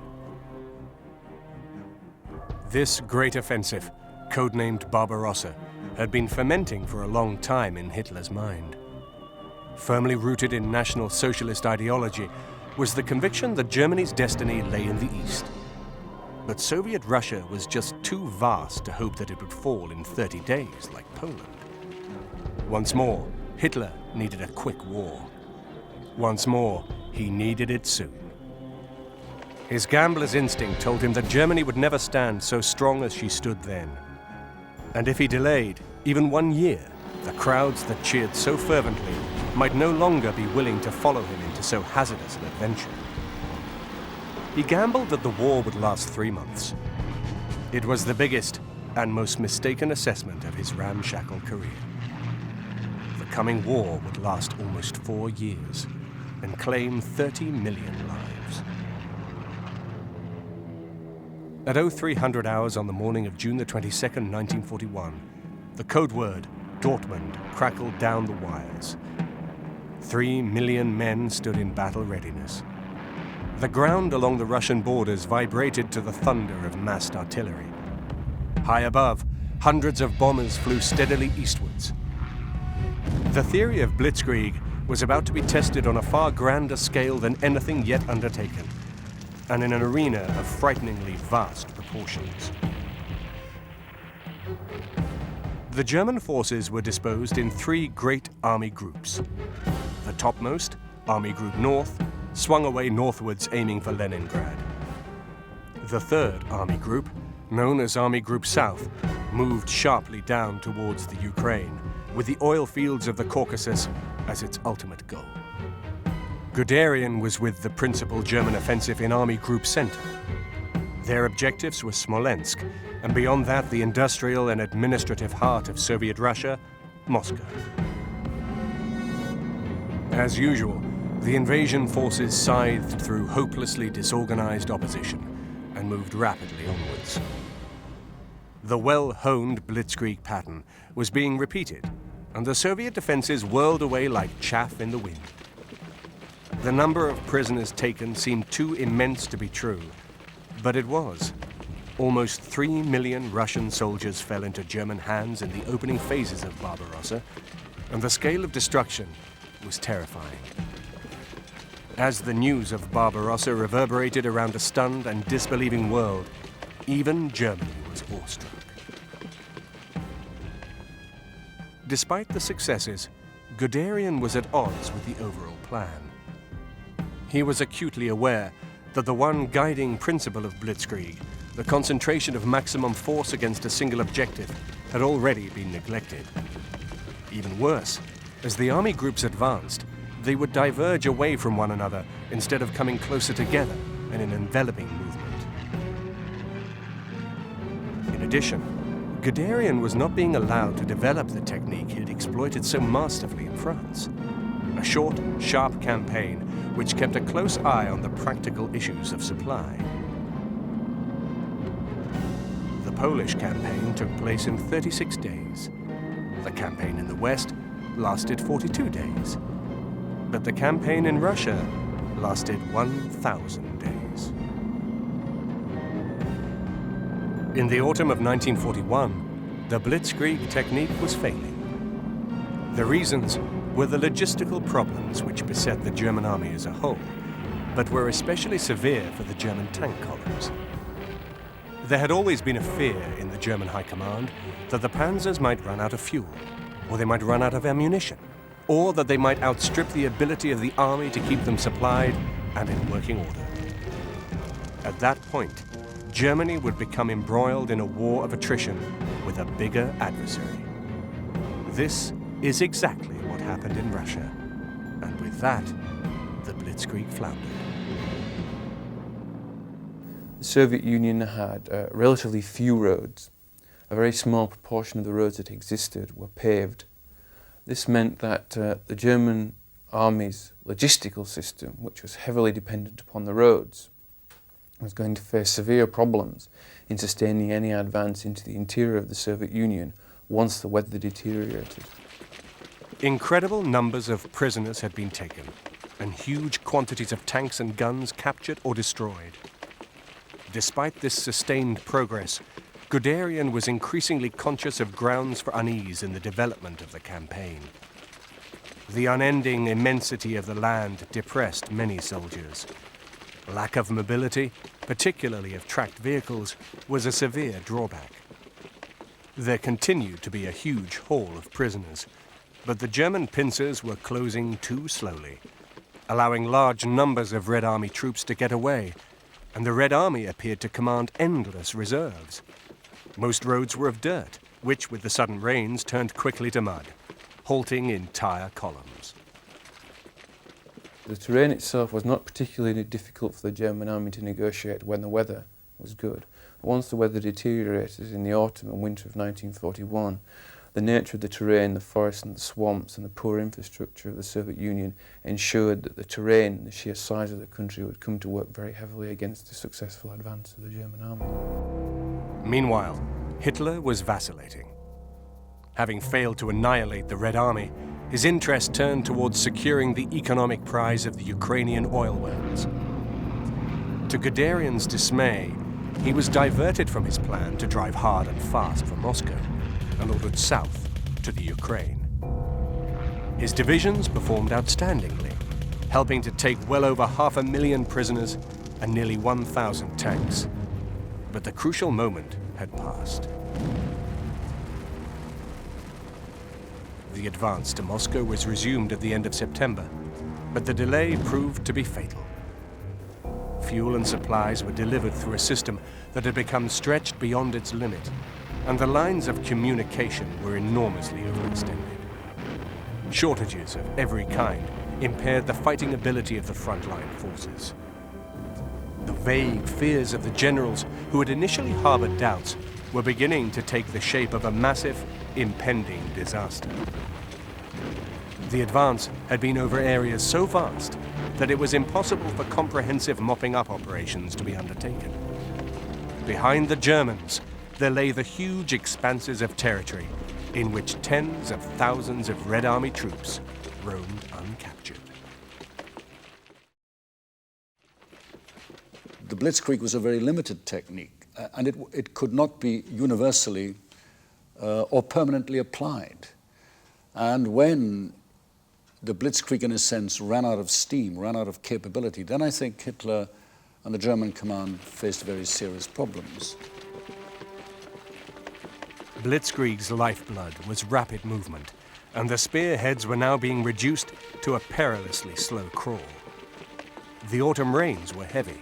This great offensive, codenamed Barbarossa, had been fermenting for a long time in Hitler's mind. Firmly rooted in National Socialist ideology was the conviction that Germany's destiny lay in the east. But Soviet Russia was just too vast to hope that it would fall in 30 days like Poland. Once more, Hitler needed a quick war. Once more, he needed it soon. His gambler's instinct told him that Germany would never stand so strong as she stood then. And if he delayed, even 1 year, the crowds that cheered so fervently might no longer be willing to follow him into so hazardous an adventure. He gambled that the war would last 3 months. It was the biggest and most mistaken assessment of his ramshackle career. The coming war would last almost 4 years and claim 30 million lives. At 0300 hours on the morning of June the 22nd, 1941, the code word Dortmund crackled down the wires. 3 million men stood in battle readiness. The ground along the Russian borders vibrated to the thunder of massed artillery. High above, hundreds of bombers flew steadily eastwards. The theory of Blitzkrieg was about to be tested on a far grander scale than anything yet undertaken, and in an arena of frighteningly vast proportions. The German forces were disposed in 3 great army groups. The topmost, Army Group North, swung away northwards aiming for Leningrad. The 3rd Army Group, known as Army Group South, moved sharply down towards the Ukraine, with the oil fields of the Caucasus as its ultimate goal. Guderian was with the principal German offensive in Army Group Center. Their objectives were Smolensk, and beyond that the industrial and administrative heart of Soviet Russia, Moscow. As usual, the invasion forces scythed through hopelessly disorganized opposition and moved rapidly onwards. The well-honed Blitzkrieg pattern was being repeated, and the Soviet defenses whirled away like chaff in the wind. The number of prisoners taken seemed too immense to be true, but it was. almost 3 million Russian soldiers fell into German hands in the opening phases of Barbarossa, and the scale of destruction was terrifying. As the news of Barbarossa reverberated around a stunned and disbelieving world, even Germany was awestruck. Despite the successes, Guderian was at odds with the overall plan. He was acutely aware that the one guiding principle of Blitzkrieg, the concentration of maximum force against a single objective, had already been neglected. Even worse, as the army groups advanced, they would diverge away from one another instead of coming closer together in an enveloping movement. In addition, Guderian was not being allowed to develop the technique he had exploited so masterfully in France. A short, sharp campaign which kept a close eye on the practical issues of supply. The Polish campaign took place in 36 days. The campaign in the West lasted 42 days. But the campaign in Russia lasted 1,000 days. In the autumn of 1941, the Blitzkrieg technique was failing. The reasons were the logistical problems which beset the German army as a whole, but were especially severe for the German tank columns. There had always been a fear in the German High Command that the panzers might run out of fuel, or they might run out of ammunition, or that they might outstrip the ability of the army to keep them supplied and in working order. At that point, Germany would become embroiled in a war of attrition with a bigger adversary. This is exactly what happened in Russia, and with that, the Blitzkrieg floundered. The Soviet Union had relatively few roads. A very small proportion of the roads that existed were paved. This meant that the German army's logistical system, which was heavily dependent upon the roads, was going to face severe problems in sustaining any advance into the interior of the Soviet Union once the weather deteriorated. Incredible numbers of prisoners had been taken, and huge quantities of tanks and guns captured or destroyed. Despite this sustained progress, Guderian was increasingly conscious of grounds for unease in the development of the campaign. The unending immensity of the land depressed many soldiers. Lack of mobility, particularly of tracked vehicles, was a severe drawback. There continued to be a huge haul of prisoners, but the German pincers were closing too slowly, allowing large numbers of Red Army troops to get away, and the Red Army appeared to command endless reserves. Most roads were of dirt, which with the sudden rains turned quickly to mud, halting entire columns. The terrain itself was not particularly difficult for the German army to negotiate when the weather was good. But once the weather deteriorated in the autumn and winter of 1941, the nature of the terrain, the forests and the swamps and the poor infrastructure of the Soviet Union ensured that the terrain, the sheer size of the country, would come to work very heavily against the successful advance of the German army. Meanwhile, Hitler was vacillating. Having failed to annihilate the Red Army, his interest turned towards securing the economic prize of the Ukrainian oil wells. To Guderian's dismay, he was diverted from his plan to drive hard and fast for Moscow and ordered south to the Ukraine. His divisions performed outstandingly, helping to take well over 500,000 prisoners and nearly 1,000 tanks. But the crucial moment had passed. The advance to Moscow was resumed at the end of September, but the delay proved to be fatal. Fuel and supplies were delivered through a system that had become stretched beyond its limit, and the lines of communication were enormously overextended. Shortages of every kind impaired the fighting ability of the frontline forces. The vague fears of the generals who had initially harbored doubts were beginning to take the shape of a massive, impending disaster. The advance had been over areas so vast that it was impossible for comprehensive mopping-up operations to be undertaken. Behind the Germans, there lay the huge expanses of territory in which tens of thousands of Red Army troops roamed uncaptured. The Blitzkrieg was a very limited technique. and it could not be universally or permanently applied. And when the Blitzkrieg, in a sense, ran out of steam, ran out of capability, then I think Hitler and the German command faced very serious problems. Blitzkrieg's lifeblood was rapid movement, and the spearheads were now being reduced to a perilously slow crawl. The autumn rains were heavy.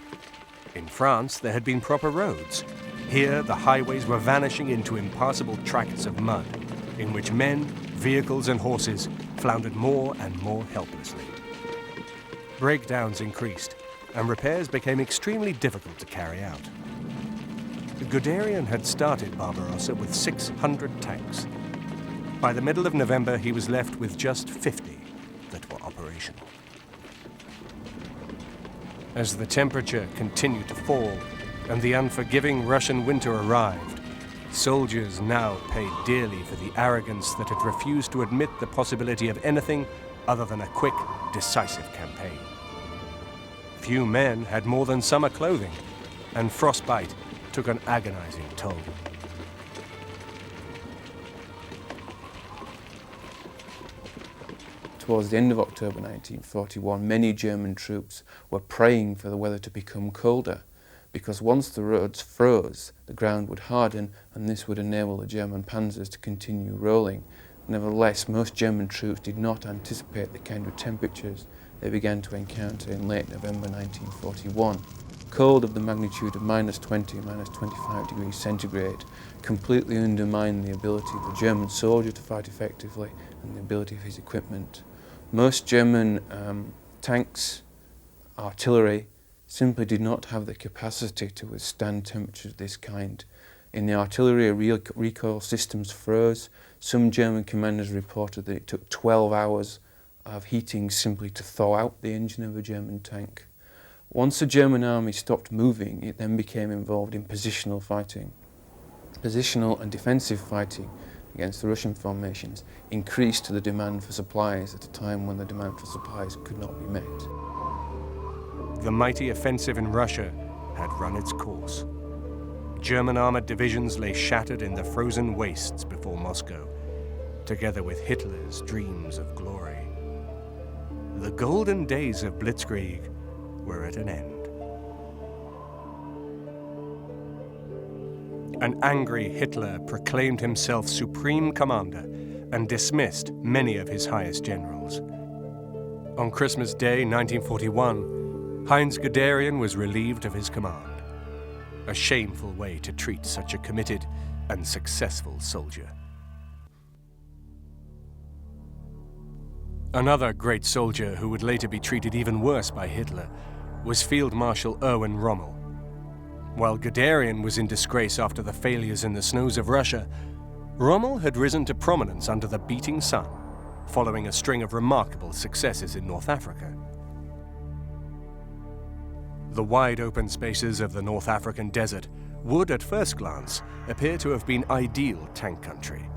In France, there had been proper roads. Here, the highways were vanishing into impassable tracts of mud, in which men, vehicles and horses floundered more and more helplessly. Breakdowns increased, and repairs became extremely difficult to carry out. Guderian had started Barbarossa with 600 tanks. By the middle of November, he was left with just 50 that were operational. As the temperature continued to fall and the unforgiving Russian winter arrived, soldiers now paid dearly for the arrogance that had refused to admit the possibility of anything other than a quick, decisive campaign. Few men had more than summer clothing, and frostbite took an agonizing toll. Towards the end of October 1941, many German troops were praying for the weather to become colder, because once the roads froze, the ground would harden, and this would enable the German panzers to continue rolling. Nevertheless, most German troops did not anticipate the kind of temperatures they began to encounter in late November 1941. Cold of the magnitude of -20, -25 degrees centigrade completely undermined the ability of the German soldier to fight effectively and the ability of his equipment. Most German tanks, artillery, simply did not have the capacity to withstand temperatures of this kind. In the artillery, recoil systems froze. Some German commanders reported that it took 12 hours of heating simply to thaw out the engine of a German tank. Once the German army stopped moving, it then became involved in positional fighting. Positional and defensive fighting against the Russian formations increased the demand for supplies at a time when the demand for supplies could not be met. The mighty offensive in Russia had run its course. German armored divisions lay shattered in the frozen wastes before Moscow, together with Hitler's dreams of glory. The golden days of Blitzkrieg were at an end. An angry Hitler proclaimed himself supreme commander and dismissed many of his highest generals. On Christmas Day 1941, Heinz Guderian was relieved of his command. A shameful way to treat such a committed and successful soldier. Another great soldier who would later be treated even worse by Hitler was Field Marshal Erwin Rommel. While Guderian was in disgrace after the failures in the snows of Russia, Rommel had risen to prominence under the beating sun, following a string of remarkable successes in North Africa. The wide open spaces of the North African desert would, at first glance, appear to have been ideal tank country.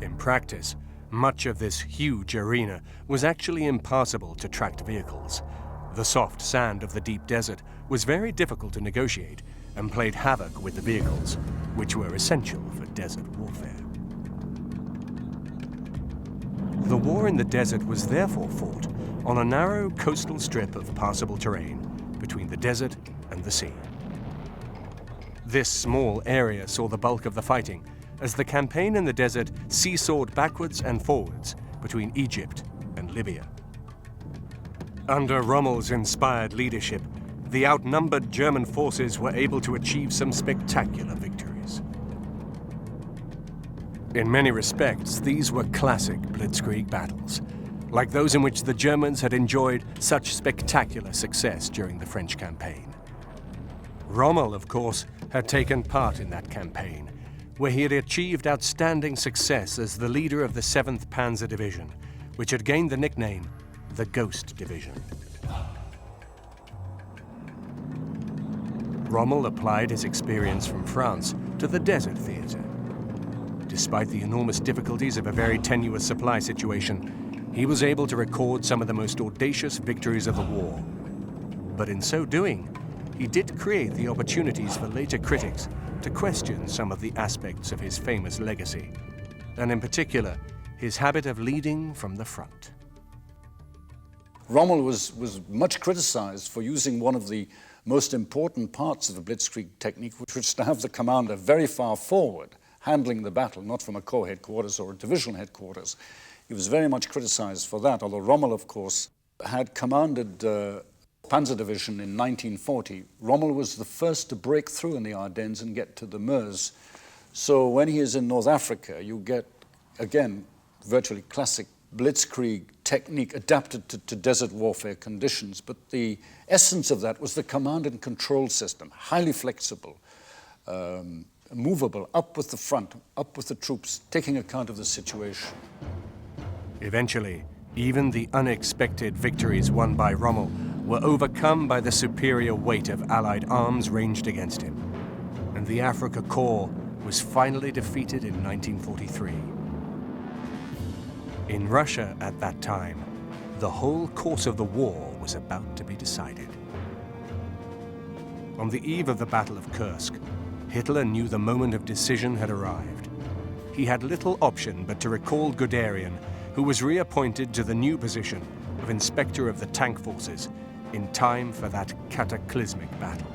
In practice, much of this huge arena was actually impassable to tracked vehicles. The soft sand of the deep desert was very difficult to negotiate and played havoc with the vehicles, which were essential for desert warfare. The war in the desert was therefore fought on a narrow coastal strip of passable terrain between the desert and the sea. This small area saw the bulk of the fighting as the campaign in the desert seesawed backwards and forwards between Egypt and Libya. Under Rommel's inspired leadership, the outnumbered German forces were able to achieve some spectacular victories. In many respects, these were classic Blitzkrieg battles, like those in which the Germans had enjoyed such spectacular success during the French campaign. Rommel, of course, had taken part in that campaign, where he had achieved outstanding success as the leader of the 7th Panzer Division, which had gained the nickname the Ghost Division. Rommel applied his experience from France to the desert theater. Despite the enormous difficulties of a very tenuous supply situation, he was able to record some of the most audacious victories of the war. But in so doing, he did create the opportunities for later critics to question some of the aspects of his famous legacy, and in particular, his habit of leading from the front. Rommel was much criticized for using one of the most important parts of the Blitzkrieg technique, which was to have the commander very far forward, handling the battle, not from a corps headquarters or a divisional headquarters. He was very much criticized for that, although Rommel, of course, had commanded Panzer Division in 1940. Rommel was the first to break through in the Ardennes and get to the Meuse. So when he is in North Africa, you get, again, virtually classic Blitzkrieg technique adapted to desert warfare conditions. But the essence of that was the command and control system, highly flexible, movable, up with the front, up with the troops, taking account of the situation. Eventually, even the unexpected victories won by Rommel were overcome by the superior weight of Allied arms ranged against him, and the Afrika Korps was finally defeated in 1943. In Russia at that time, the whole course of the war was about to be decided. On the eve of the Battle of Kursk, Hitler knew the moment of decision had arrived. He had little option but to recall Guderian, who was reappointed to the new position of Inspector of the Tank Forces in time for that cataclysmic battle.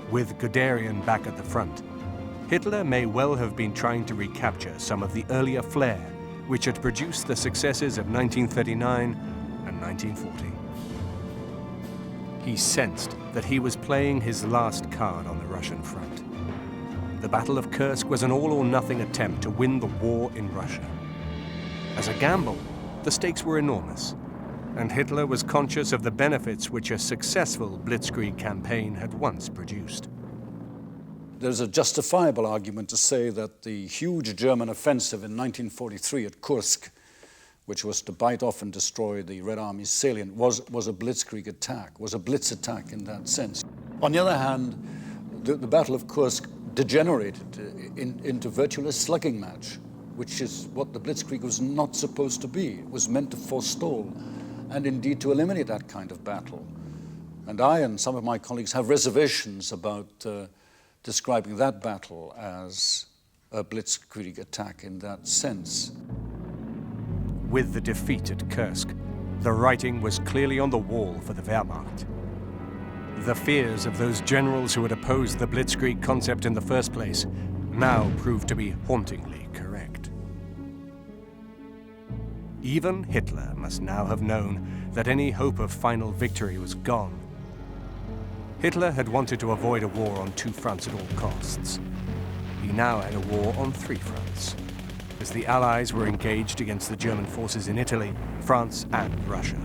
With Guderian back at the front, Hitler may well have been trying to recapture some of the earlier flair which had produced the successes of 1939 and 1940. He sensed that he was playing his last card on the Russian front. The Battle of Kursk was an all-or-nothing attempt to win the war in Russia. As a gamble, the stakes were enormous, and Hitler was conscious of the benefits which a successful Blitzkrieg campaign had once produced. There's a justifiable argument to say that the huge German offensive in 1943 at Kursk, which was to bite off and destroy the Red Army's salient, was a Blitzkrieg attack, was a blitz attack in that sense. On the other hand, the Battle of Kursk degenerated into virtually a slugging match, which is what the Blitzkrieg was not supposed to be. It was meant to forestall and indeed to eliminate that kind of battle. And I and some of my colleagues have reservations about describing that battle as a Blitzkrieg attack in that sense. With the defeat at Kursk, the writing was clearly on the wall for the Wehrmacht. The fears of those generals who had opposed the Blitzkrieg concept in the first place now proved to be hauntingly correct. Even Hitler must now have known that any hope of final victory was gone. Hitler had wanted to avoid a war on two fronts at all costs. He now had a war on three fronts, as the Allies were engaged against the German forces in Italy, France, and Russia.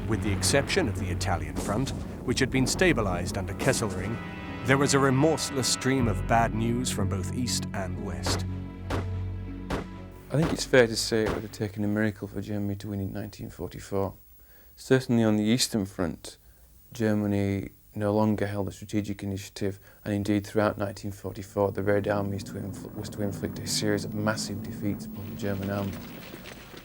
With the exception of the Italian front, which had been stabilized under Kesselring, there was a remorseless stream of bad news from both East and West. I think it's fair to say it would have taken a miracle for Germany to win in 1944. Certainly on the Eastern Front, Germany no longer held a strategic initiative, and indeed throughout 1944 the Red Army was to inflict a series of massive defeats upon the German army.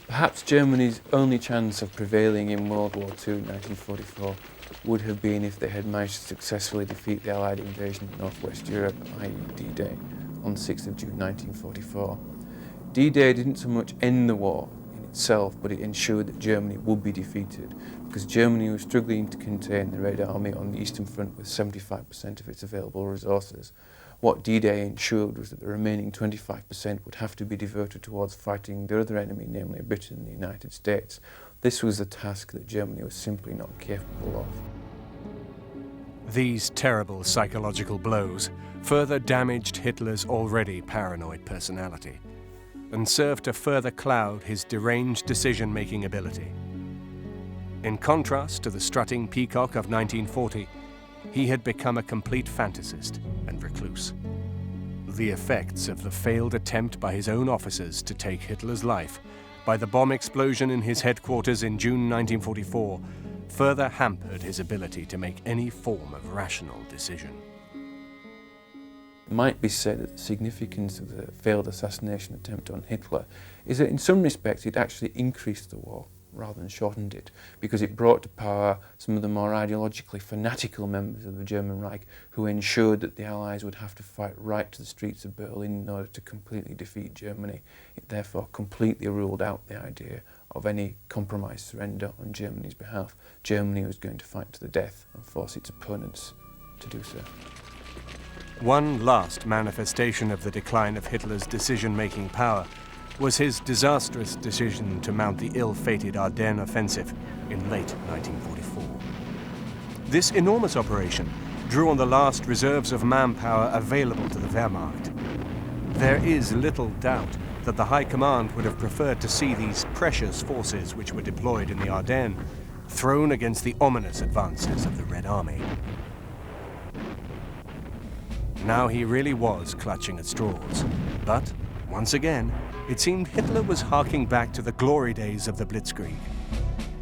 Perhaps Germany's only chance of prevailing in World War II in 1944 would have been if they had managed to successfully defeat the Allied invasion of Northwest Europe, i.e. D-Day, on 6th of June 1944. D-Day didn't so much end the war in itself, but it ensured that Germany would be defeated, because Germany was struggling to contain the Red Army on the Eastern Front with 75% of its available resources. What D-Day ensured was that the remaining 25% would have to be diverted towards fighting the other enemy, namely Britain and the United States. This was a task that Germany was simply not capable of. These terrible psychological blows further damaged Hitler's already paranoid personality and served to further cloud his deranged decision-making ability. In contrast to the strutting peacock of 1940, he had become a complete fantasist and recluse. The effects of the failed attempt by his own officers to take Hitler's life, by the bomb explosion in his headquarters in June 1944, further hampered his ability to make any form of rational decision. It might be said that the significance of the failed assassination attempt on Hitler is that in some respects it actually increased the war. rather than shortened it, because it brought to power some of the more ideologically fanatical members of the German Reich who ensured that the Allies would have to fight right to the streets of Berlin in order to completely defeat Germany. It therefore completely ruled out the idea of any compromise surrender on Germany's behalf. Germany was going to fight to the death and force its opponents to do so. One last manifestation of the decline of Hitler's decision-making power was his disastrous decision to mount the ill-fated Ardennes offensive in late 1944. This enormous operation drew on the last reserves of manpower available to the Wehrmacht. There is little doubt that the High Command would have preferred to see these precious forces which were deployed in the Ardennes thrown against the ominous advances of the Red Army. Now he really was clutching at straws, but once again, it seemed Hitler was harking back to the glory days of the Blitzkrieg.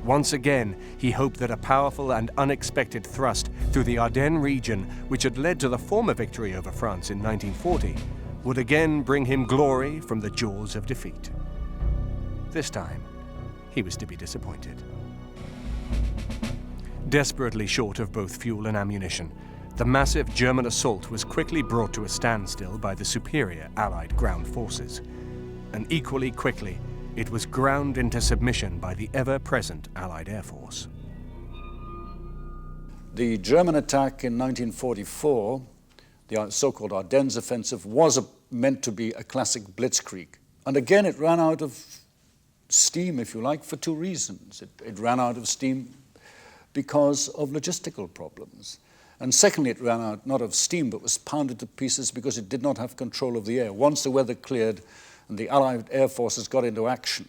Once again, he hoped that a powerful and unexpected thrust through the Ardennes region, which had led to the former victory over France in 1940, would again bring him glory from the jaws of defeat. This time, he was to be disappointed. Desperately short of both fuel and ammunition, the massive German assault was quickly brought to a standstill by the superior Allied ground forces. And equally quickly, it was ground into submission by the ever-present Allied Air Force. The German attack in 1944, the so-called Ardennes offensive, was meant to be a classic blitzkrieg. And again, it ran out of steam, if you like, for two reasons. It ran out of steam because of logistical problems. And secondly, it ran out not of steam, but was pounded to pieces because it did not have control of the air. Once the weather cleared and the Allied air forces got into action,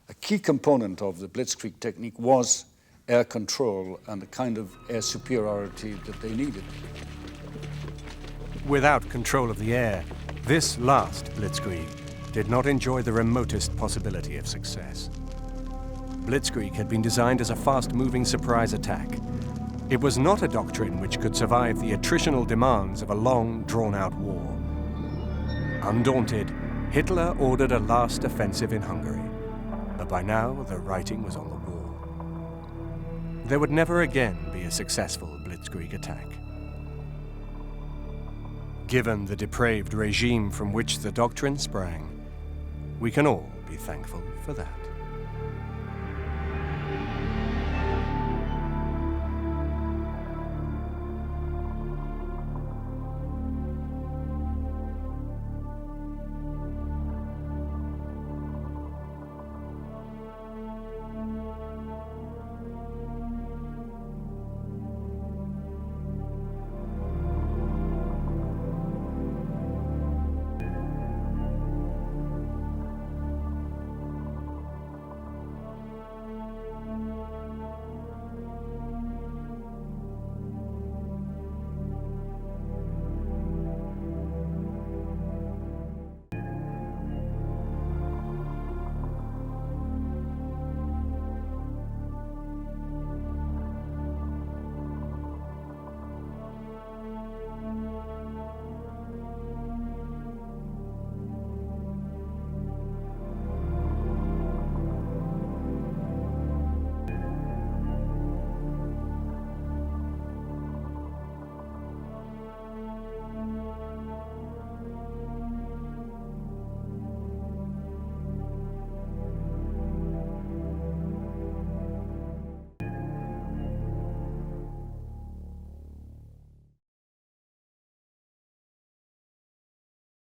a key component of the Blitzkrieg technique was air control and the kind of air superiority that they needed. Without control of the air, this last Blitzkrieg did not enjoy the remotest possibility of success. Blitzkrieg had been designed as a fast-moving surprise attack. It was not a doctrine which could survive the attritional demands of a long, drawn-out war. Undaunted, Hitler ordered a last offensive in Hungary, but by now the writing was on the wall. There would never again be a successful Blitzkrieg attack. Given the depraved regime from which the doctrine sprang, we can all be thankful for that.